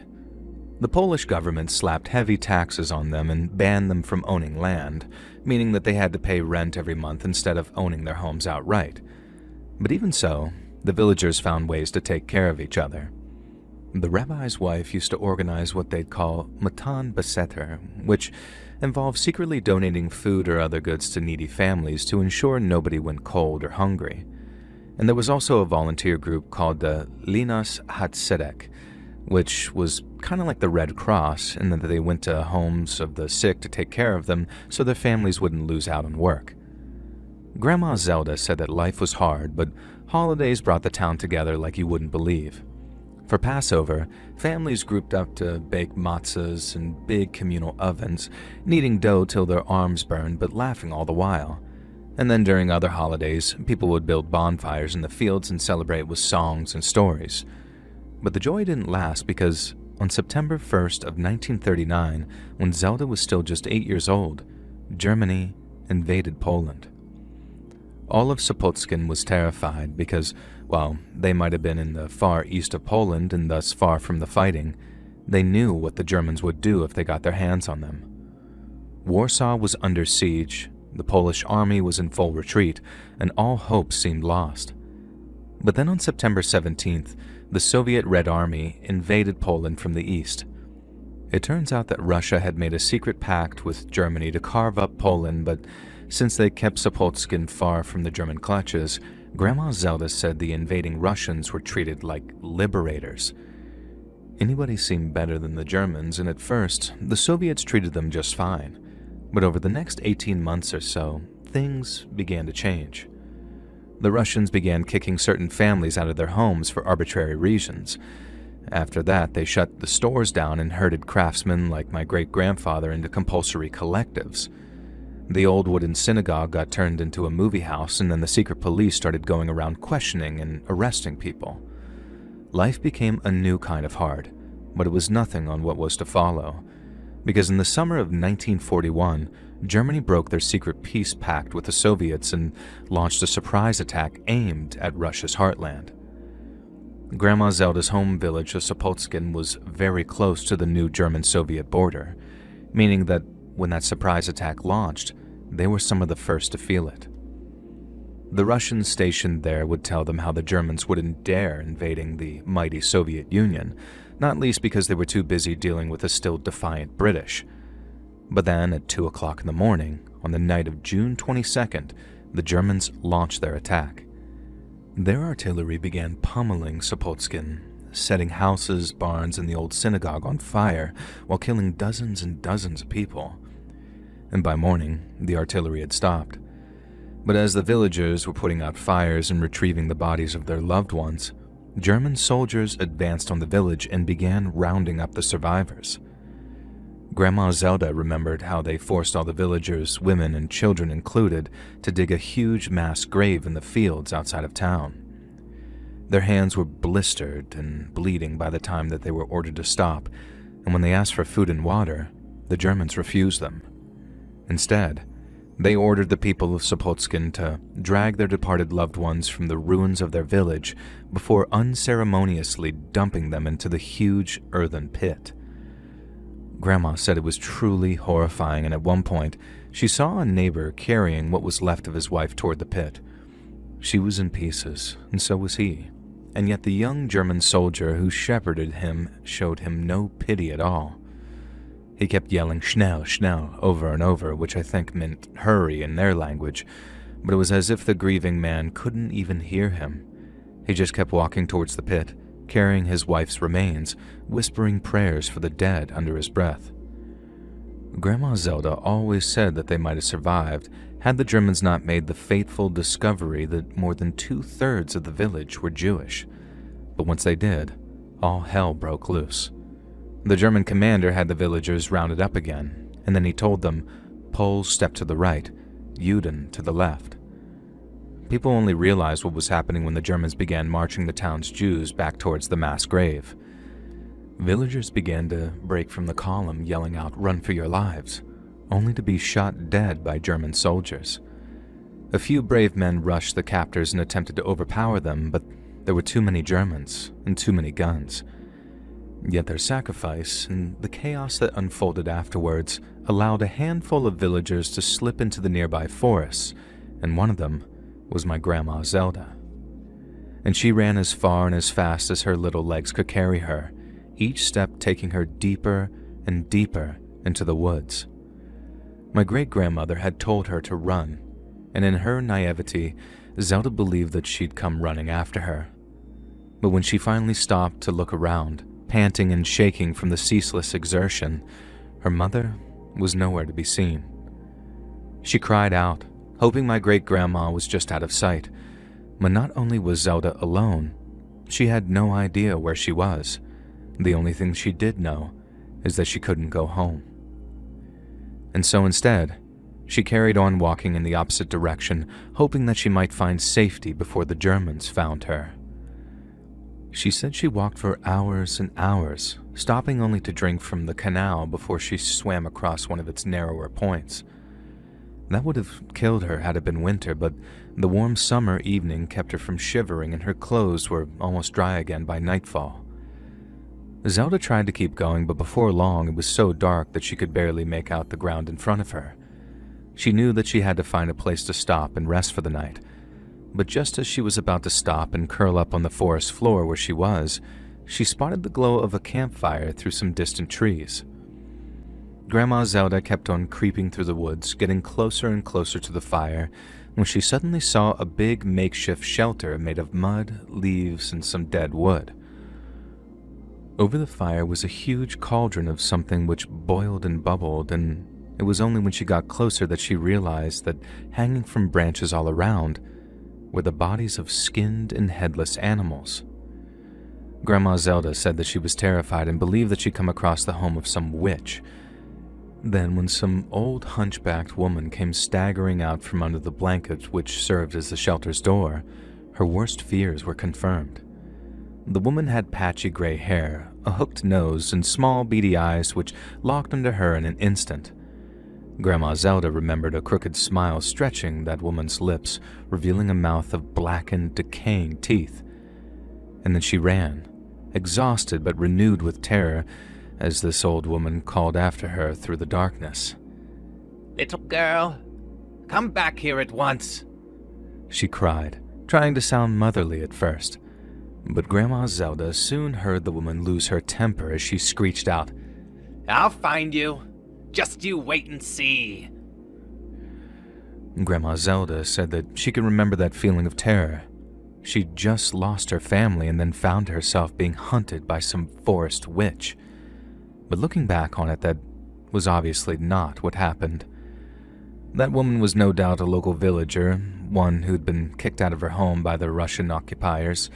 Speaker 1: The Polish government slapped heavy taxes on them and banned them from owning land, meaning that they had to pay rent every month instead of owning their homes outright. But even so, The villagers found ways to take care of each other. The rabbi's wife used to organize what they'd call matan beseter, which involved secretly donating food or other goods to needy families to ensure nobody went cold or hungry. And there was also a volunteer group called the Linas Hatzedek, which was kind of like the Red Cross in that they went to homes of the sick to take care of them so their families wouldn't lose out on work. Grandma Zelda said that life was hard, but holidays brought the town together like you wouldn't believe. For Passover, families grouped up to bake matzahs in big communal ovens, kneading dough till their arms burned but laughing all the while. And then during other holidays, people would build bonfires in the fields and celebrate with songs and stories. But the joy didn't last because on September 1st of 1939, when Zelda was still just 8 years old, Germany invaded Poland. All of Sopockin was terrified because, while they might have been in the far east of Poland and thus far from the fighting, they knew what the Germans would do if they got their hands on them. Warsaw was under siege, the Polish army was in full retreat, and all hope seemed lost. But then on September 17th, the Soviet Red Army invaded Poland from the east. It turns out that Russia had made a secret pact with Germany to carve up Poland, but since they kept Sopockin far from the German clutches, Grandma Zelda said the invading Russians were treated like liberators. Anybody seemed better than the Germans, and at first, the Soviets treated them just fine. But over the next 18 months or so, things began to change. The Russians began kicking certain families out of their homes for arbitrary reasons. After that, they shut the stores down and herded craftsmen like my great-grandfather into compulsory collectives. The old wooden synagogue got turned into a movie house, and then the secret police started going around questioning and arresting people. Life became a new kind of hard, but it was nothing on what was to follow. Because in the summer of 1941, Germany broke their secret peace pact with the Soviets and launched a surprise attack aimed at Russia's heartland. Grandma Zelda's home village of Sopockin was very close to the new German-Soviet border, meaning that when that surprise attack launched, they were some of the first to feel it. The Russians stationed there would tell them how the Germans wouldn't dare invading the mighty Soviet Union, not least because they were too busy dealing with the still defiant British. But then, at 2 o'clock in the morning, on the night of June 22nd, the Germans launched their attack. Their artillery began pummeling Sopockin, setting houses, barns, and the old synagogue on fire while killing dozens and dozens of people. And by morning, the artillery had stopped. But as the villagers were putting out fires and retrieving the bodies of their loved ones, German soldiers advanced on the village and began rounding up the survivors. Grandma Zelda remembered how they forced all the villagers, women and children included, to dig a huge mass grave in the fields outside of town. Their hands were blistered and bleeding by the time that they were ordered to stop, and when they asked for food and water, the Germans refused them. Instead, they ordered the people of Sopockin to drag their departed loved ones from the ruins of their village before unceremoniously dumping them into the huge earthen pit. Grandma said it was truly horrifying, and at one point, she saw a neighbor carrying what was left of his wife toward the pit. She was in pieces, and so was he, and yet the young German soldier who shepherded him showed him no pity at all. He kept yelling "Schnell, schnell" over and over, which I think meant hurry in their language, but it was as if the grieving man couldn't even hear him. He just kept walking towards the pit, carrying his wife's remains, whispering prayers for the dead under his breath. Grandma Zelda always said that they might have survived had the Germans not made the fateful discovery that more than 2/3 of the village were Jewish. But once they did, all hell broke loose. The German commander had the villagers rounded up again, and then he told them, Poles step to the right, Juden to the left. People only realized what was happening when the Germans began marching the town's Jews back towards the mass grave. Villagers began to break from the column, yelling out, "Run for your lives," only to be shot dead by German soldiers. A few brave men rushed the captors and attempted to overpower them, but there were too many Germans and too many guns. Yet their sacrifice and the chaos that unfolded afterwards allowed a handful of villagers to slip into the nearby forests, and one of them was my grandma Zelda. and she ran as far and as fast as her little legs could carry her, each step taking her deeper and deeper into the woods. My great-grandmother had told her to run, and in her naivety, Zelda believed that she'd come running after her. But when she finally stopped to look around, panting and shaking from the ceaseless exertion, her mother was nowhere to be seen. She cried out, hoping my great-grandma was just out of sight. But not only was Zelda alone, she had no idea where she was. The only thing she did know is that she couldn't go home. And so instead, she carried on walking in the opposite direction, hoping that she might find safety before the Germans found her. She said she walked for hours and hours, stopping only to drink from the canal before she swam across one of its narrower points. That would have killed her had it been winter, but the warm summer evening kept her from shivering and her clothes were almost dry again by nightfall. Zelda tried to keep going, but before long it was so dark that she could barely make out the ground in front of her. She knew that she had to find a place to stop and rest for the night, but just as she was about to stop and curl up on the forest floor where she was, she spotted the glow of a campfire through some distant trees. Grandma Zelda kept on creeping through the woods, getting closer and closer to the fire, when she suddenly saw a big makeshift shelter made of mud, leaves, and some dead wood. Over the fire was a huge cauldron of something which boiled and bubbled, and it was only when she got closer that she realized that hanging from branches all around were the bodies of skinned and headless animals. Grandma Zelda said that she was terrified and believed that she'd come across the home of some witch. Then, when some old hunchbacked woman came staggering out from under the blanket which served as the shelter's door, her worst fears were confirmed. The woman had patchy gray hair, a hooked nose, and small beady eyes which locked onto her in an instant. Grandma Zelda remembered a crooked smile stretching that woman's lips, revealing a mouth of blackened, decaying teeth. And then she ran, exhausted but renewed with terror, as this old woman called after her through the darkness.
Speaker 3: "Little girl, come back here at once,"
Speaker 1: she cried, trying to sound motherly at first. But Grandma Zelda soon heard the woman lose her temper as she screeched out,
Speaker 3: "I'll find you. Just you wait and see."
Speaker 1: Grandma Zelda said that she could remember that feeling of terror. She'd just lost her family and then found herself being hunted by some forest witch. But looking back on it, that was obviously not what happened. That woman was no doubt a local villager, one who'd been kicked out of her home by the Russian occupiers,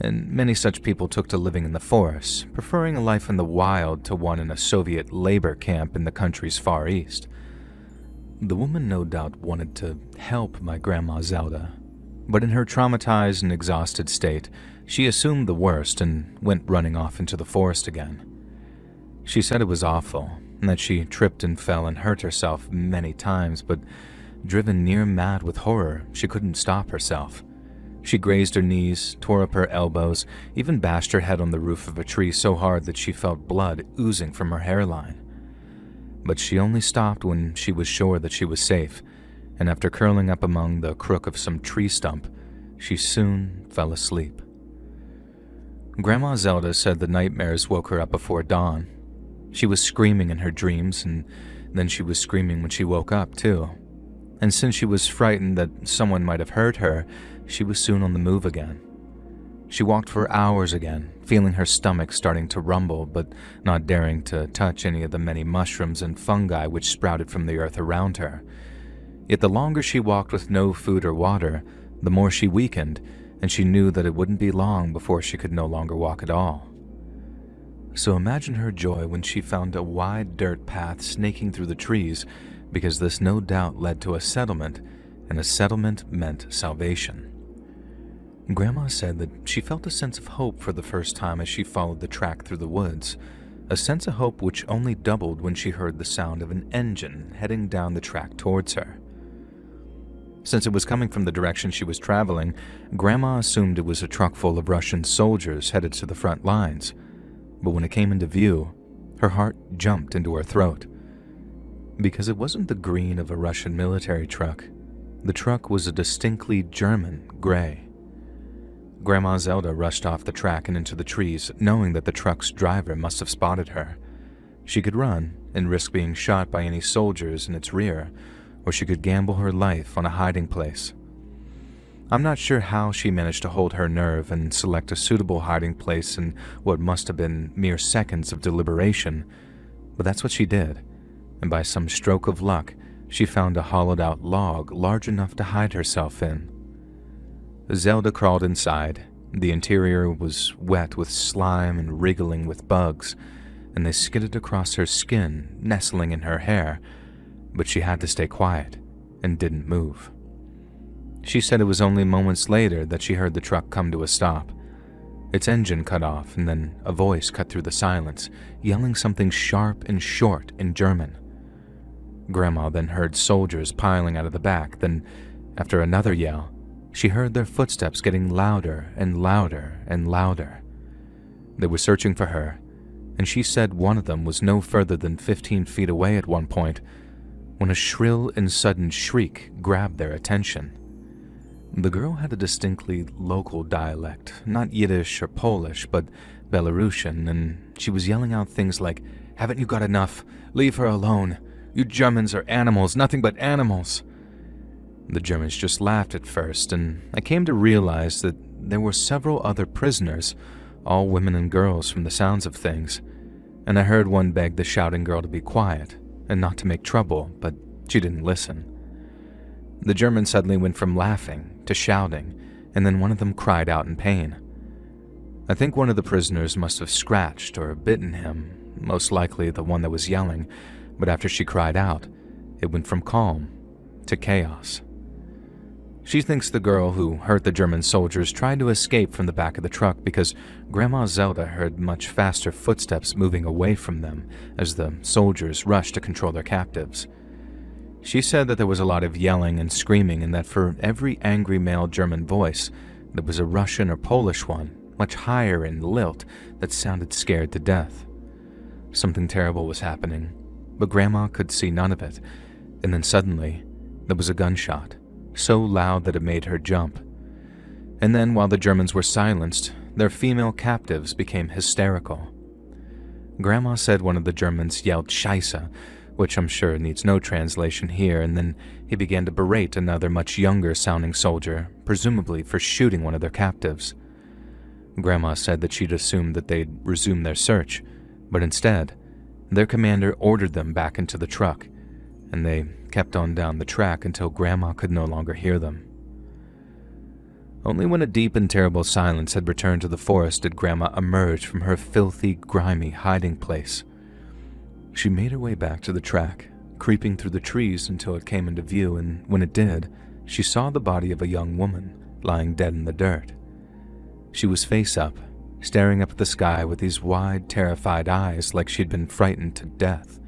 Speaker 1: and many such people took to living in the forest, preferring a life in the wild to one in a Soviet labor camp in the country's far east. The woman no doubt wanted to help my Grandma Zelda, but in her traumatized and exhausted state, she assumed the worst and went running off into the forest again. She said it was awful, and that she tripped and fell and hurt herself many times, but driven near mad with horror, she couldn't stop herself. She grazed her knees, tore up her elbows, even bashed her head on the roof of a tree so hard that she felt blood oozing from her hairline. But she only stopped when she was sure that she was safe, and after curling up among the crook of some tree stump, she soon fell asleep. Grandma Zelda said the nightmares woke her up before dawn. She was screaming in her dreams, and then she was screaming when she woke up, too. And since she was frightened that someone might have hurt her, she was soon on the move again. She walked for hours again, feeling her stomach starting to rumble, but not daring to touch any of the many mushrooms and fungi which sprouted from the earth around her. Yet the longer she walked with no food or water, the more she weakened, and she knew that it wouldn't be long before she could no longer walk at all. So imagine her joy when she found a wide dirt path snaking through the trees, because this no doubt led to a settlement, and a settlement meant salvation. Grandma said that she felt a sense of hope for the first time as she followed the track through the woods, a sense of hope which only doubled when she heard the sound of an engine heading down the track towards her. Since it was coming from the direction she was traveling, Grandma assumed it was a truck full of Russian soldiers headed to the front lines. But when it came into view, her heart jumped into her throat. Because it wasn't the green of a Russian military truck. The truck was a distinctly German gray. Grandma Zelda rushed off the track and into the trees, knowing that the truck's driver must have spotted her. She could run and risk being shot by any soldiers in its rear, or she could gamble her life on a hiding place. I'm not sure how she managed to hold her nerve and select a suitable hiding place in what must have been mere seconds of deliberation, but that's what she did, and by some stroke of luck, she found a hollowed-out log large enough to hide herself in. Zelda crawled inside. The interior was wet with slime and wriggling with bugs, and they skidded across her skin, nestling in her hair, but she had to stay quiet and didn't move. She said it was only moments later that she heard the truck come to a stop. Its engine cut off, and then a voice cut through the silence, yelling something sharp and short in German. Grandma then heard soldiers piling out of the back. Then, after another yell, she heard their footsteps getting louder and louder and louder. They were searching for her, and she said one of them was no further than 15 feet away at one point, when a shrill and sudden shriek grabbed their attention. The girl had a distinctly local dialect, not Yiddish or Polish, but Belarusian, and she was yelling out things like, "Haven't you got enough? Leave her alone. You Germans are animals, nothing but animals." The Germans just laughed at first, and I came to realize that there were several other prisoners, all women and girls from the sounds of things, and I heard one beg the shouting girl to be quiet and not to make trouble, but she didn't listen. The German suddenly went from laughing to shouting, and then one of them cried out in pain. I think one of the prisoners must have scratched or bitten him, most likely the one that was yelling, but after she cried out, it went from calm to chaos. She thinks the girl who hurt the German soldiers tried to escape from the back of the truck because Grandma Zelda heard much faster footsteps moving away from them as the soldiers rushed to control their captives. She said that there was a lot of yelling and screaming, and that for every angry male German voice, there was a Russian or Polish one, much higher in lilt, that sounded scared to death. Something terrible was happening, but Grandma could see none of it, and then suddenly, there was a gunshot, so loud that it made her jump. And then, while the Germans were silenced, their female captives became hysterical. Grandma said one of the Germans yelled "Scheiße," which I'm sure needs no translation here, and then he began to berate another much younger-sounding soldier, presumably for shooting one of their captives. Grandma said that she'd assumed that they'd resume their search, but instead, their commander ordered them back into the truck, and they kept on down the track until Grandma could no longer hear them. Only when a deep and terrible silence had returned to the forest did Grandma emerge from her filthy, grimy hiding place. She made her way back to the track, creeping through the trees until it came into view, and when it did, she saw the body of a young woman lying dead in the dirt. She was face up, staring up at the sky with these wide, terrified eyes like she'd been frightened to death.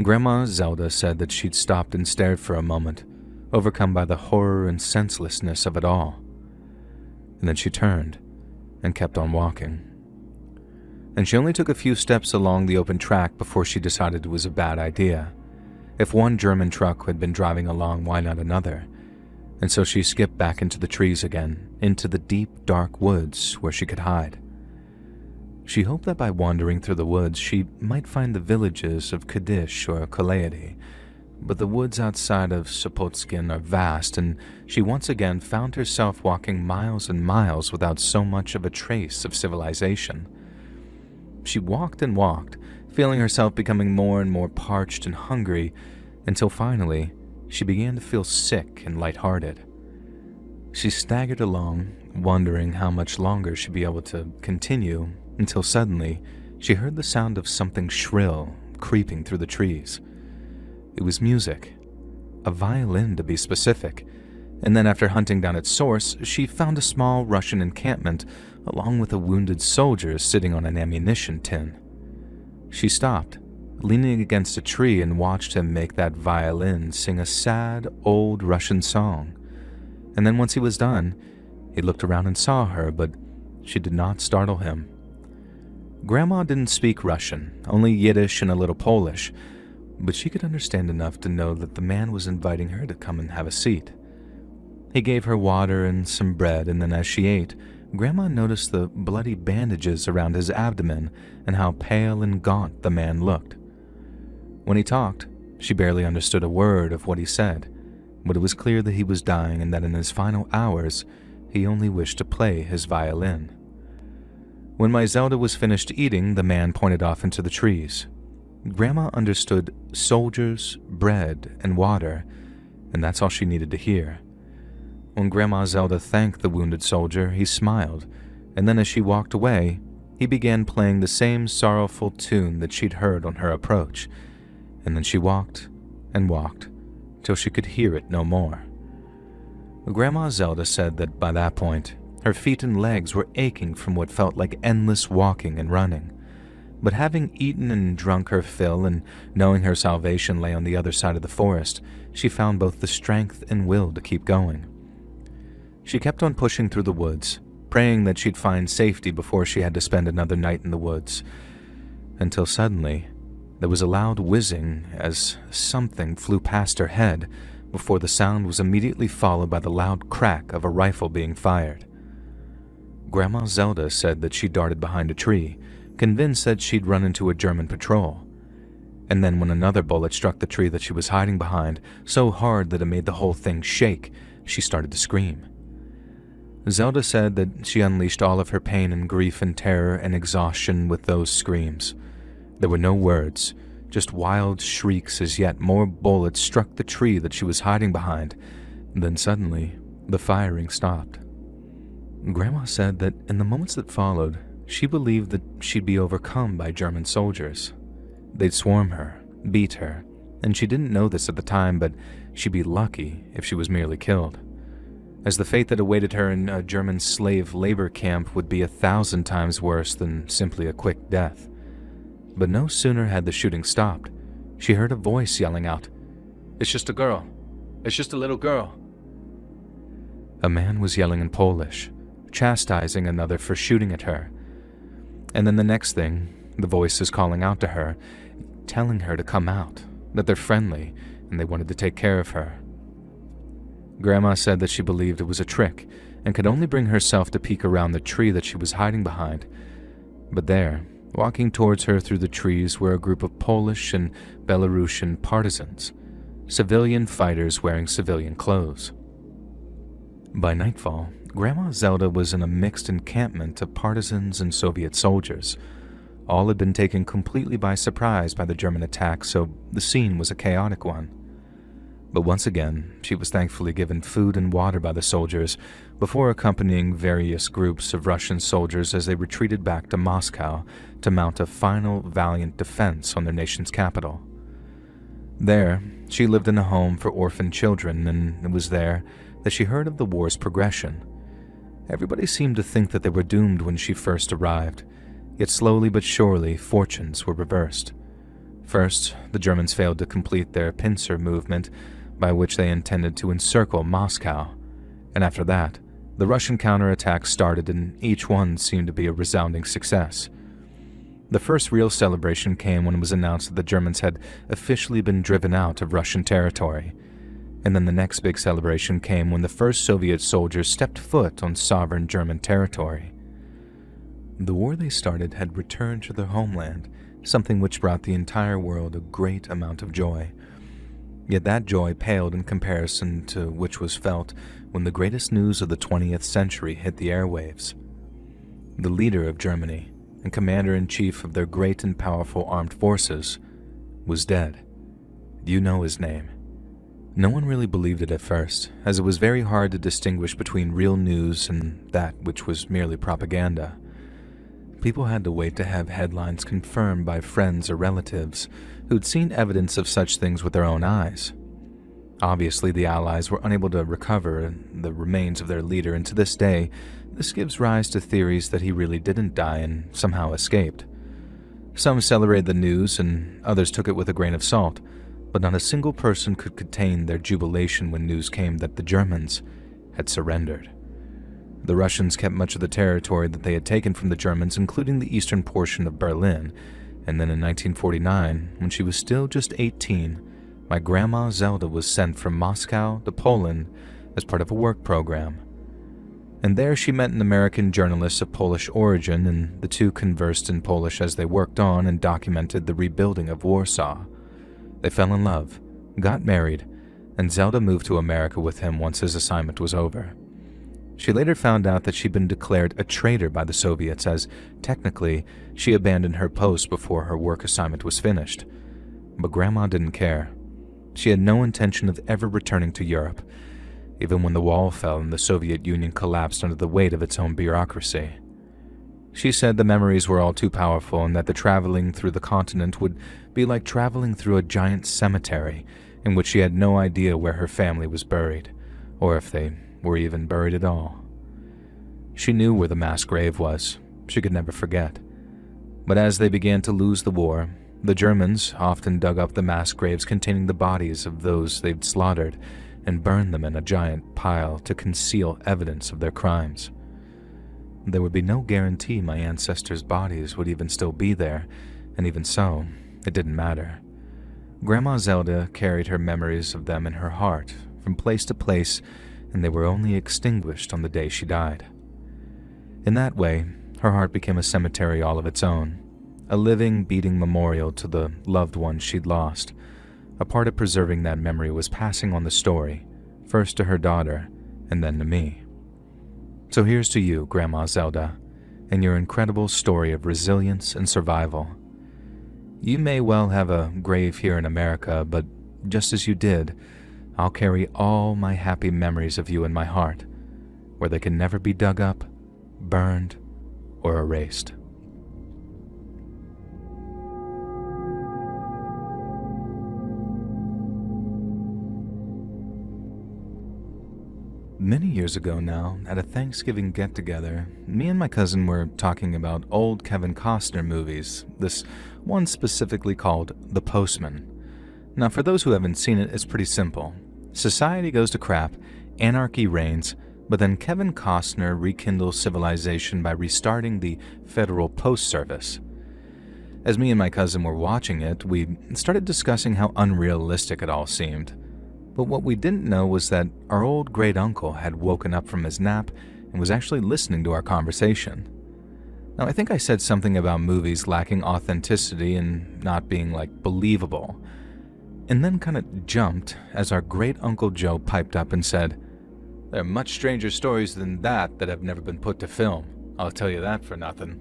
Speaker 1: Grandma Zelda said that she'd stopped and stared for a moment, overcome by the horror and senselessness of it all. And then she turned and kept on walking. And she only took a few steps along the open track before she decided it was a bad idea. If one German truck had been driving along, why not another? And so she skipped back into the trees again, into the deep, dark woods where she could hide. She hoped that by wandering through the woods, she might find the villages of Kadish or Kaleidi, but the woods outside of Sopotskin are vast, and she once again found herself walking miles and miles without so much of a trace of civilization. She walked and walked, feeling herself becoming more and more parched and hungry, until finally she began to feel sick and lighthearted. She staggered along, wondering how much longer she'd be able to continue, until suddenly she heard the sound of something shrill creeping through the trees. It was music, a violin to be specific, and then after hunting down its source, she found a small Russian encampment along with a wounded soldier sitting on an ammunition tin. She stopped, leaning against a tree, and watched him make that violin sing a sad, old Russian song. And then once he was done, he looked around and saw her, but she did not startle him. Grandma didn't speak Russian, only Yiddish and a little Polish, but she could understand enough to know that the man was inviting her to come and have a seat. He gave her water and some bread, and then as she ate, Grandma noticed the bloody bandages around his abdomen and how pale and gaunt the man looked. When he talked, she barely understood a word of what he said, but it was clear that he was dying and that in his final hours, he only wished to play his violin. When my Zelda was finished eating, the man pointed off into the trees. Grandma understood soldiers, bread, and water, and that's all she needed to hear. When Grandma Zelda thanked the wounded soldier, he smiled, and then as she walked away, he began playing the same sorrowful tune that she'd heard on her approach, and then she walked and walked till she could hear it no more. Grandma Zelda said that by that point, her feet and legs were aching from what felt like endless walking and running. But having eaten and drunk her fill and knowing her salvation lay on the other side of the forest, she found both the strength and will to keep going. She kept on pushing through the woods, praying that she'd find safety before she had to spend another night in the woods, until suddenly there was a loud whizzing as something flew past her head before the sound was immediately followed by the loud crack of a rifle being fired. Grandma Zelda said that she darted behind a tree, convinced that she'd run into a German patrol. And then when another bullet struck the tree that she was hiding behind so hard that it made the whole thing shake, she started to scream. Zelda said that she unleashed all of her pain and grief and terror and exhaustion with those screams. There were no words, just wild shrieks as yet more bullets struck the tree that she was hiding behind. Then suddenly, the firing stopped. Grandma said that in the moments that followed, she believed that she'd be overcome by German soldiers. They'd swarm her, beat her, and she didn't know this at the time, but she'd be lucky if she was merely killed, as the fate that awaited her in a German slave labor camp would be 1,000 times worse than simply a quick death. But no sooner had the shooting stopped, she heard a voice yelling out, "It's just a girl. It's just a little girl." A man was yelling in Polish, chastising another for shooting at her. And then the next thing, the voice is calling out to her, telling her to come out, that they're friendly, and they wanted to take care of her. Grandma said that she believed it was a trick, and could only bring herself to peek around the tree that she was hiding behind. But there, walking towards her through the trees, were a group of Polish and Belarusian partisans, civilian fighters wearing civilian clothes. By nightfall, Grandma Zelda was in a mixed encampment of partisans and Soviet soldiers. All had been taken completely by surprise by the German attack, so the scene was a chaotic one. But once again, she was thankfully given food and water by the soldiers before accompanying various groups of Russian soldiers as they retreated back to Moscow to mount a final valiant defense on their nation's capital. There, she lived in a home for orphan children, and it was there that she heard of the war's progression. Everybody seemed to think that they were doomed when she first arrived, yet slowly but surely fortunes were reversed. First, the Germans failed to complete their pincer movement, by which they intended to encircle Moscow, and after that, the Russian counterattack started and each one seemed to be a resounding success. The first real celebration came when it was announced that the Germans had officially been driven out of Russian territory, and then the next big celebration came when the first Soviet soldiers stepped foot on sovereign German territory. The war they started had returned to their homeland, something which brought the entire world a great amount of joy. Yet that joy paled in comparison to which was felt when the greatest news of the 20th century hit the airwaves. The leader of Germany and commander-in-chief of their great and powerful armed forces was dead. Do you know his name? No one really believed it at first, as it was very hard to distinguish between real news and that which was merely propaganda. People had to wait to have headlines confirmed by friends or relatives who'd seen evidence of such things with their own eyes. Obviously, the Allies were unable to recover the remains of their leader, and to this day, this gives rise to theories that he really didn't die and somehow escaped. Some celebrated the news and others took it with a grain of salt, but not a single person could contain their jubilation when news came that the Germans had surrendered. The Russians kept much of the territory that they had taken from the Germans, including the eastern portion of Berlin, and then in 1949, when she was still just 18, my Grandma Zelda was sent from Moscow to Poland as part of a work program. And there she met an American journalist of Polish origin, and the two conversed in Polish as they worked on and documented the rebuilding of Warsaw. They fell in love, got married, and Zelda moved to America with him once his assignment was over. She later found out that she'd been declared a traitor by the Soviets, as technically she abandoned her post before her work assignment was finished. But Grandma didn't care. She had no intention of ever returning to Europe, even when the wall fell and the Soviet Union collapsed under the weight of its own bureaucracy. She said the memories were all too powerful and that the traveling through the continent would be like traveling through a giant cemetery in which she had no idea where her family was buried, or if they were even buried at all. She knew where the mass grave was. She could never forget. But as they began to lose the war, the Germans often dug up the mass graves containing the bodies of those they'd slaughtered and burned them in a giant pile to conceal evidence of their crimes. There would be no guarantee my ancestors' bodies would even still be there, and even so, it didn't matter. Grandma Zelda carried her memories of them in her heart from place to place, and they were only extinguished on the day she died. In that way, her heart became a cemetery all of its own, a living, beating memorial to the loved ones she'd lost. A part of preserving that memory was passing on the story, first to her daughter, and then to me. So here's to you, Grandma Zelda, and your incredible story of resilience and survival. You may well have a grave here in America, but just as you did, I'll carry all my happy memories of you in my heart, where they can never be dug up, burned, or erased. Many years ago now, at a Thanksgiving get-together, me and my cousin were talking about old Kevin Costner movies, this one specifically called The Postman. Now, for those who haven't seen it, it's pretty simple. Society goes to crap, anarchy reigns, but then Kevin Costner rekindles civilization by restarting the Federal Post Service. As me and my cousin were watching it, we started discussing how unrealistic it all seemed. But what we didn't know was that our old great-uncle had woken up from his nap and was actually listening to our conversation. Now, I think I said something about movies lacking authenticity and not being, believable, and then kind of jumped as our great-uncle Joe piped up and said, "There are much stranger stories than that have never been put to film. I'll tell you that for nothing."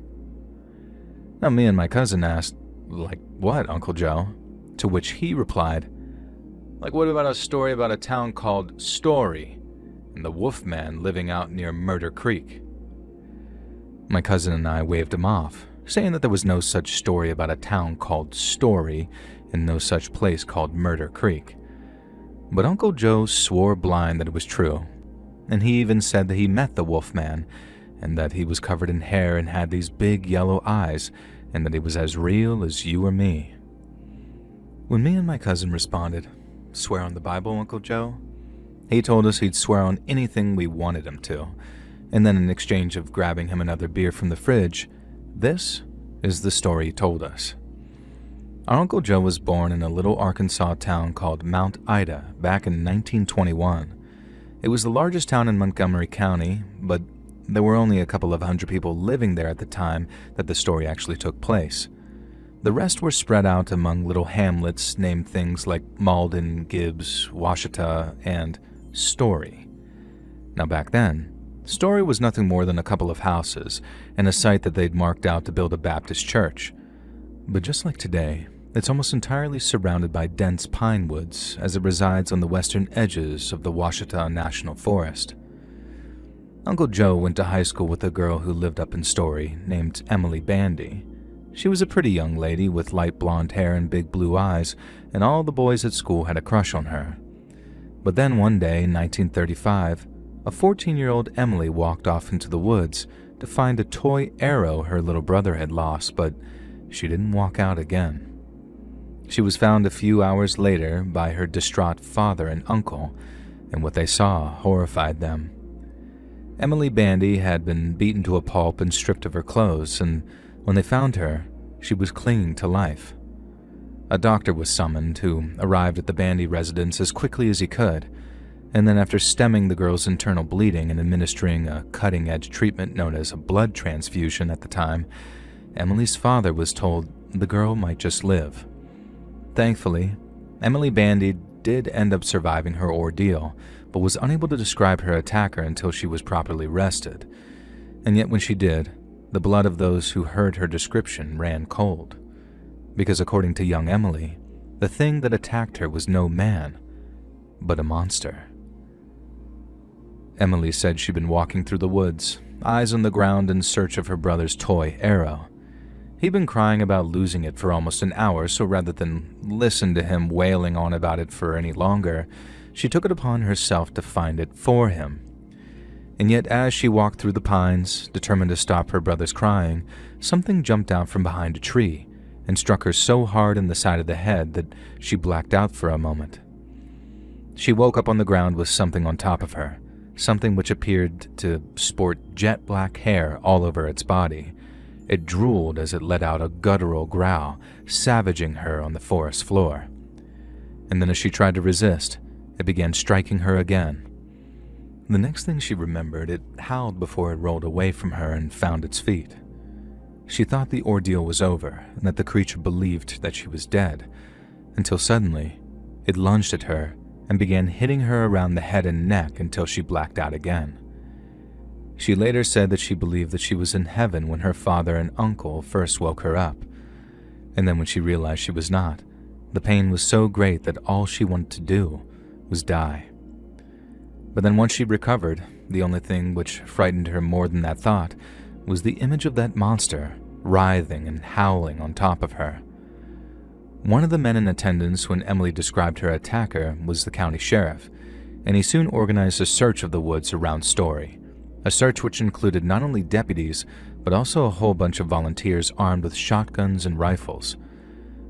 Speaker 1: Now, me and my cousin asked, "Like what, Uncle Joe?" To which he replied, "What about a story about a town called Story, and the Wolfman living out near Murder Creek?" My cousin and I waved him off, saying that there was no such story about a town called Story and no such place called Murder Creek. But Uncle Joe swore blind that it was true, and he even said that he met the Wolfman, and that he was covered in hair and had these big yellow eyes, and that he was as real as you or me. When me and my cousin responded, "Swear on the Bible, Uncle Joe?" he told us he'd swear on anything we wanted him to, and then in exchange of grabbing him another beer from the fridge, this is the story he told us. Our Uncle Joe was born in a little Arkansas town called Mount Ida back in 1921. It was the largest town in Montgomery County, but there were only a couple of hundred people living there at the time that the story actually took place. The rest were spread out among little hamlets named things like Malden, Gibbs, Washita, and Story. Now back then, Story was nothing more than a couple of houses and a site that they'd marked out to build a Baptist church. But just like today, it's almost entirely surrounded by dense pine woods as it resides on the western edges of the Washita National Forest. Uncle Joe went to high school with a girl who lived up in Story named Emily Bandy. She was a pretty young lady with light blonde hair and big blue eyes, and all the boys at school had a crush on her. But then one day in 1935, a 14-year-old Emily walked off into the woods to find a toy arrow her little brother had lost, but she didn't walk out again. She was found a few hours later by her distraught father and uncle, and what they saw horrified them. Emily Bandy had been beaten to a pulp and stripped of her clothes, and when they found her, she was clinging to life. A doctor was summoned, who arrived at the Bandy residence as quickly as he could, And then after stemming the girl's internal bleeding and administering a cutting-edge treatment known as a blood transfusion at the time, Emily's father was told the girl might just live. Thankfully, Emily Bandy did end up surviving her ordeal, but was unable to describe her attacker until she was properly rested. And yet when she did, the blood of those who heard her description ran cold. Because according to young Emily, the thing that attacked her was no man, but a monster. Emily said she'd been walking through the woods, eyes on the ground in search of her brother's toy arrow. He'd been crying about losing it for almost an hour, so rather than listen to him wailing on about it for any longer, she took it upon herself to find it for him. And yet as she walked through the pines, determined to stop her brother's crying, something jumped out from behind a tree and struck her so hard in the side of the head that she blacked out for a moment. She woke up on the ground with something on top of her, something which appeared to sport jet black hair all over its body. It drooled as it let out a guttural growl, savaging her on the forest floor. And then as she tried to resist, it began striking her again. The next thing she remembered, it howled before it rolled away from her and found its feet. She thought the ordeal was over and that the creature believed that she was dead, until suddenly it lunged at her and began hitting her around the head and neck until she blacked out again. She later said that she believed that she was in heaven when her father and uncle first woke her up, and then when she realized she was not, the pain was so great that all she wanted to do was die. But then once she recovered, the only thing which frightened her more than that thought was the image of that monster writhing and howling on top of her. One of the men in attendance when Emily described her attacker was the county sheriff, and he soon organized a search of the woods around Story, a search which included not only deputies, but also a whole bunch of volunteers armed with shotguns and rifles.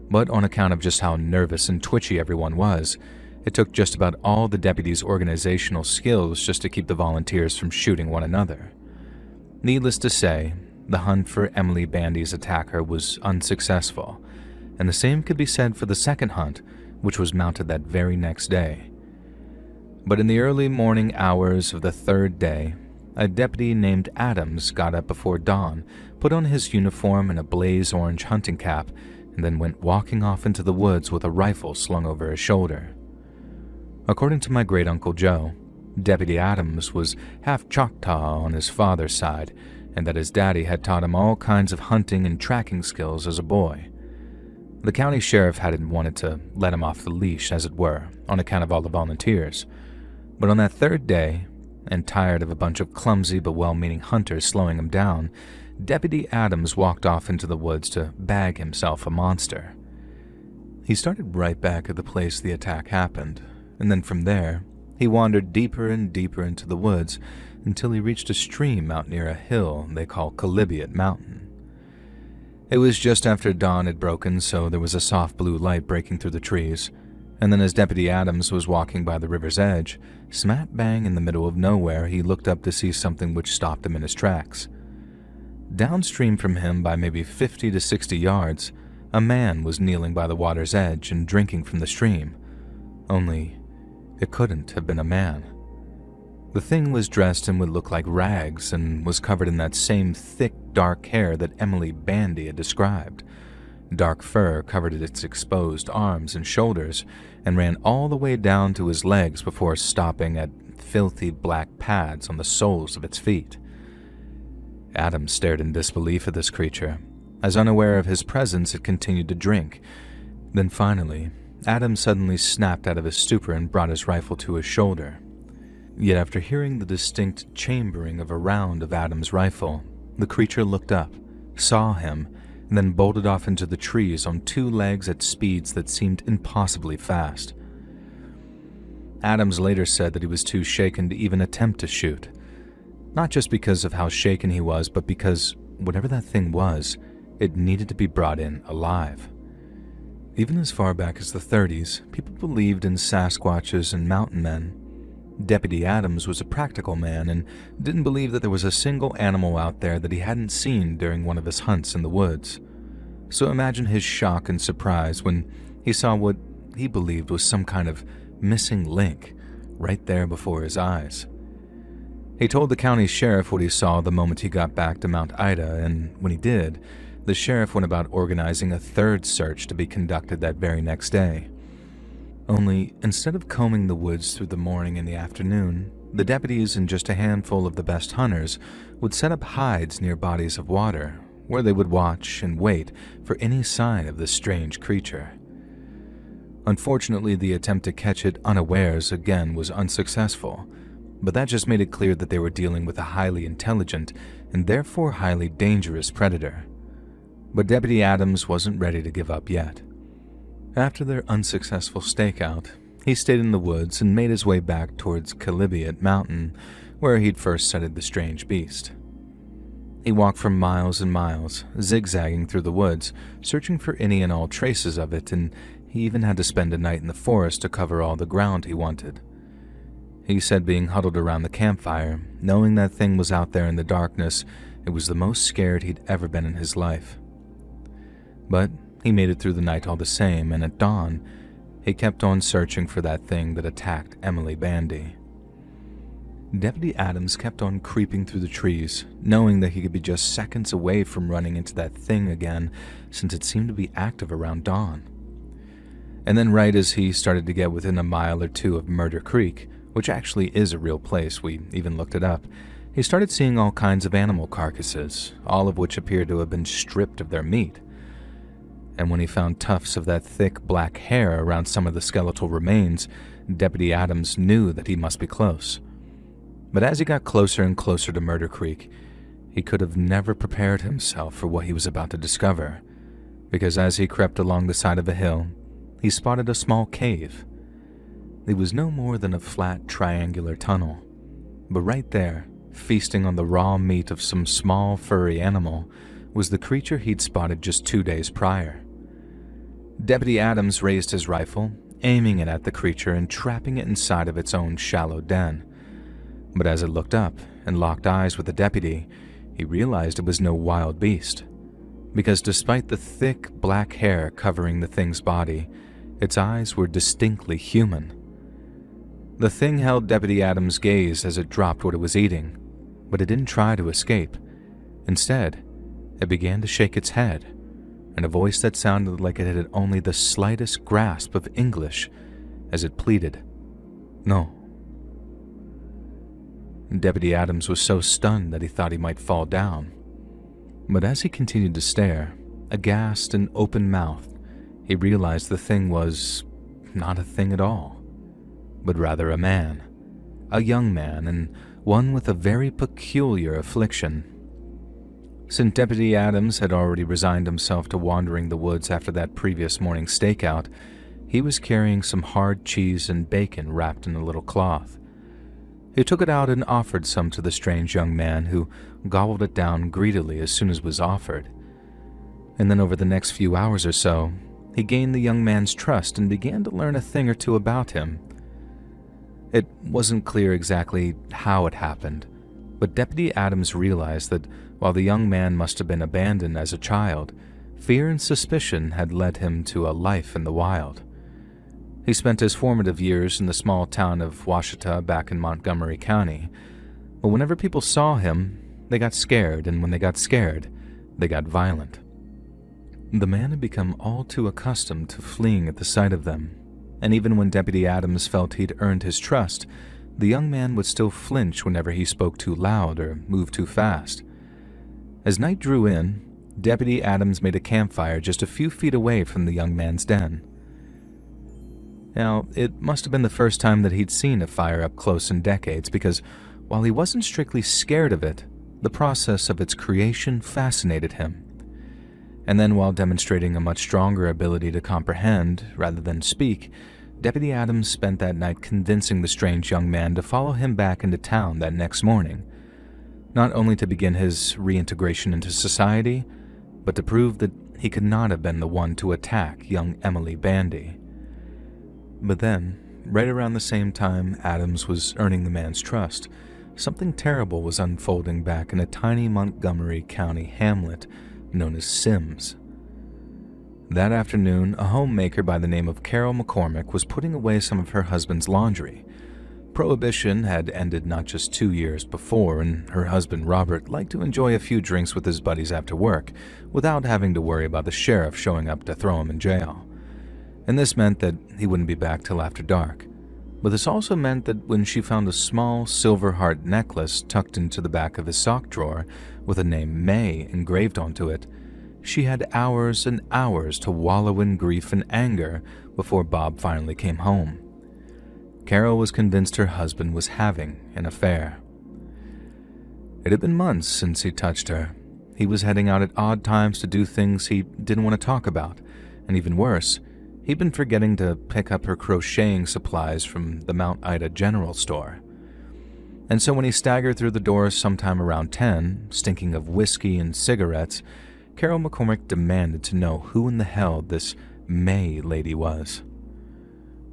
Speaker 1: But on account of just how nervous and twitchy everyone was, it took just about all the deputies' organizational skills just to keep the volunteers from shooting one another. Needless to say, the hunt for Emily Bandy's attacker was unsuccessful, and the same could be said for the second hunt, which was mounted that very next day. But in the early morning hours of the third day, a deputy named Adams got up before dawn, put on his uniform and a blaze orange hunting cap, and then went walking off into the woods with a rifle slung over his shoulder. According to my great-uncle Joe, Deputy Adams was half Choctaw on his father's side, and that his daddy had taught him all kinds of hunting and tracking skills as a boy. The county sheriff hadn't wanted to let him off the leash, as it were, on account of all the volunteers. But on that third day, and tired of a bunch of clumsy but well-meaning hunters slowing him down, Deputy Adams walked off into the woods to bag himself a monster. He started right back at the place the attack happened, and then from there, he wandered deeper and deeper into the woods until he reached a stream out near a hill they call Calibiot Mountain. It was just after dawn had broken, so there was a soft blue light breaking through the trees, and then as Deputy Adams was walking by the river's edge, smack bang in the middle of nowhere, he looked up to see something which stopped him in his tracks. Downstream from him by maybe 50 to 60 yards, a man was kneeling by the water's edge and drinking from the stream. Only, it couldn't have been a man. The thing was dressed in what looked like rags and was covered in that same thick, dark hair that Emily Bandy had described. Dark fur covered its exposed arms and shoulders and ran all the way down to his legs before stopping at filthy black pads on the soles of its feet. Adams stared in disbelief at this creature. As unaware of his presence, it continued to drink. Then finally, Adams suddenly snapped out of his stupor and brought his rifle to his shoulder. Yet after hearing the distinct chambering of a round of Adams' rifle, the creature looked up, saw him, and then bolted off into the trees on two legs at speeds that seemed impossibly fast. Adams later said that he was too shaken to even attempt to shoot. Not just because of how shaken he was, but because whatever that thing was, it needed to be brought in alive. Even as far back as the 30s, people believed in Sasquatches and mountain men. Deputy Adams was a practical man and didn't believe that there was a single animal out there that he hadn't seen during one of his hunts in the woods. So imagine his shock and surprise when he saw what he believed was some kind of missing link right there before his eyes. He told the county sheriff what he saw the moment he got back to Mount Ida, and when he did, the sheriff went about organizing a third search to be conducted that very next day. Only, instead of combing the woods through the morning and the afternoon, the deputies and just a handful of the best hunters would set up hides near bodies of water, where they would watch and wait for any sign of this strange creature. Unfortunately, the attempt to catch it unawares again was unsuccessful, but that just made it clear that they were dealing with a highly intelligent and therefore highly dangerous predator. But Deputy Adams wasn't ready to give up yet. After their unsuccessful stakeout, he stayed in the woods and made his way back towards Calibiot Mountain, where he'd first sighted the strange beast. He walked for miles and miles, zigzagging through the woods, searching for any and all traces of it, and he even had to spend a night in the forest to cover all the ground he wanted. He said being huddled around the campfire, knowing that thing was out there in the darkness, it was the most scared he'd ever been in his life. But he made it through the night all the same, and at dawn, he kept on searching for that thing that attacked Emily Bandy. Deputy Adams kept on creeping through the trees, knowing that he could be just seconds away from running into that thing again, since it seemed to be active around dawn. And then right as he started to get within a mile or two of Murder Creek, which actually is a real place, we even looked it up, he started seeing all kinds of animal carcasses, all of which appeared to have been stripped of their meat. And when he found tufts of that thick black hair around some of the skeletal remains, Deputy Adams knew that he must be close. But as he got closer and closer to Murder Creek, he could have never prepared himself for what he was about to discover, because as he crept along the side of a hill, he spotted a small cave. It was no more than a flat triangular tunnel, but right there, feasting on the raw meat of some small furry animal, was the creature he'd spotted just 2 days prior. Deputy Adams raised his rifle, aiming it at the creature and trapping it inside of its own shallow den. But as it looked up and locked eyes with the deputy, he realized it was no wild beast, because despite the thick black hair covering the thing's body, its eyes were distinctly human. The thing held Deputy Adams' gaze as it dropped what it was eating, but it didn't try to escape. Instead, it began to shake its head, in a voice that sounded like it had only the slightest grasp of English as it pleaded, "No." Deputy Adams was so stunned that he thought he might fall down. But as he continued to stare, aghast and open-mouthed, he realized the thing was not a thing at all, but rather a man, a young man, and one with a very peculiar affliction. Since Deputy Adams had already resigned himself to wandering the woods after that previous morning's stakeout, he was carrying some hard cheese and bacon wrapped in a little cloth. He took it out and offered some to the strange young man, who gobbled it down greedily as soon as it was offered. And then over the next few hours or so, he gained the young man's trust and began to learn a thing or two about him. It wasn't clear exactly how it happened, but Deputy Adams realized that while the young man must have been abandoned as a child, fear and suspicion had led him to a life in the wild. He spent his formative years in the small town of Washita back in Montgomery County, but whenever people saw him, they got scared, and when they got scared, they got violent. The man had become all too accustomed to fleeing at the sight of them, and even when Deputy Adams felt he'd earned his trust, the young man would still flinch whenever he spoke too loud or moved too fast. As night drew in, Deputy Adams made a campfire just a few feet away from the young man's den. Now, it must have been the first time that he'd seen a fire up close in decades, because while he wasn't strictly scared of it, the process of its creation fascinated him. And then, while demonstrating a much stronger ability to comprehend rather than speak, Deputy Adams spent that night convincing the strange young man to follow him back into town that next morning, not only to begin his reintegration into society, but to prove that he could not have been the one to attack young Emily Bandy. But then, right around the same time Adams was earning the man's trust, something terrible was unfolding back in a tiny Montgomery County hamlet known as Sims. That afternoon, a homemaker by the name of Carol McCormick was putting away some of her husband's laundry. Prohibition had ended not just 2 years before, and her husband Robert liked to enjoy a few drinks with his buddies after work without having to worry about the sheriff showing up to throw him in jail. And this meant that he wouldn't be back till after dark. But this also meant that when she found a small silver heart necklace tucked into the back of his sock drawer with the name May engraved onto it, she had hours and hours to wallow in grief and anger before Bob finally came home. Carol was convinced her husband was having an affair. It had been months since he touched her. He was heading out at odd times to do things he didn't want to talk about, and even worse, he'd been forgetting to pick up her crocheting supplies from the Mount Ida General Store. And so when he staggered through the door sometime around 10, stinking of whiskey and cigarettes, Carol McCormick demanded to know who in the hell this May lady was.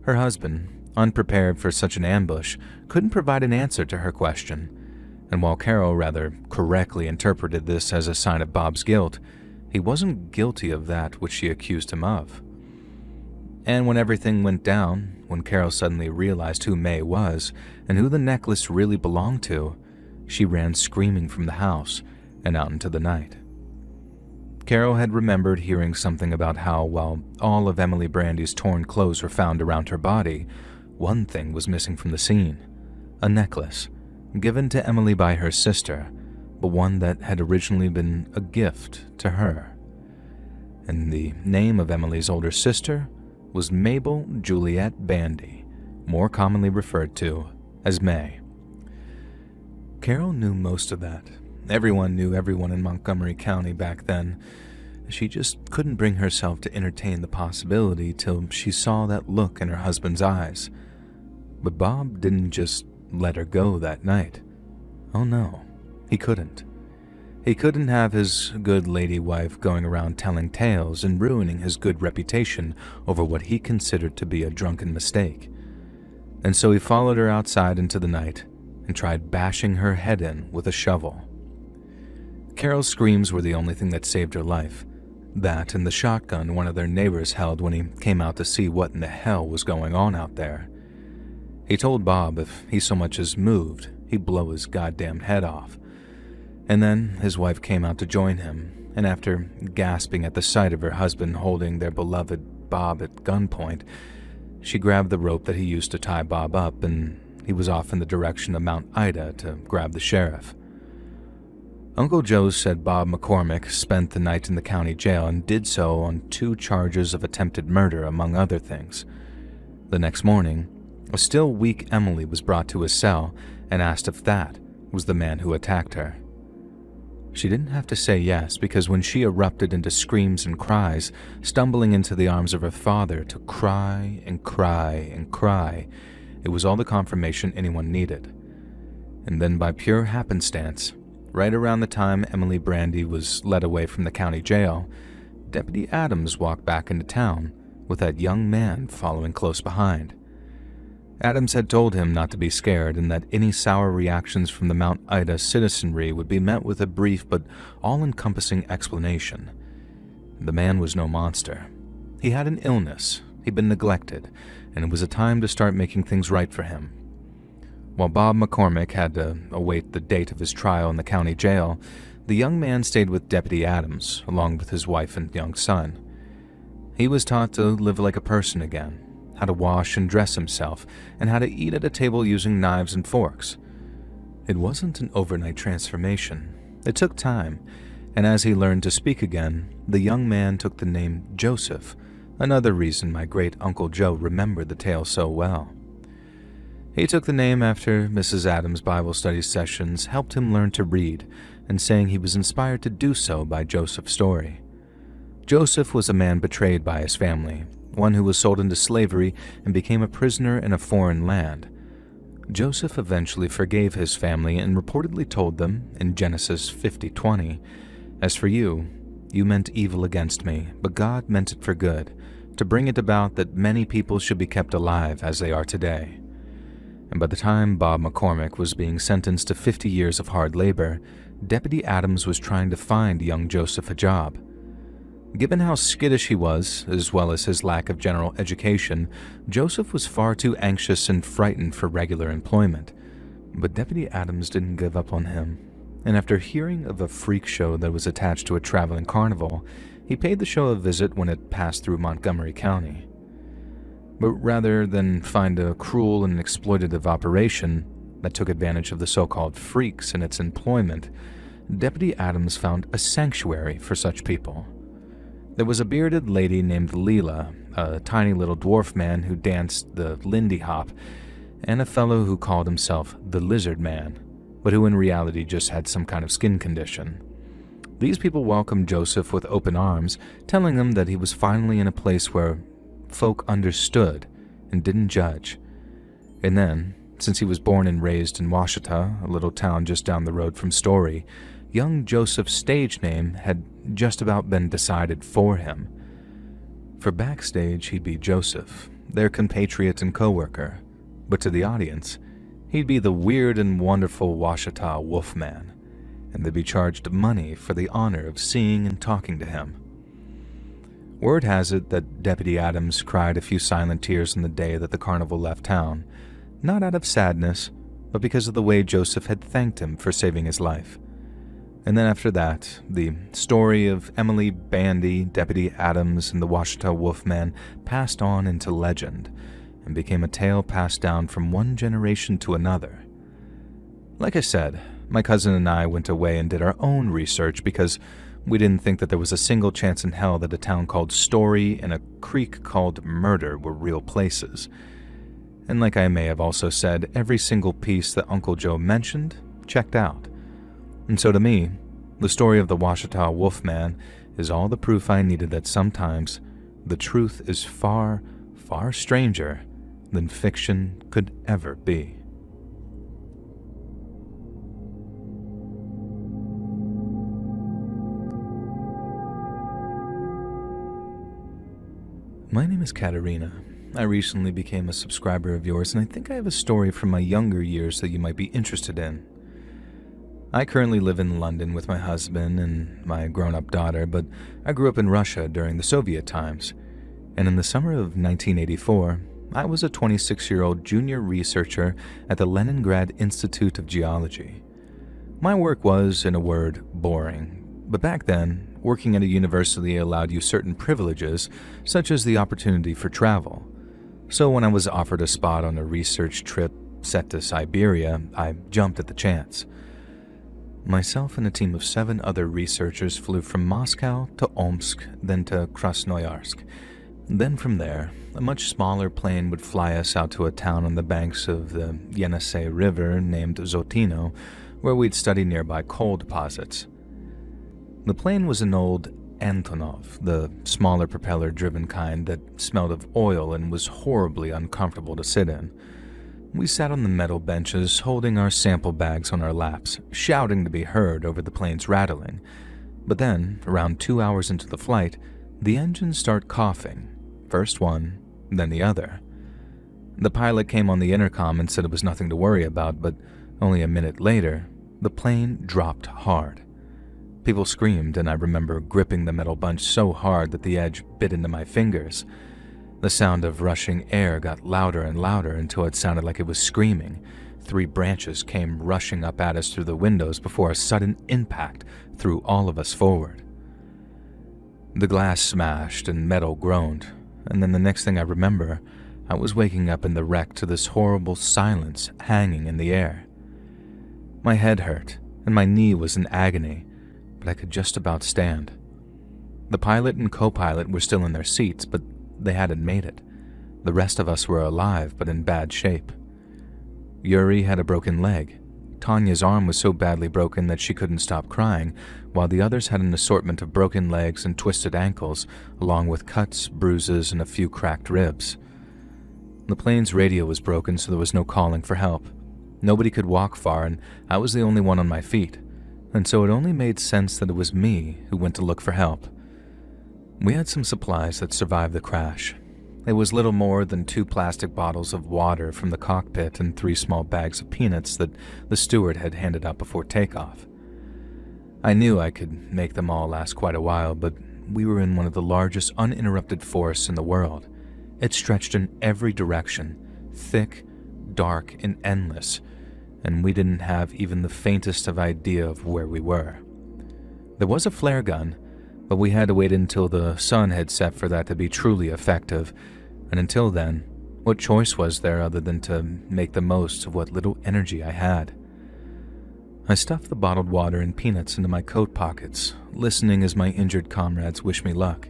Speaker 1: Her husband, unprepared for such an ambush, couldn't provide an answer to her question, and while Carol rather correctly interpreted this as a sign of Bob's guilt, he wasn't guilty of that which she accused him of. And when everything went down, when Carol suddenly realized who May was and who the necklace really belonged to, she ran screaming from the house and out into the night. Carol had remembered hearing something about how, while all of Emily Brandy's torn clothes were found around her body, one thing was missing from the scene: a necklace, given to Emily by her sister, but one that had originally been a gift to her. And the name of Emily's older sister was Mabel Juliet Bandy, more commonly referred to as May. Carol knew most of that. Everyone knew everyone in Montgomery County back then. She just couldn't bring herself to entertain the possibility till she saw that look in her husband's eyes. But Bob didn't just let her go that night. Oh no, he couldn't. He couldn't have his good lady wife going around telling tales and ruining his good reputation over what he considered to be a drunken mistake. And so he followed her outside into the night and tried bashing her head in with a shovel. Carol's screams were the only thing that saved her life. That and the shotgun one of their neighbors held when he came out to see what in the hell was going on out there. He told Bob if he so much as moved, he'd blow his goddamn head off. And then his wife came out to join him, and after gasping at the sight of her husband holding their beloved Bob at gunpoint, she grabbed the rope that he used to tie Bob up, and he was off in the direction of Mount Ida to grab the sheriff. Uncle Joe said Bob McCormick spent the night in the county jail and did so on 2 charges of attempted murder, among other things. The next morning, a still weak Emily was brought to his cell and asked if that was the man who attacked her. She didn't have to say yes, because when she erupted into screams and cries, stumbling into the arms of her father to cry and cry and cry, it was all the confirmation anyone needed. And then by pure happenstance, right around the time Emily Brandy was led away from the county jail, Deputy Adams walked back into town with that young man following close behind. Adams had told him not to be scared and that any sour reactions from the Mount Ida citizenry would be met with a brief but all-encompassing explanation. The man was no monster. He had an illness, he'd been neglected, and it was a time to start making things right for him. While Bob McCormick had to await the date of his trial in the county jail, the young man stayed with Deputy Adams, along with his wife and young son. He was taught to live like a person again, how to wash and dress himself, and how to eat at a table using knives and forks. It wasn't an overnight transformation. It took time, and as he learned to speak again, the young man took the name Joseph, another reason my great-uncle Joe remembered the tale so well. He took the name after Mrs. Adams' Bible study sessions helped him learn to read, and saying he was inspired to do so by Joseph's story. Joseph was a man betrayed by his family, one who was sold into slavery and became a prisoner in a foreign land. Joseph eventually forgave his family and reportedly told them, in Genesis 50:20, "As for you, you meant evil against me, but God meant it for good, to bring it about that many people should be kept alive as they are today." And by the time Bob McCormick was being sentenced to 50 years of hard labor, Deputy Adams was trying to find young Joseph a job. Given how skittish he was, as well as his lack of general education, Joseph was far too anxious and frightened for regular employment. But Deputy Adams didn't give up on him, and after hearing of a freak show that was attached to a traveling carnival, he paid the show a visit when it passed through Montgomery County. But rather than find a cruel and exploitative operation that took advantage of the so-called freaks in its employment, Deputy Adams found a sanctuary for such people. There was a bearded lady named Leela, a tiny little dwarf man who danced the Lindy Hop, and a fellow who called himself the Lizard Man, but who in reality just had some kind of skin condition. These people welcomed Joseph with open arms, telling him that he was finally in a place where folk understood and didn't judge. And then, since he was born and raised in Washita, a little town just down the road from Story, young Joseph's stage name had just about been decided for him. For backstage, he'd be Joseph, their compatriot and co-worker, but to the audience, he'd be the weird and wonderful Washita Wolfman, and they'd be charged money for the honor of seeing and talking to him. Word has it that Deputy Adams cried a few silent tears on the day that the carnival left town, not out of sadness, but because of the way Joseph had thanked him for saving his life. And then after that, the story of Emily Bandy, Deputy Adams, and the Washita Wolfman passed on into legend and became a tale passed down from one generation to another. Like I said, my cousin and I went away and did our own research because we didn't think that there was a single chance in hell that a town called Story and a creek called Murder were real places. And like I may have also said, every single piece that Uncle Joe mentioned checked out. And so to me, the story of the Washita Wolfman is all the proof I needed that sometimes the truth is far, far stranger than fiction could ever be. My name is Katerina. I recently became a subscriber of yours, and I think I have a story from my younger years that you might be interested in. I currently live in London with my husband and my grown-up daughter, but I grew up in Russia during the Soviet times, and in the summer of 1984, I was a 26-year-old junior researcher at the Leningrad Institute of Geology. My work was, in a word, boring, but back then, working at a university allowed you certain privileges, such as the opportunity for travel. So when I was offered a spot on a research trip set to Siberia, I jumped at the chance. Myself and a team of 7 other researchers flew from Moscow to Omsk, then to Krasnoyarsk. Then from there, a much smaller plane would fly us out to a town on the banks of the Yenisei River named Zotino, where we'd study nearby coal deposits. The plane was an old Antonov, the smaller propeller-driven kind that smelled of oil and was horribly uncomfortable to sit in. We sat on the metal benches, holding our sample bags on our laps, shouting to be heard over the plane's rattling. But then, around 2 hours into the flight, the engines start coughing. First one, then the other. The pilot came on the intercom and said it was nothing to worry about, but only a minute later, the plane dropped hard. People screamed, and I remember gripping the metal bunch so hard that the edge bit into my fingers. The sound of rushing air got louder and louder until it sounded like it was screaming. 3 branches came rushing up at us through the windows before a sudden impact threw all of us forward. The glass smashed and metal groaned, and then the next thing I remember, I was waking up in the wreck to this horrible silence hanging in the air. My head hurt, and my knee was in agony, but I could just about stand. The pilot and co-pilot were still in their seats, but they hadn't made it. The rest of us were alive, but in bad shape. Yuri had a broken leg. Tanya's arm was so badly broken that she couldn't stop crying, while the others had an assortment of broken legs and twisted ankles, along with cuts, bruises, and a few cracked ribs. The plane's radio was broken, so there was no calling for help. Nobody could walk far, and I was the only one on my feet, and so it only made sense that it was me who went to look for help. We had some supplies that survived the crash. It was little more than 2 plastic bottles of water from the cockpit and 3 small bags of peanuts that the steward had handed out before takeoff. I knew I could make them all last quite a while, but we were in one of the largest uninterrupted forests in the world. It stretched in every direction, thick, dark, and endless, and we didn't have even the faintest of idea of where we were. There was a flare gun, but we had to wait until the sun had set for that to be truly effective, and until then, what choice was there other than to make the most of what little energy I had? I stuffed the bottled water and peanuts into my coat pockets, listening as my injured comrades wished me luck,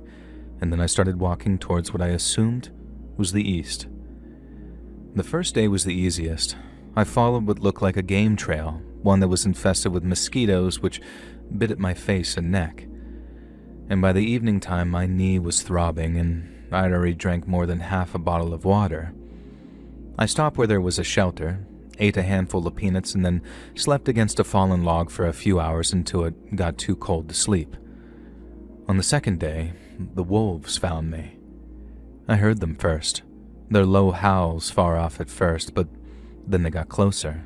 Speaker 1: and then I started walking towards what I assumed was the east. The first day was the easiest. I followed what looked like a game trail, one that was infested with mosquitoes which bit at my face and neck. And by the evening time, my knee was throbbing, and I'd already drank more than half a bottle of water. I stopped where there was a shelter, ate a handful of peanuts, and then slept against a fallen log for a few hours until it got too cold to sleep. On the second day, the wolves found me. I heard them first, their low howls far off at first, but then they got closer.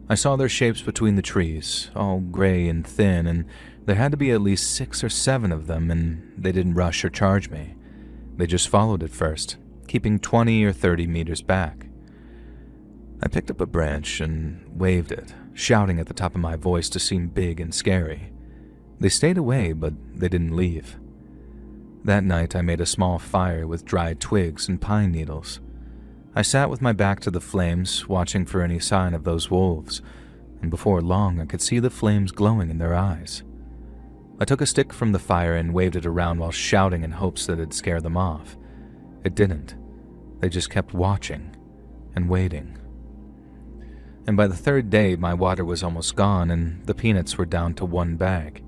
Speaker 1: I saw their shapes between the trees, all gray and thin, and there had to be at least 6 or 7 of them, and they didn't rush or charge me. They just followed at first, keeping 20 or 30 meters back. I picked up a branch and waved it, shouting at the top of my voice to seem big and scary. They stayed away, but they didn't leave. That night, I made a small fire with dried twigs and pine needles. I sat with my back to the flames, watching for any sign of those wolves, and before long I could see the flames glowing in their eyes. I took a stick from the fire and waved it around while shouting in hopes that it'd scare them off. It didn't. They just kept watching and waiting. And by the third day, my water was almost gone and the peanuts were down to 1 bag.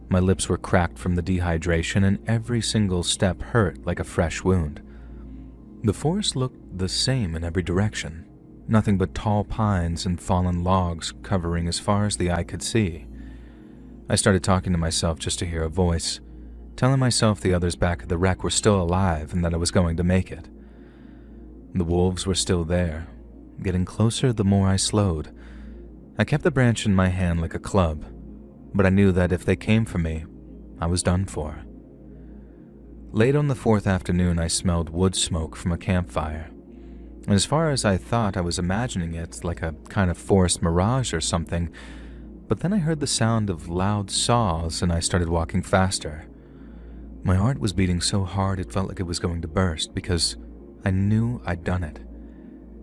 Speaker 1: My lips were cracked from the dehydration and every single step hurt like a fresh wound. The forest looked the same in every direction, nothing but tall pines and fallen logs covering as far as the eye could see. I started talking to myself just to hear a voice, telling myself the others back at the wreck were still alive and that I was going to make it. The wolves were still there, getting closer the more I slowed. I kept the branch in my hand like a club, but I knew that if they came for me, I was done for. Late on the 4th afternoon, I smelled wood smoke from a campfire. And as far as I thought, I was imagining it like a kind of forest mirage or something, but then I heard the sound of loud saws and I started walking faster. My heart was beating so hard it felt like it was going to burst because I knew I'd done it.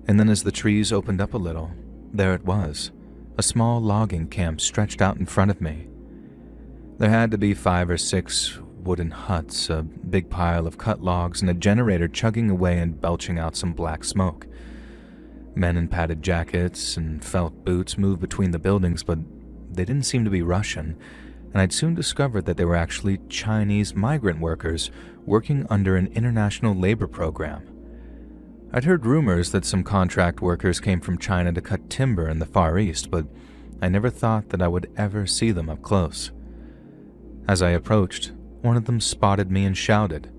Speaker 1: And then as the trees opened up a little, there it was, a small logging camp stretched out in front of me. There had to be 5 or 6 wooden huts, a big pile of cut logs, and a generator chugging away and belching out some black smoke. Men in padded jackets and felt boots moved between the buildings, but they didn't seem to be Russian, and I'd soon discovered that they were actually Chinese migrant workers working under an international labor program. I'd heard rumors that some contract workers came from China to cut timber in the Far East, but I never thought that I would ever see them up close. As I approached, one of them spotted me and shouted.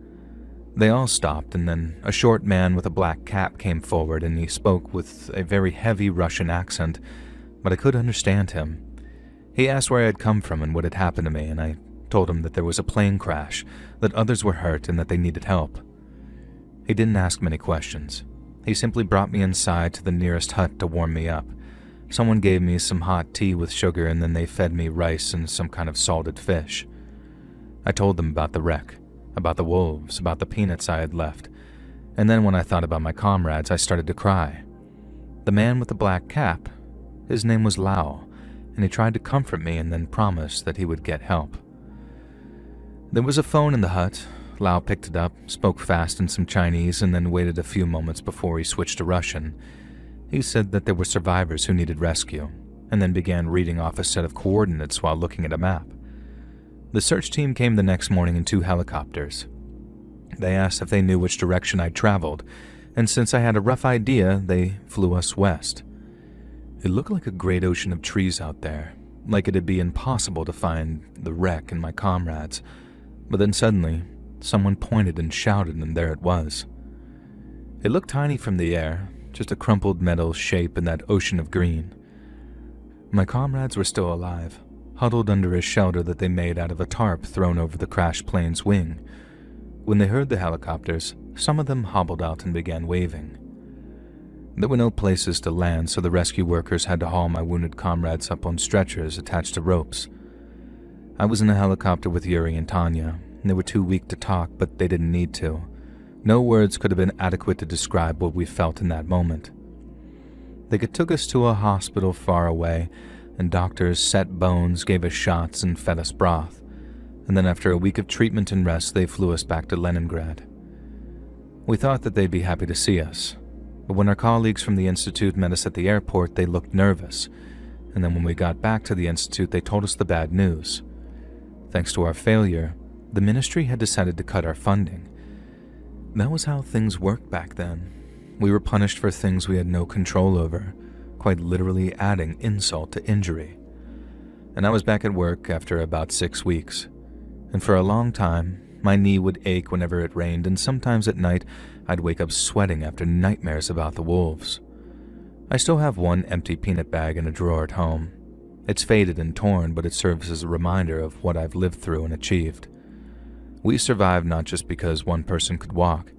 Speaker 1: They all stopped, and then a short man with a black cap came forward, and he spoke with a very heavy Russian accent, but I could understand him. He asked where I had come from and what had happened to me, and I told him that there was a plane crash, that others were hurt, and that they needed help. He didn't ask many questions. He simply brought me inside to the nearest hut to warm me up. Someone gave me some hot tea with sugar, and then they fed me rice and some kind of salted fish. I told them about the wreck, about the wolves, about the peanuts I had left, and then when I thought about my comrades, I started to cry. The man with the black cap, his name was Lao, and he tried to comfort me and then promised that he would get help. There was a phone in the hut. Lao picked it up, spoke fast in some Chinese, and then waited a few moments before he switched to Russian. He said that there were survivors who needed rescue, and then began reading off a set of coordinates while looking at a map. The search team came the next morning in 2 helicopters. They asked if they knew which direction I'd traveled, and since I had a rough idea, they flew us west. It looked like a great ocean of trees out there, like it'd be impossible to find the wreck and my comrades, but then suddenly, someone pointed and shouted, and there it was. It looked tiny from the air, just a crumpled metal shape in that ocean of green. My comrades were still alive, huddled under a shelter that they made out of a tarp thrown over the crashed plane's wing. When they heard the helicopters, some of them hobbled out and began waving. There were no places to land, so the rescue workers had to haul my wounded comrades up on stretchers attached to ropes. I was in a helicopter with Yuri and Tanya. They were too weak to talk, but they didn't need to. No words could have been adequate to describe what we felt in that moment. They took us to a hospital far away, and doctors set bones, gave us shots, and fed us broth. And then after a week of treatment and rest, they flew us back to Leningrad. We thought that they'd be happy to see us, but when our colleagues from the Institute met us at the airport, they looked nervous, and then when we got back to the Institute, they told us the bad news. Thanks to our failure, the ministry had decided to cut our funding. That was how things worked back then. We were punished for things we had no control over, quite literally adding insult to injury. And I was back at work after about 6 weeks. And for a long time, my knee would ache whenever it rained, and sometimes at night, I'd wake up sweating after nightmares about the wolves. I still have one empty peanut bag in a drawer at home. It's faded and torn, but it serves as a reminder of what I've lived through and achieved. We survived not just because one person could walk,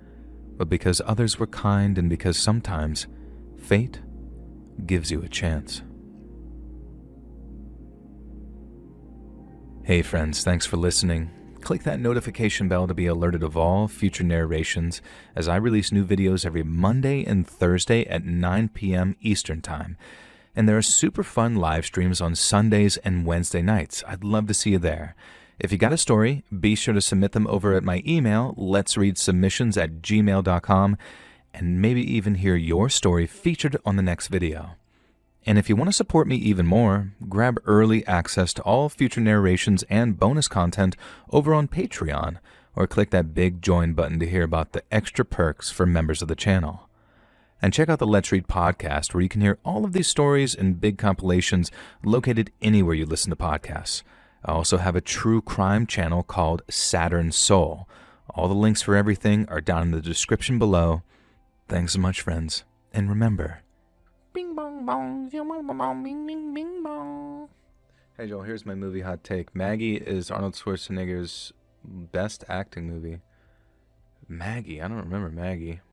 Speaker 1: but because others were kind and because sometimes fate gives you a chance. Hey friends, thanks for listening. Click that notification bell to be alerted of all future narrations as I release new videos every Monday and Thursday at 9 p.m. Eastern Time. And there are super fun live streams on Sundays and Wednesday nights. I'd love to see you there. If you got a story, be sure to submit them over at my email, letsreadsubmissions@gmail.com, and maybe even hear your story featured on the next video. And if you want to support me even more, grab early access to all future narrations and bonus content over on Patreon, or click that big join button to hear about the extra perks for members of the channel. And check out the Let's Read podcast, where you can hear all of these stories and big compilations located anywhere you listen to podcasts. I also have a true crime channel called Saturn Soul. All the links for everything are down in the description below. Thanks so much, friends. And remember, bing bong bong, bing bing bing bong. Hey Joel, here's my movie hot take. Maggie is Arnold Schwarzenegger's best acting movie. Maggie? I don't remember Maggie.